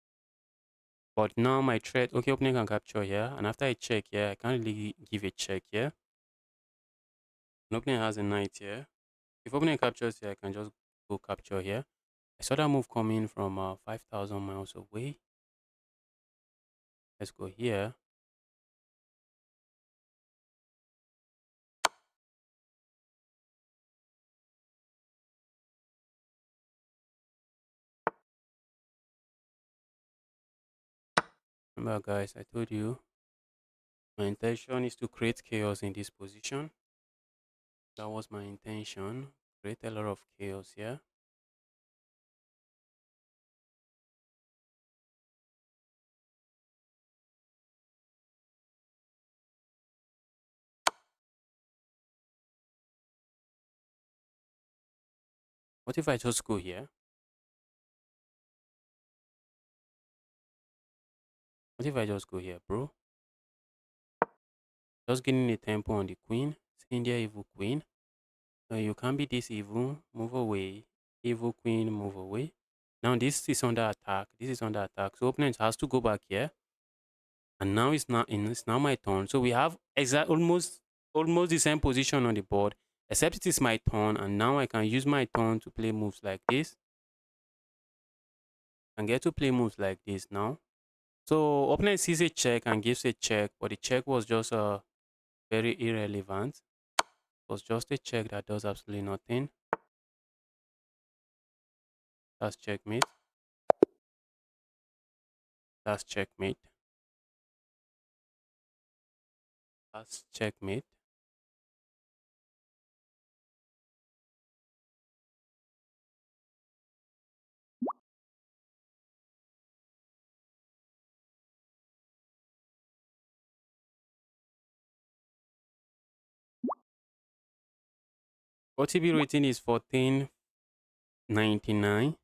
But now my threat, okay, opponent can capture here. And after I check here, I can't really give a check here. And opponent has a knight here. If opponent captures here, I can just go capture here. I saw that move coming from 5,000 miles away. Let's go here. Remember guys, I told you my intention is to create chaos in this position. That was my intention. Create a lot of chaos here. What if I just go here? What if I just go here, bro? Just getting a tempo on the queen. It's India evil queen. You can't be this evil. Move away. Evil queen, move away. Now this is under attack. This is under attack. So opponent has to go back here. And now it's now my turn. So we have almost the same position on the board, except it is my turn. And now I can use my turn to play moves like this. And get to play moves like this now. So opponent sees a check and gives a check, but the check was just very irrelevant. It was just a check that does absolutely nothing. That's checkmate. That's checkmate. That's checkmate. OTB rating is 1499.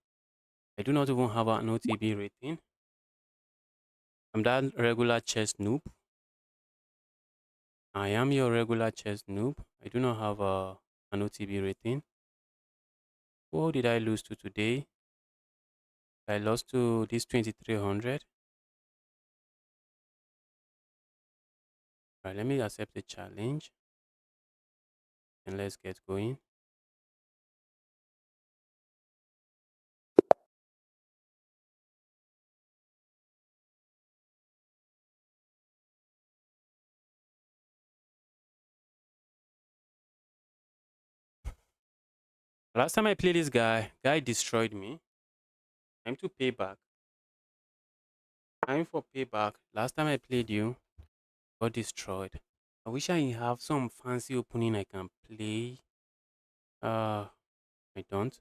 I do not even have an OTB rating. I'm that regular chess noob. I am your regular chess noob. I do not have an OTB rating. Who did I lose to today? I lost to this 2300. Right, let me accept the challenge and let's get going. Last time I played this guy destroyed me. Time to pay back. Time for payback. Last time I played you, got destroyed. I wish I have some fancy opening I can play. I don't.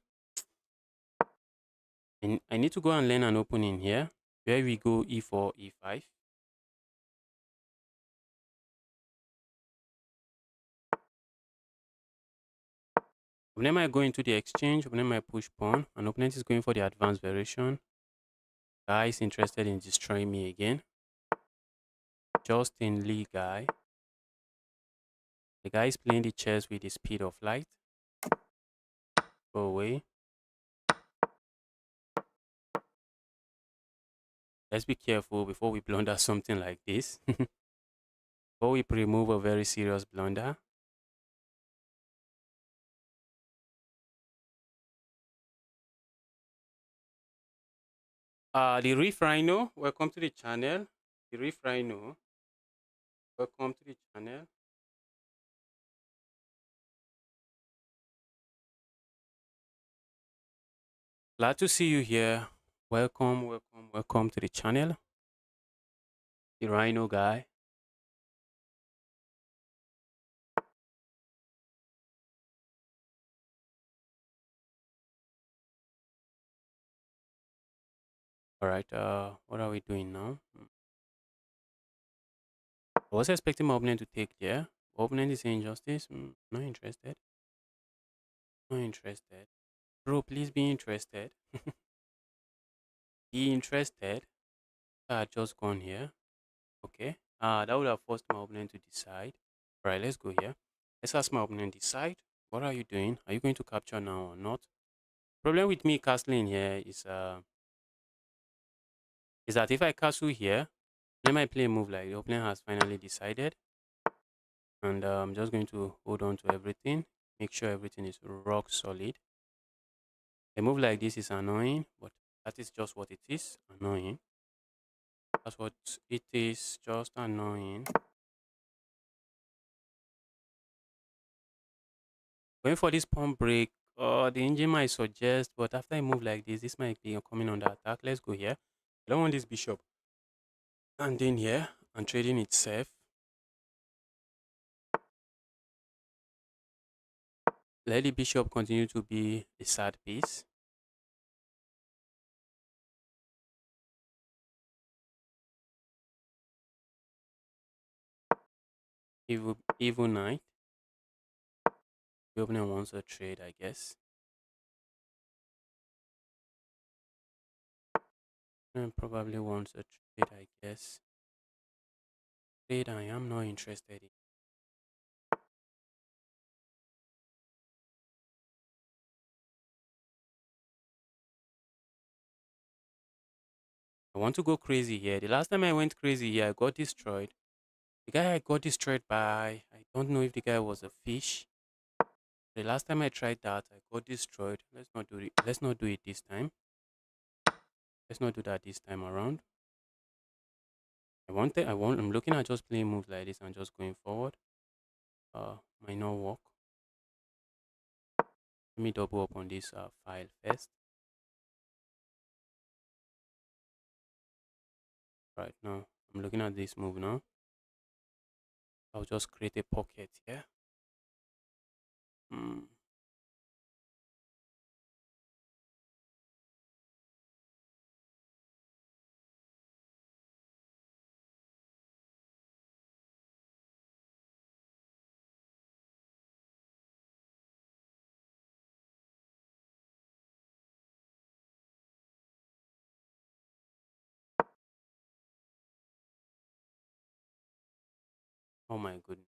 And I need to go and learn an opening here where we go e4, e5. Opponent might go into the exchange, opponent might push pawn, and opponent is going for the advanced variation. Guy is interested in destroying me again. Justin Lee guy. The guy is playing the chess with the speed of light. Go away. Let's be careful before we blunder something like this. Before we remove a very serious blunder. The Reef Rhino, welcome to the channel. The Reef Rhino, welcome to the channel. Glad to see you here. Welcome, welcome, welcome to the channel. The Rhino guy. All right, what are we doing now? I was expecting my opponent to take there. Opponent is saying justice. Not interested. Not interested. Bro, please be interested. Be interested. Just gone here. Okay. That would have forced my opponent to decide. All right, let's go here. Let's ask my opponent decide. What are you doing? Are you going to capture now or not? Problem with me castling here is that if I castle here, then I play a move like the opponent has finally decided. And I'm just going to hold on to everything. Make sure everything is rock solid. A move like this is annoying, but that is just what it is. Annoying. That's what it is. Just annoying. Going for this pawn break, the engine might suggest, but after I move like this might be coming under attack. Let's go here. I don't want this bishop standing here and trading itself. Let the bishop continue to be a sad piece. Evil knight. The opponent wants a trade, I guess. And probably wants a trade, I guess. Trade I am not interested in. I want to go crazy here. The last time I went crazy here, I got destroyed. The guy I got destroyed by, I don't know if the guy was a fish. The last time I tried that, I got destroyed. Let's not do it. Let's not do it this time. Let's not do that this time around. I'm looking at just playing moves like this and just going forward. Might not work. Let me double up on this file first. Right now, I'm looking at this move now. I'll just create a pocket here. Oh my goodness.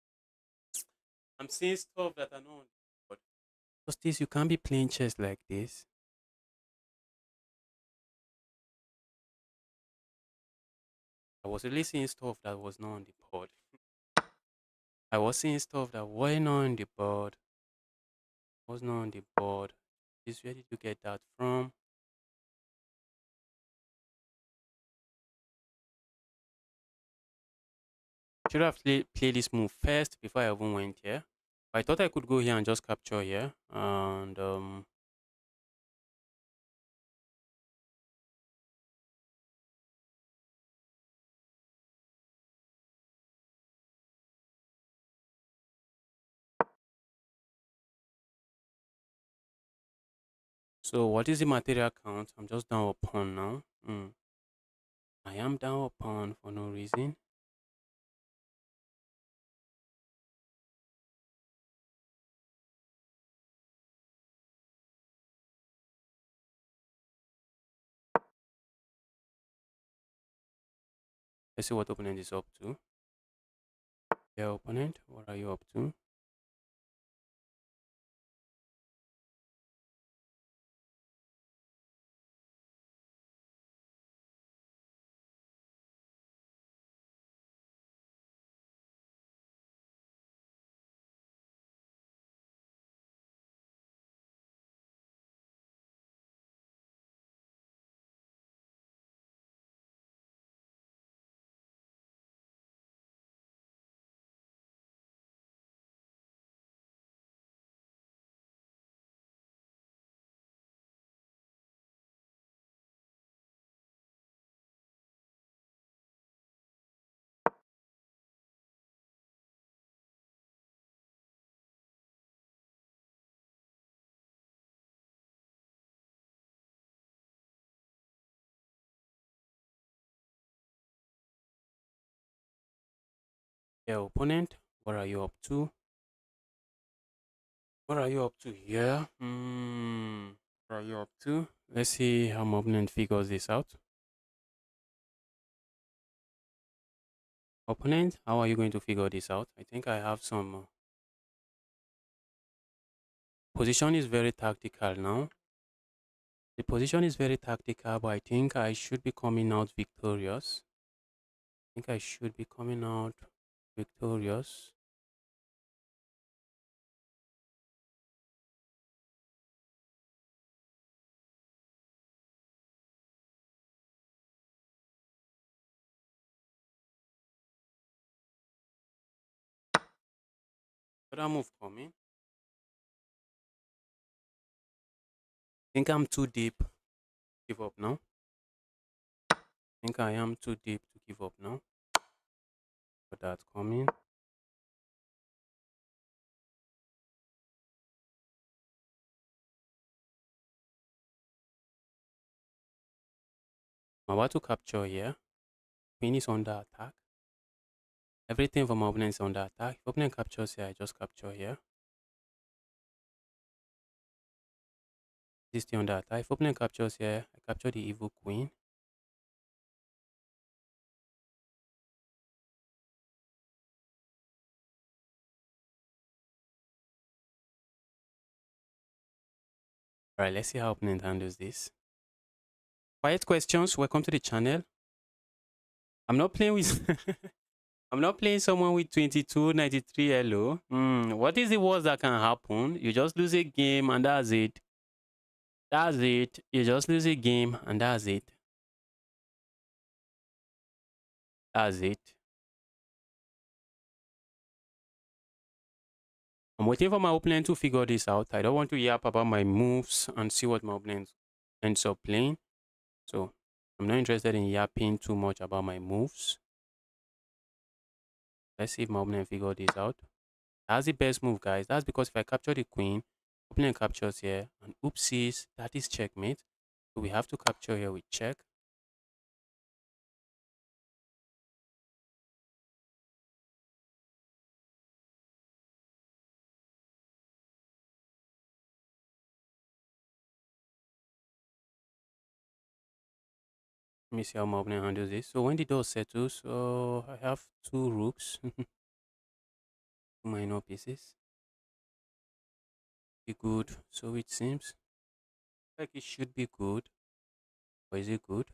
I'm seeing stuff that I know. But Justice, you can't be playing chess like this. I was really seeing stuff that was not on the board. I was seeing stuff that were not on the board. Was not on the board. This where did you get that from? Should have played this move first before I even went here. I thought I could go here and just capture here. And So what is the material count? I'm just down a pawn now. I am down a pawn for no reason. Let's see what opponent is up to. Yeah, opponent, what are you up to? Yeah, opponent, what are you up to? What are you up to here? What are you up to? Let's see how my opponent figures this out. Opponent, how are you going to figure this out? I think I have some position is very tactical now. The position is very tactical, but I think I should be coming out victorious. I think I should be coming out victorious. Other move coming. I think I'm too deep. Give up now. I think I am too deep to give up now. But that's coming. I'm about to capture here. Queen is under attack. Everything from my opponent is under attack. If opponent captures here, I just capture here. This is still under attack. If opponent captures here, I capture the evil queen. Alright, let's see how opponent handles this. Quiet questions. Welcome to the channel. I'm not playing with I'm not playing someone with 2293 hello. What is the worst that can happen? You just lose a game and that's it. That's it. You just lose a game and that's it. That's it. I'm waiting for my opponent to figure this out. I don't want to yap about my moves and see what my opponent ends up playing. So I'm not interested in yapping too much about my moves. Let's see if my opponent figure this out. That's the best move, guys. That's because if I capture the queen, opponent captures here, and oopsies, that is checkmate. So we have to capture here with check. Let me see how my opponent handles this. So when the door settles, so I have two rooks, two minor pieces. Be good. So it seems like it should be good. Or is it good?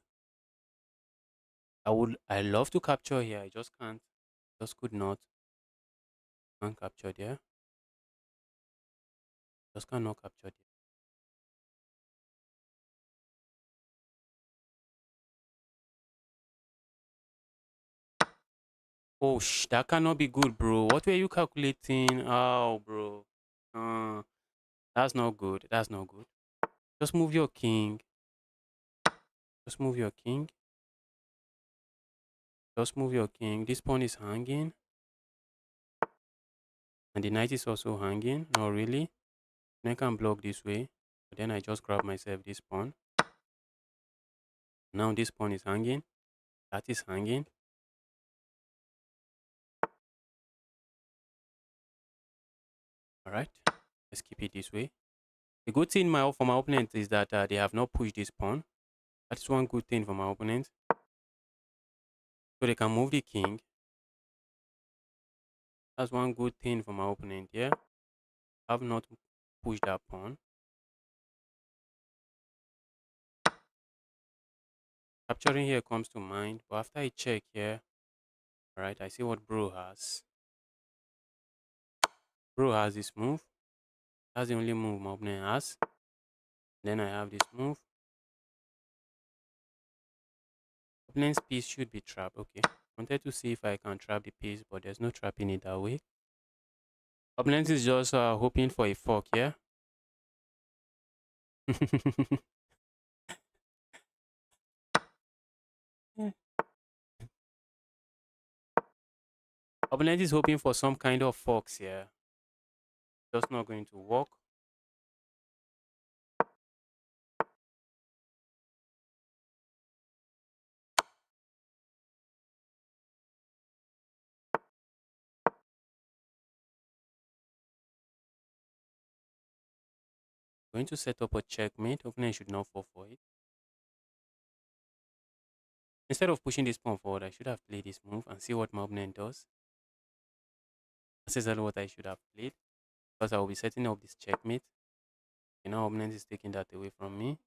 I love to capture here. I just can't. Just could not. Can't capture there. Just cannot capture there. Oh, that cannot be good, bro. What were you calculating? Oh, bro. Uh, that's not good. That's not good. Just move your king. Just move your king. Just move your king. This pawn is hanging. And the knight is also hanging. Not really. I can block this way. But then I just grab myself this pawn. Now this pawn is hanging. That is hanging. All right. Let's keep it this way. The good thing for my opponent is that they have not pushed this pawn. That's one good thing for my opponent. So they can move the king. That's one good thing for my opponent here. I have not pushed that pawn. Capturing here comes to mind. But after I check here, all right, I see what Bro has. Bro has this move. That's the only move my opponent has. Then I have this move. Opponent's piece should be trapped. Okay. Wanted to see if I can trap the piece, but there's no trapping it that way. Opponent is just hoping for a fork here. Opponent is hoping for some kind of forks here. Just not going to work. Going to set up a checkmate. Opponent should not fall for it. Instead of pushing this pawn forward, I should have played this move and see what my opponent does. That's exactly what I should have played, because I will be setting up this checkmate. And now opponent is taking that away from me.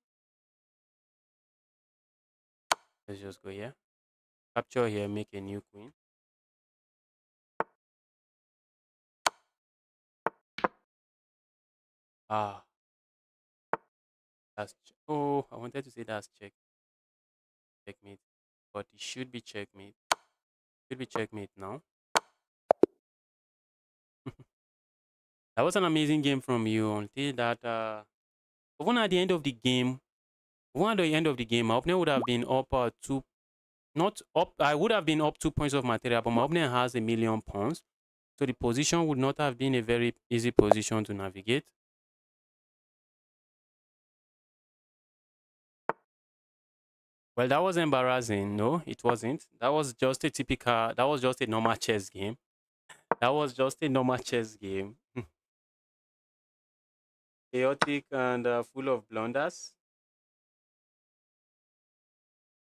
Let's just go here. Capture here, make a new queen. Ah, oh, I wanted to say that's checkmate, but it should be checkmate. Should be checkmate now. That was an amazing game from you until that even at the end of the game, even at the end of the game, my opponent would have been up two, not up, I would have been up 2 points of material, but my opponent has 1,000,000 pawns. So the position would not have been a very easy position to navigate. Well, that was embarrassing. No, it wasn't. That was just a normal chess game. That was just a normal chess game. Chaotic and full of blunders.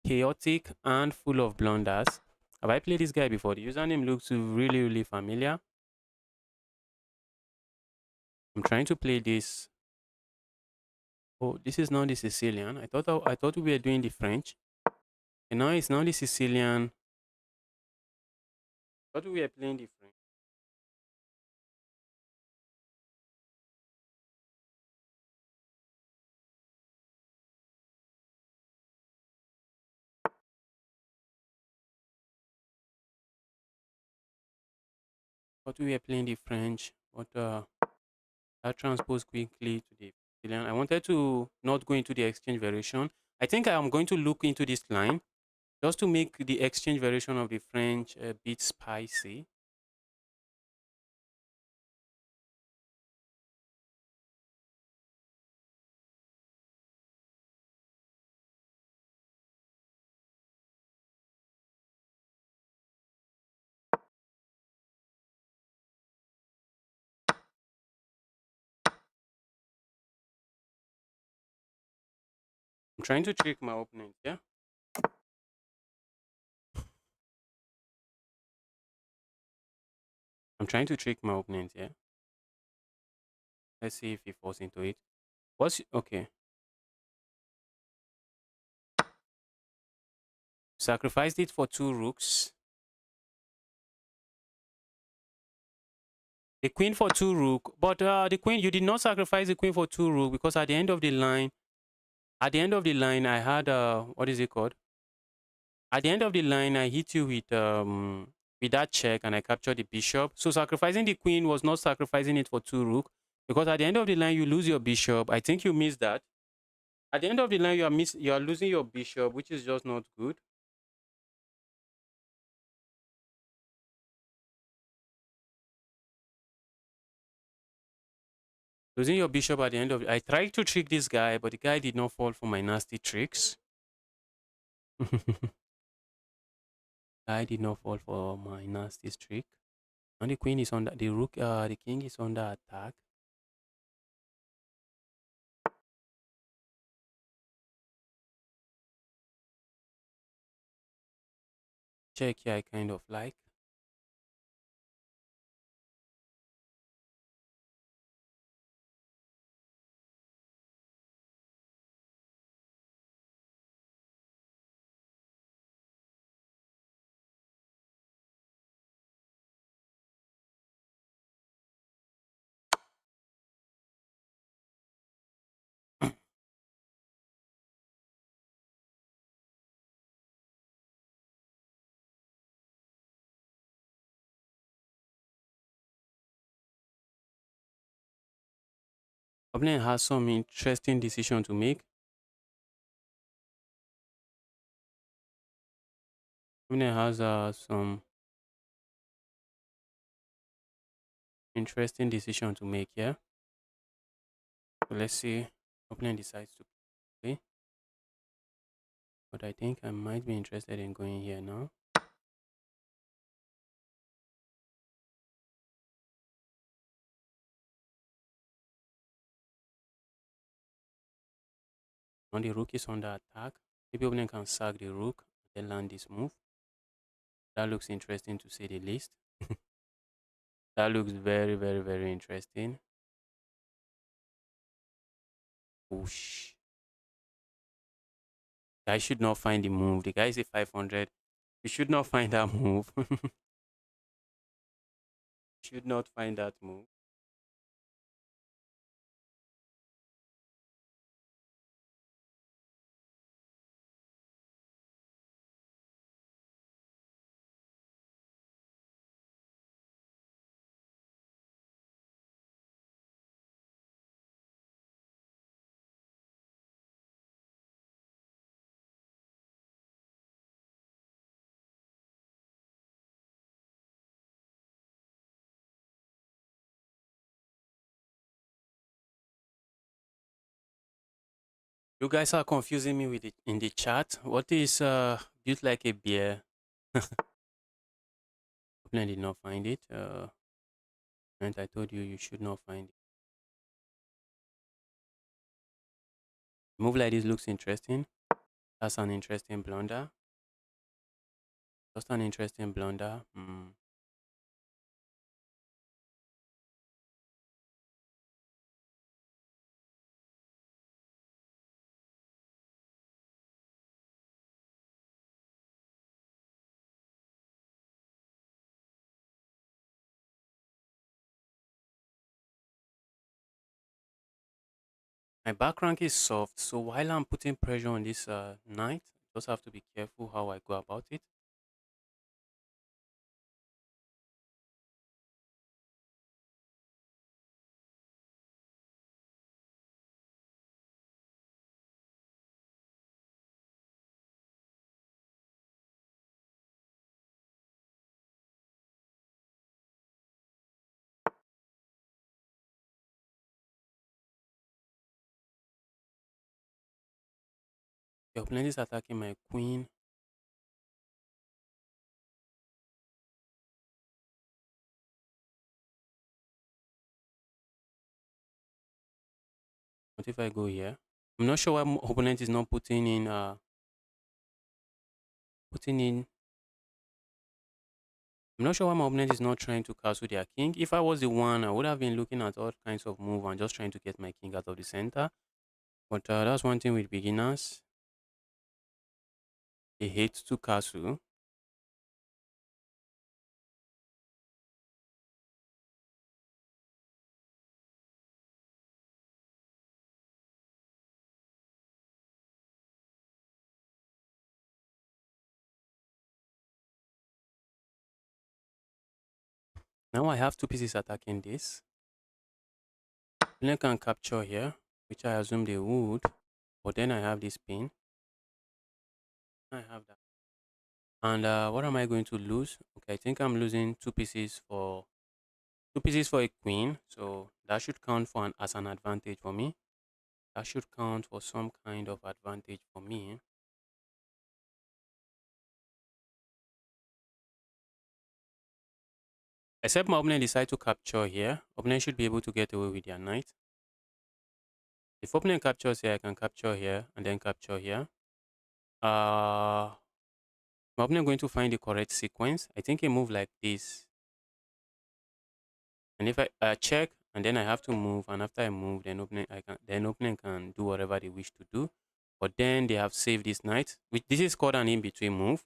Chaotic and full of blunders. Have I played this guy before? The username looks really, really familiar. I'm trying to play this. Oh, this is not the Sicilian. I thought we were doing the French. And now it's not the Sicilian. I thought we were playing the French. I thought we were playing the French. But I transpose quickly to the Sicilian. I wanted to not go into the exchange variation. I think I am going to look into this line just to make the exchange variation of the French a bit spicy. I'm trying to trick my opponent, yeah? I'm trying to trick my opponent, yeah? Let's see if he falls into it. Okay? Sacrificed it for 2 rooks. The queen for 2 rook, but the queen, you did not sacrifice the queen for 2 rook, because at the end of the line, I had what is it called? At the end of the line, I hit you with that check and I captured the bishop. So sacrificing the queen was not sacrificing it for 2 rook, because at the end of the line you lose your bishop. I think you missed that. At the end of the line you are losing your bishop, which is just not good. Losing your bishop at the end of it. I tried to trick this guy, but the guy did not fall for my nasty tricks. I did not fall for my nasty trick. And the queen is on the rook, the king is under attack. Check here, I kind of like. Opponent has some interesting decision to make. Opponent has some interesting decision to make here. So let's see. Opponent decides to play. But I think I might be interested in going here now. Now the rook is under attack. Maybe opponent can sack the rook and then land this move. That looks interesting to say the least. That looks very, very, very interesting. Whoosh. I should not find the move. The guy is a 500. You should not find that move. Should not find that move. You guys are confusing me with it in the chat. What is built like a bear? Opponent did not find it. And I told you you should not find it. Move like this looks interesting. That's an interesting blunder. Just an interesting blunder. My back rank is soft, so while I'm putting pressure on this knight, I just have to be careful how I go about it. Your opponent is attacking my queen. What if I go here? I'm not sure why opponent is not putting in. I'm not sure why my opponent is not trying to castle their king. If I was the one, I would have been looking at all kinds of move and just trying to get my king out of the center. But that's one thing with beginners. They hate to castle. Now I have two pieces attacking this. Opponent can capture here, which I assume they would. But then I have this pin. I have that. And what am I going to lose? Okay, I think I'm losing two pieces for 2 pieces for a queen, so that should count for as an advantage for me. That should count for some kind of advantage for me. Except my opponent decide to capture here. Opponent should be able to get away with their knight. If opponent captures here, I can capture here and then capture here. My opponent going to find the correct sequence. I think a move like this. And if I check and then I have to move, and after I move, then opponent can do whatever they wish to do. But then they have saved this knight. This is called an in-between move.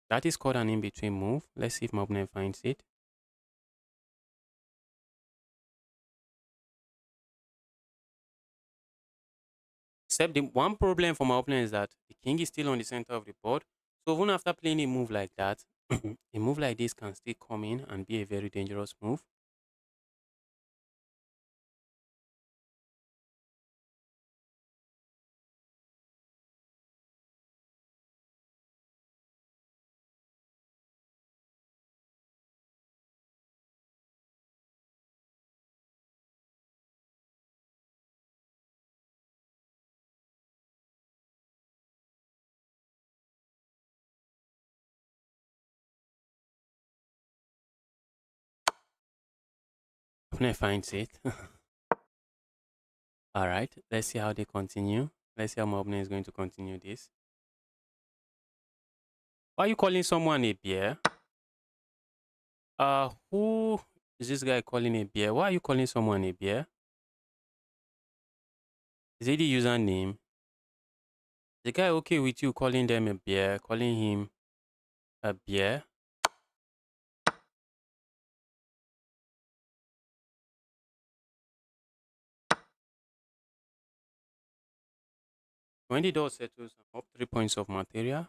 That is called an in-between move. Let's see if my opponent finds it. Except the one problem for my opponent is that the king is still on the center of the board. So even after playing a move like that, a move like this can still come in and be a very dangerous move. Opponent finds it. All right, let's see how they continue. Let's see how my opponent is going to continue this. Why are you calling someone a bear? Who is this guy calling a bear? Why are you calling someone a bear? Is it the username? Is the guy okay with you calling them a bear? Calling him a bear? When the door settles, I'm up 3 points of material.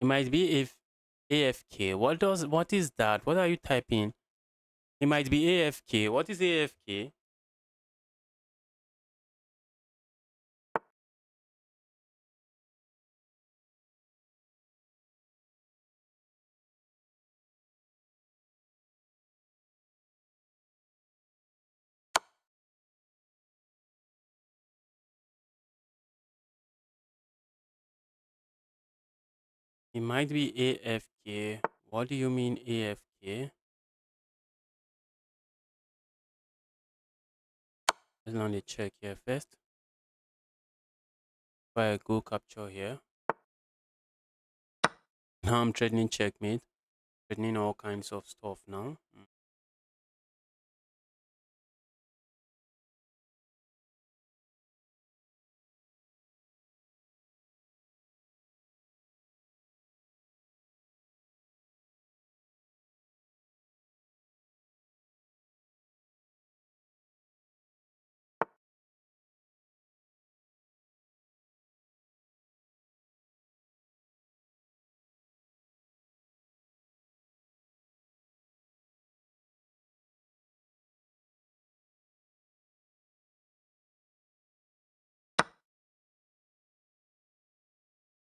It might be if AFK. What is that? What are you typing? It might be AFK. What is AFK? It might be AFK. What do you mean AFK? Let's let me check here first. If I go capture here. Now I'm threatening checkmate. Threatening all kinds of stuff now.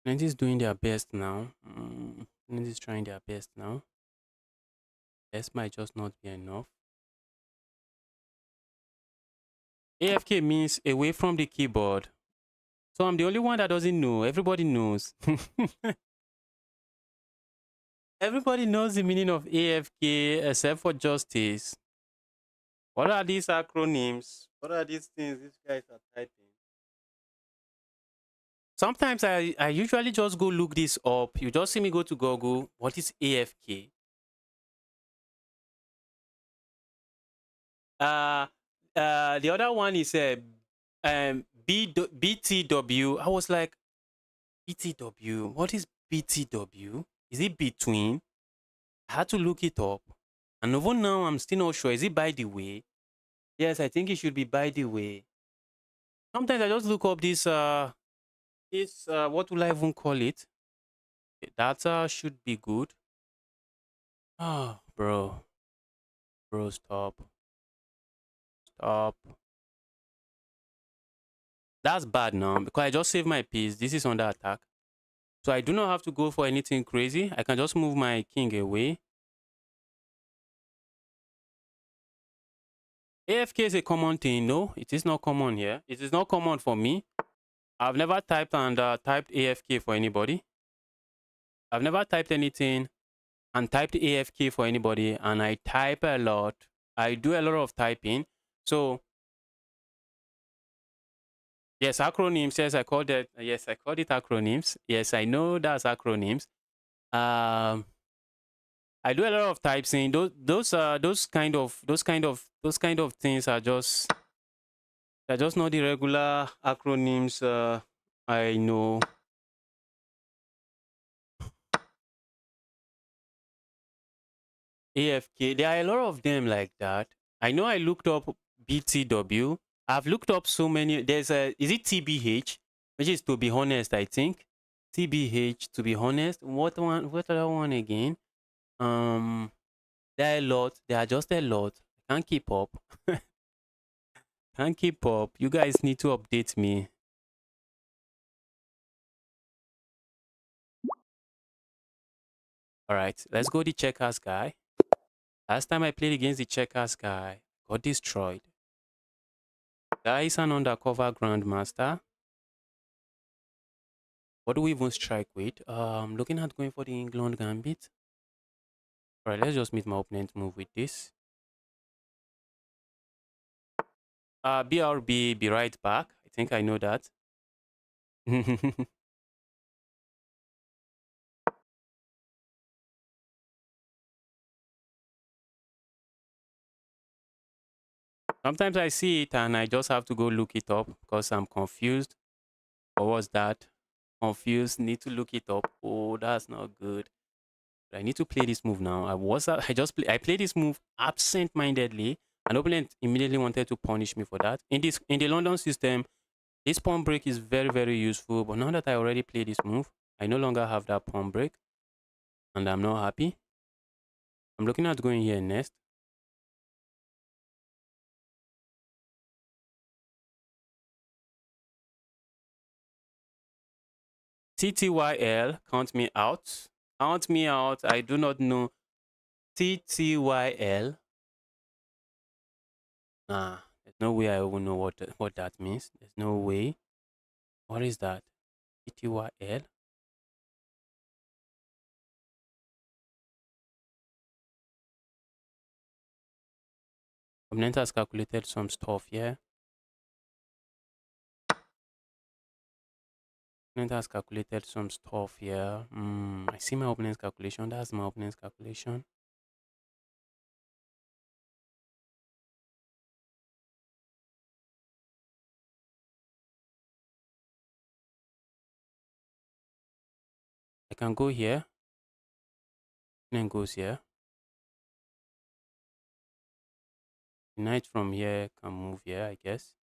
Opponent is doing their best now. Opponent is trying their best now. This might just not be enough. AFK means away from the keyboard. So I'm the only one that doesn't know. Everybody knows. Everybody knows the meaning of AFK except for justice. What are these acronyms? What are these things these guys are typing? Sometimes I usually just go look this up. You just see me go to Google. What is AFK? The other one is BTW. I was like, BTW. What is BTW? Is it between? I had to look it up. And even now, I'm still not sure. Is it by the way? Yes, I think it should be by the way. Sometimes I just look up this what will I even call it? Data should be good. Ah, bro, stop. That's bad now because I just saved my piece. This is under attack. So I do not have to go for anything crazy. I can just move my king away. AFK is a common thing. No, it is not common here. It is not common for me. I've never typed AFK for anybody. I've never typed anything and typed AFK for anybody, and I type a lot. I do a lot of typing. So yes, acronyms. Yes, I called it. Yes, I called it acronyms. Yes, I know that's acronyms. Um, I do a lot of typing. Those kind of things are just they're just not the regular acronyms. I know. AFK. There are a lot of them like that. I know I looked up BTW. I've looked up so many. There's a is it TBH, which is to be honest. I think TBH to be honest. What one? What other one again? Um, there are a lot. There are just a lot. I can't keep up. Can't keep up. You guys need to update me. All right, let's go the checkers guy. Last time I played against the checkers guy, got destroyed. Guy is an undercover grandmaster. What do we even strike with? Looking at going for the England gambit. All right, let's just meet my opponent move with this. BRB, be right back. I think I know that. Sometimes I see it and I just have to go look it up because I'm confused. What was that? Confused. Need to look it up. Oh, that's not good. I need to play this move now. I played this move absent-mindedly. An opponent immediately wanted to punish me for that. In the London system, this pawn break is very, very useful. But now that I already played this move, I no longer have that pawn break. And I'm not happy. I'm looking at going here next. TTYL, count me out. Count me out. I do not know. TTYL. Nah, there's no way I will know what that means. There's no way. What is that? TTYL? Opponent has calculated some stuff here. Opponent has calculated some stuff here. I see my opponent's calculation. That's my opponent's calculation. I can go here. Opponent goes here. Knight from here can move here, I guess.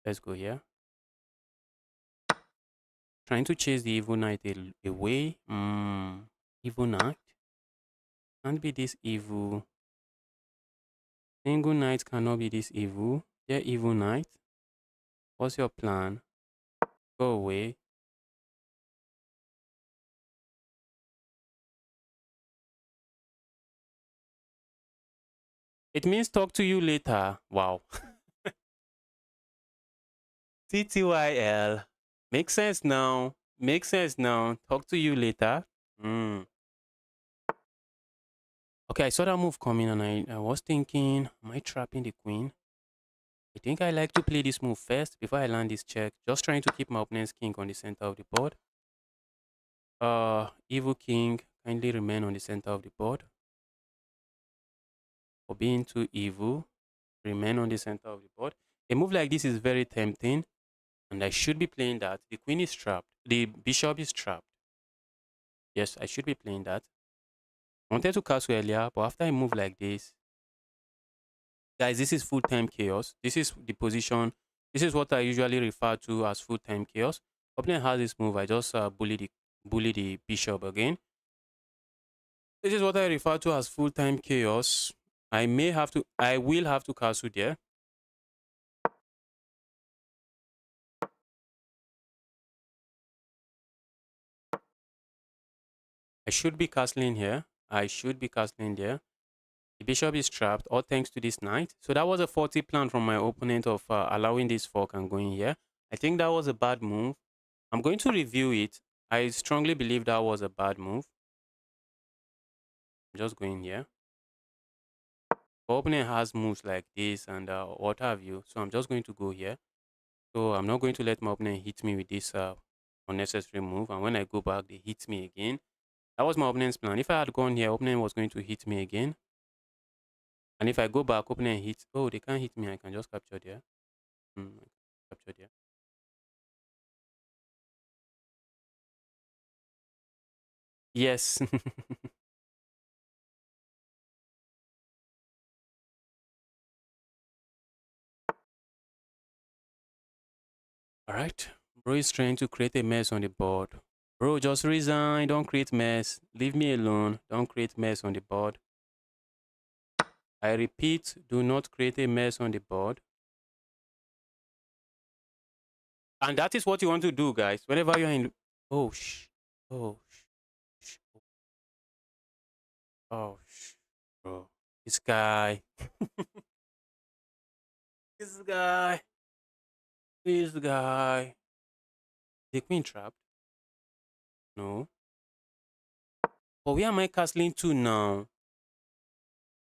Let's go here. Trying to chase the evil knight away. Evil knight. Can't be this evil. Single knight cannot be this evil. Yeah, evil knight. What's your plan? Go away. It means talk to you later. Wow. TTYL. Makes sense now. Makes sense now. Talk to you later. Okay, I saw that move coming and I was thinking, am I trapping the queen? I think I like to play this move first before I land this check. Just trying to keep my opponent's king on the center of the board. Evil king, kindly remain on the center of the board. For being too evil, remain on the center of the board. A move like this is very tempting, and I should be playing that. The queen is trapped. The bishop is trapped. Yes, I should be playing that. I wanted to castle earlier, but after I move like this, Guys, this is full-time chaos. This is the position. This is what I usually refer to as full-time chaos. Opponent has this move. I just bully the bishop again. This is what I refer to as full-time chaos. I will have to castle there. I should be castling here. I should be castling there. The bishop is trapped, all thanks to this knight. So that was a faulty plan from my opponent of allowing this fork and going here. I think that was a bad move. I'm going to review it. I strongly believe that was a bad move. I'm just going here. The opponent has moves like this and what have you. So I'm just going to go here. So I'm not going to let my opponent hit me with this unnecessary move. And when I go back, they hit me again. That was my opponent's plan. If I had gone here, opponent was going to hit me again. And if I go back, opponent hits. Oh, they can't hit me. I can just capture there. Capture there. Yes. All right. Bro is trying to create a mess on the board. Bro, just resign. Don't create mess. Leave me alone. Don't create mess on the board. I repeat, do not create a mess on the board. And that is what you want to do, guys. Whenever you're in... Oh, shh. Oh, shh. Oh, shh. Bro. This guy. This guy. This guy. The queen trapped? No. But where am I castling to now?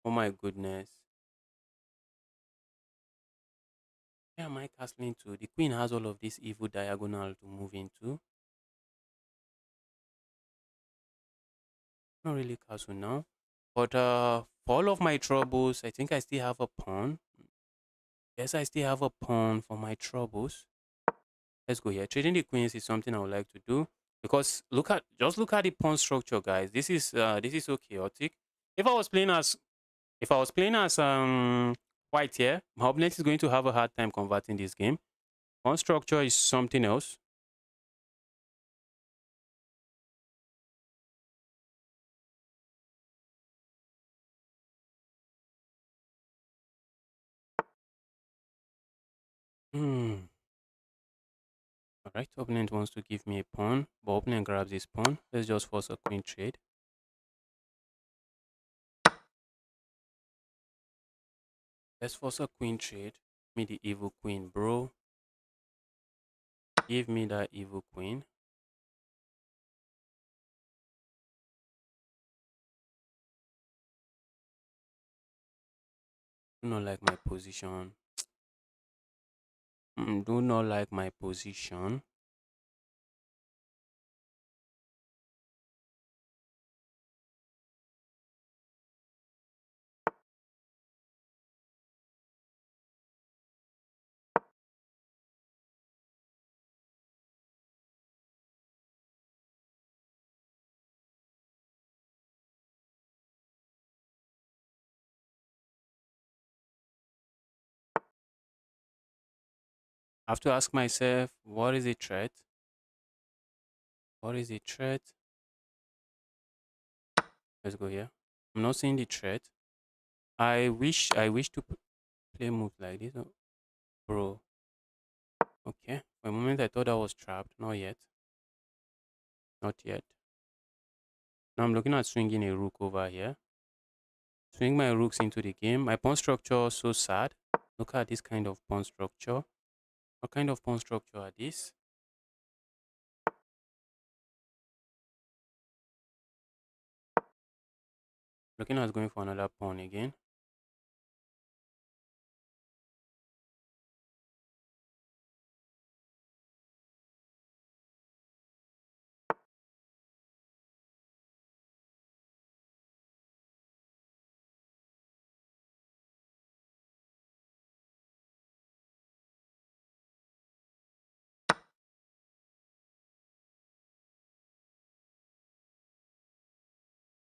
Oh my goodness. Where am I castling to? The queen has all of this evil diagonal to move into. Not really castle now. But for all of my troubles, I think I still have a pawn. Yes, I still have a pawn for my troubles. Let's go here. Trading the queens is something I would like to do because just look at the pawn structure, guys. This is so chaotic. If I was playing as white here, my opponent is going to have a hard time converting this game. Pawn structure is something else. Hmm. All right, opponent wants to give me a pawn, but opponent grabs his pawn. Let's just force a queen trade. Let's force a queen trade. Give me the evil queen, bro. Give me that evil queen. Do not like my position. Do not like my position. I have to ask myself, what is a threat? What is a threat? Let's go here. I'm not seeing the threat. I wish to play moves like this. Oh, bro. Okay. For a moment I thought I was trapped. Not yet. Not yet. Now I'm looking at swinging a rook over here. Swing my rooks into the game. My pawn structure so sad. Look at this kind of pawn structure. What kind of pawn structure are these? Looking at going for another pawn again.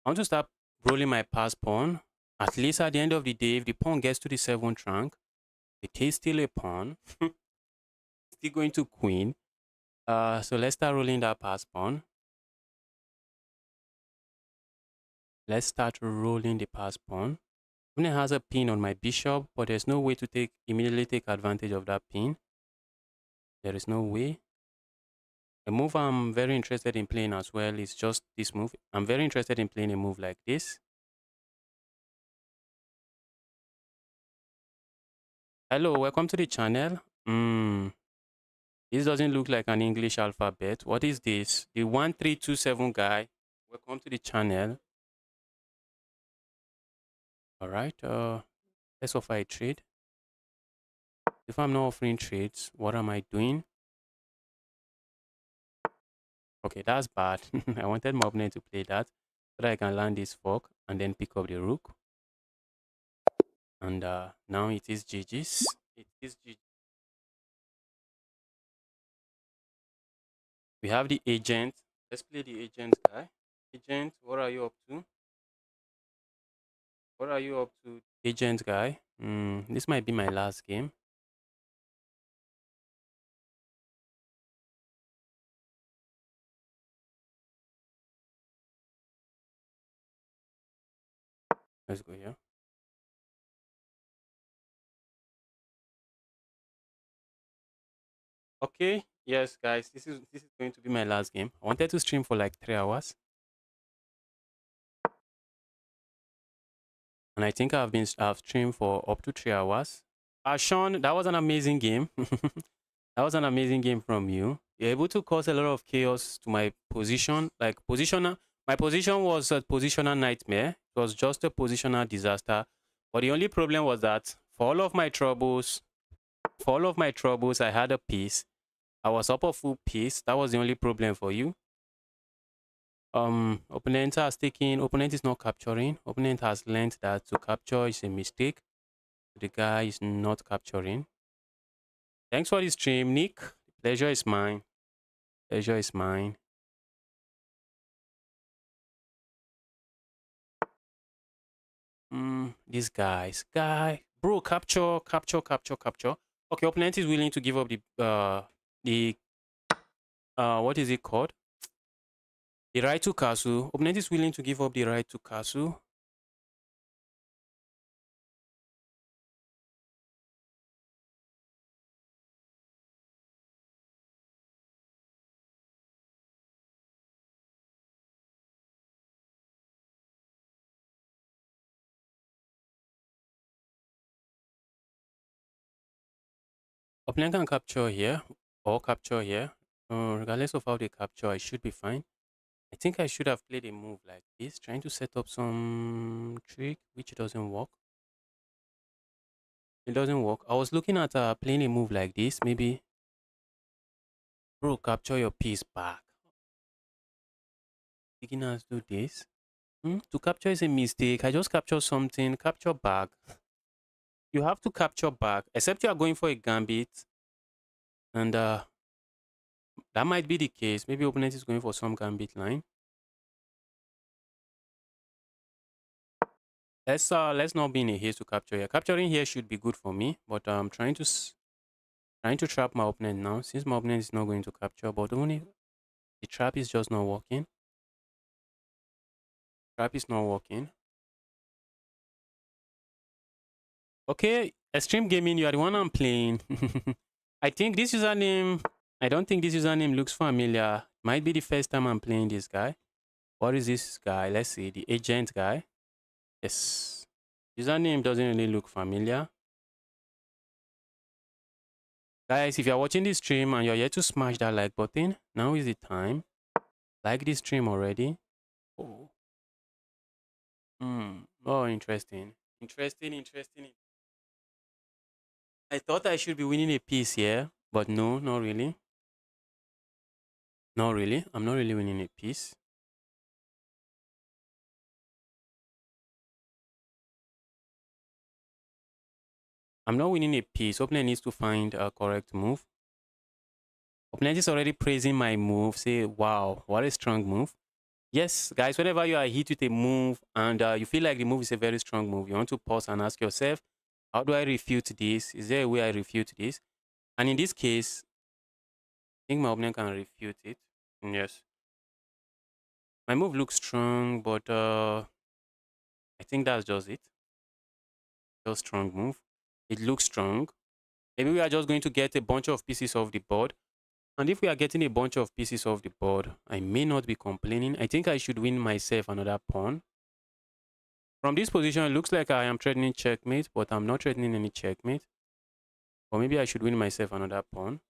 I want to start rolling my pass pawn. At least at the end of the day, if the pawn gets to the 7th rank, it is still a pawn. Still going to queen. So let's start rolling that pass pawn. Let's start rolling the pass pawn. Opponent has a pin on my bishop, but there's no way to immediately take advantage of that pin. There is no way. A move I'm very interested in playing as well is just this move. I'm very interested in playing a move like this. Hello, welcome to the channel. This doesn't look like an English alphabet. What is this? The 1327 guy. Welcome to the channel. All right. Let's offer a trade. If I'm not offering trades, what am I doing? Okay, that's bad. I wanted my opponent to play that so that I can land this fork and then pick up the rook. And now it is GG's. It is GG. We have the agent. Let's play the agent guy. Agent, what are you up to? What are you up to, agent guy? This might be my last game. Let's go here. Okay, yes, guys, this is going to be my last game. I wanted to stream for like 3 hours, and I think I've streamed for up to 3 hours. Sean, that was an amazing game. That was an amazing game from you. You're able to cause a lot of chaos to my position. Like positioner, my position was a positional nightmare. It was just a positional disaster. But the only problem was that for all of my troubles, I had a piece. I was up a full piece. That was the only problem for you. Opponent is not capturing. Opponent has learned that to capture is a mistake. The guy is not capturing. Thanks for the stream, Nick. The pleasure is mine. Pleasure is mine. These guys. Bro, capture. Okay, opponent is willing to give up the what is it called? The right to castle. Opponent is willing to give up the right to castle. Opponent can capture here or capture here. Regardless of how they capture, I should be fine. I think I should have played a move like this, trying to set up some trick, which doesn't work. It doesn't work. I was looking at playing a move like this, maybe. Bro, capture your piece back. Beginners do this. To capture is a mistake. I just capture something. Capture back. You have to capture back, except you are going for a gambit. And that might be the case. Maybe opponent is going for some gambit line. Let's not be in a haste to capture here. Capturing here should be good for me, but I'm trying to trap my opponent now. Since my opponent is not going to capture, but only the trap is just not working. Trap is not working. Okay, Extreme Gaming, you are the one I'm playing. I think this username, I don't think this username looks familiar. Might be the first time I'm playing this guy. What is this guy? Let's see, the agent guy. Yes. Username doesn't really look familiar. Guys, if you're watching this stream and you're yet to smash that like button, now is the time. Like this stream already. Oh. Oh, interesting. Interesting. I thought I should be winning a piece here, but no, not really. Not really. I'm not really winning a piece. I'm not winning a piece. Opponent needs to find a correct move. Opponent is already praising my move. Say, wow, what a strong move. Yes, guys, whenever you are hit with a move and you feel like the move is a very strong move, you want to pause and ask yourself, how do I refute this? Is there a way I refute this? And in this case, I think my opponent can refute it. Yes. My move looks strong, but I think that's just it. Just strong move. It looks strong. Maybe we are just going to get a bunch of pieces off the board. And if we are getting a bunch of pieces off the board, I may not be complaining. I think I should win myself another pawn. From this position, it looks like I am threatening checkmate, but I'm not threatening any checkmate. Or maybe I should win myself another pawn.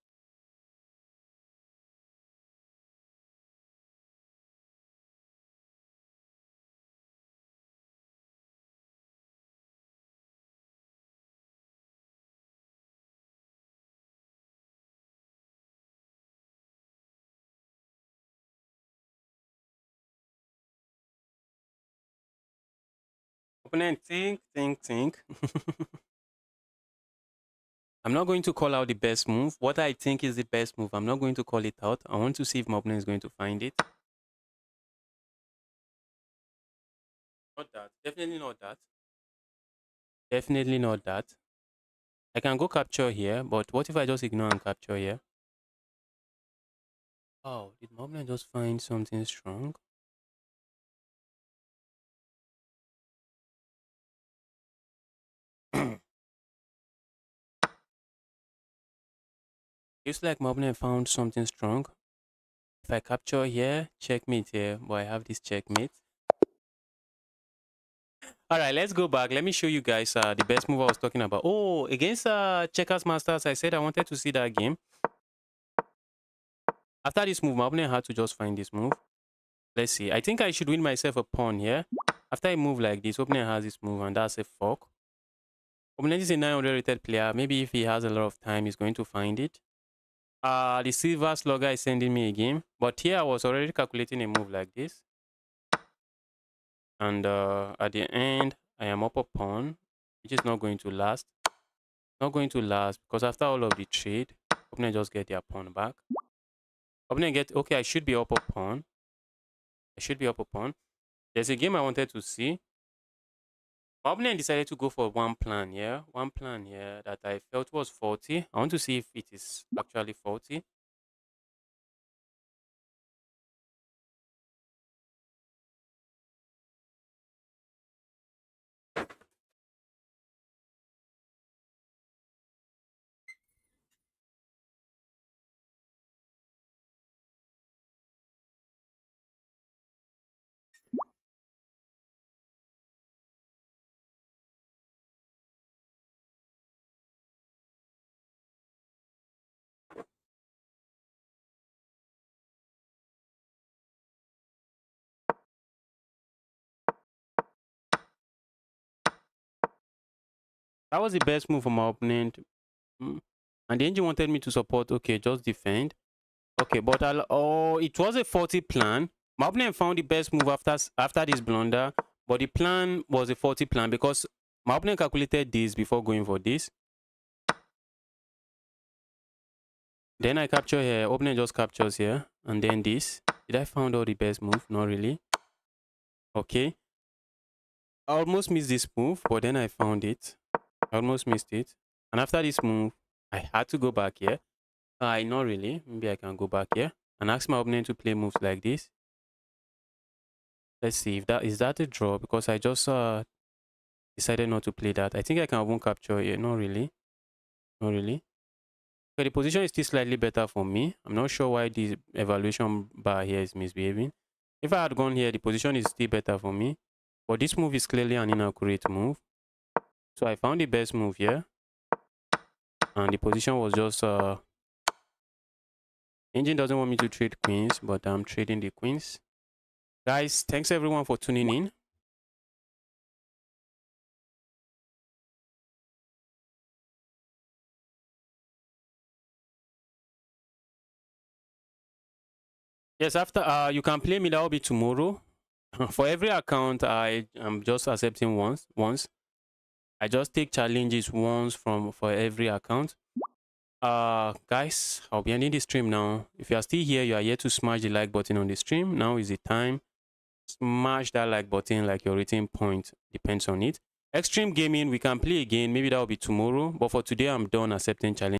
Opponent, think. I'm not going to call out the best move. What I think is the best move, I'm not going to call it out. I want to see if my opponent is going to find it. Not that. Definitely not that. Definitely not that. I can go capture here, but what if I just ignore and capture here? Oh, did my opponent just find something strong? Looks like my opponent found something strong. If I capture here, checkmate here, but I have this checkmate. All right, let's go back. Let me show you guys the best move I was talking about. Oh, against Checkers Masters, I said I wanted to see that game. After this move, my opponent had to just find this move. Let's see. I think I should win myself a pawn here. After I move like this, opponent has this move, and that's a fork. Opponent is a 900 rated player. Maybe if he has a lot of time, he's going to find it. The silver slugger is sending me a game. But here I was already calculating a move like this. And at the end, I am up a pawn, which is not going to last. Not going to last because after all of the trade, opponent just get their pawn back. Opponent get, okay, I should be up a pawn. I should be up a pawn. There's a game I wanted to see. My opponent decided to go for one plan here. One plan here that I felt was faulty. I want to see if it is actually faulty. That was the best move for my opponent. And the engine wanted me to support. Okay, just defend. Okay, but oh, it was a faulty plan. My opponent found the best move after this blunder, but the plan was a faulty plan because my opponent calculated this before going for this. Then I capture here. Opponent just captures here, and then this. Did I found out the best move? Not really. Okay. I almost missed this move, but then I found it. I almost missed it. And after this move, I had to go back here. Not really. Maybe I can go back here and ask my opponent to play moves like this. Let's see if that is a draw because I just decided not to play that. I think I can won't capture here. Not really. Not really. Okay, the position is still slightly better for me. I'm not sure why the evaluation bar here is misbehaving. If I had gone here, the position is still better for me. But this move is clearly an inaccurate move. So I found the best move here. And the position was just engine doesn't want me to trade queens, but I'm trading the queens. Guys, thanks everyone for tuning in. Yes, after you can play me, that will be tomorrow. For every account, I am just accepting once. I just take challenges once for every account. Guys, I'll be ending the stream now. If you are still here, you are here to smash the like button on the stream. Now is the time. smash that like button, like your rating point depends on it. Extreme gaming, we can play again. Maybe that will be tomorrow. But for today, I'm done accepting challenge.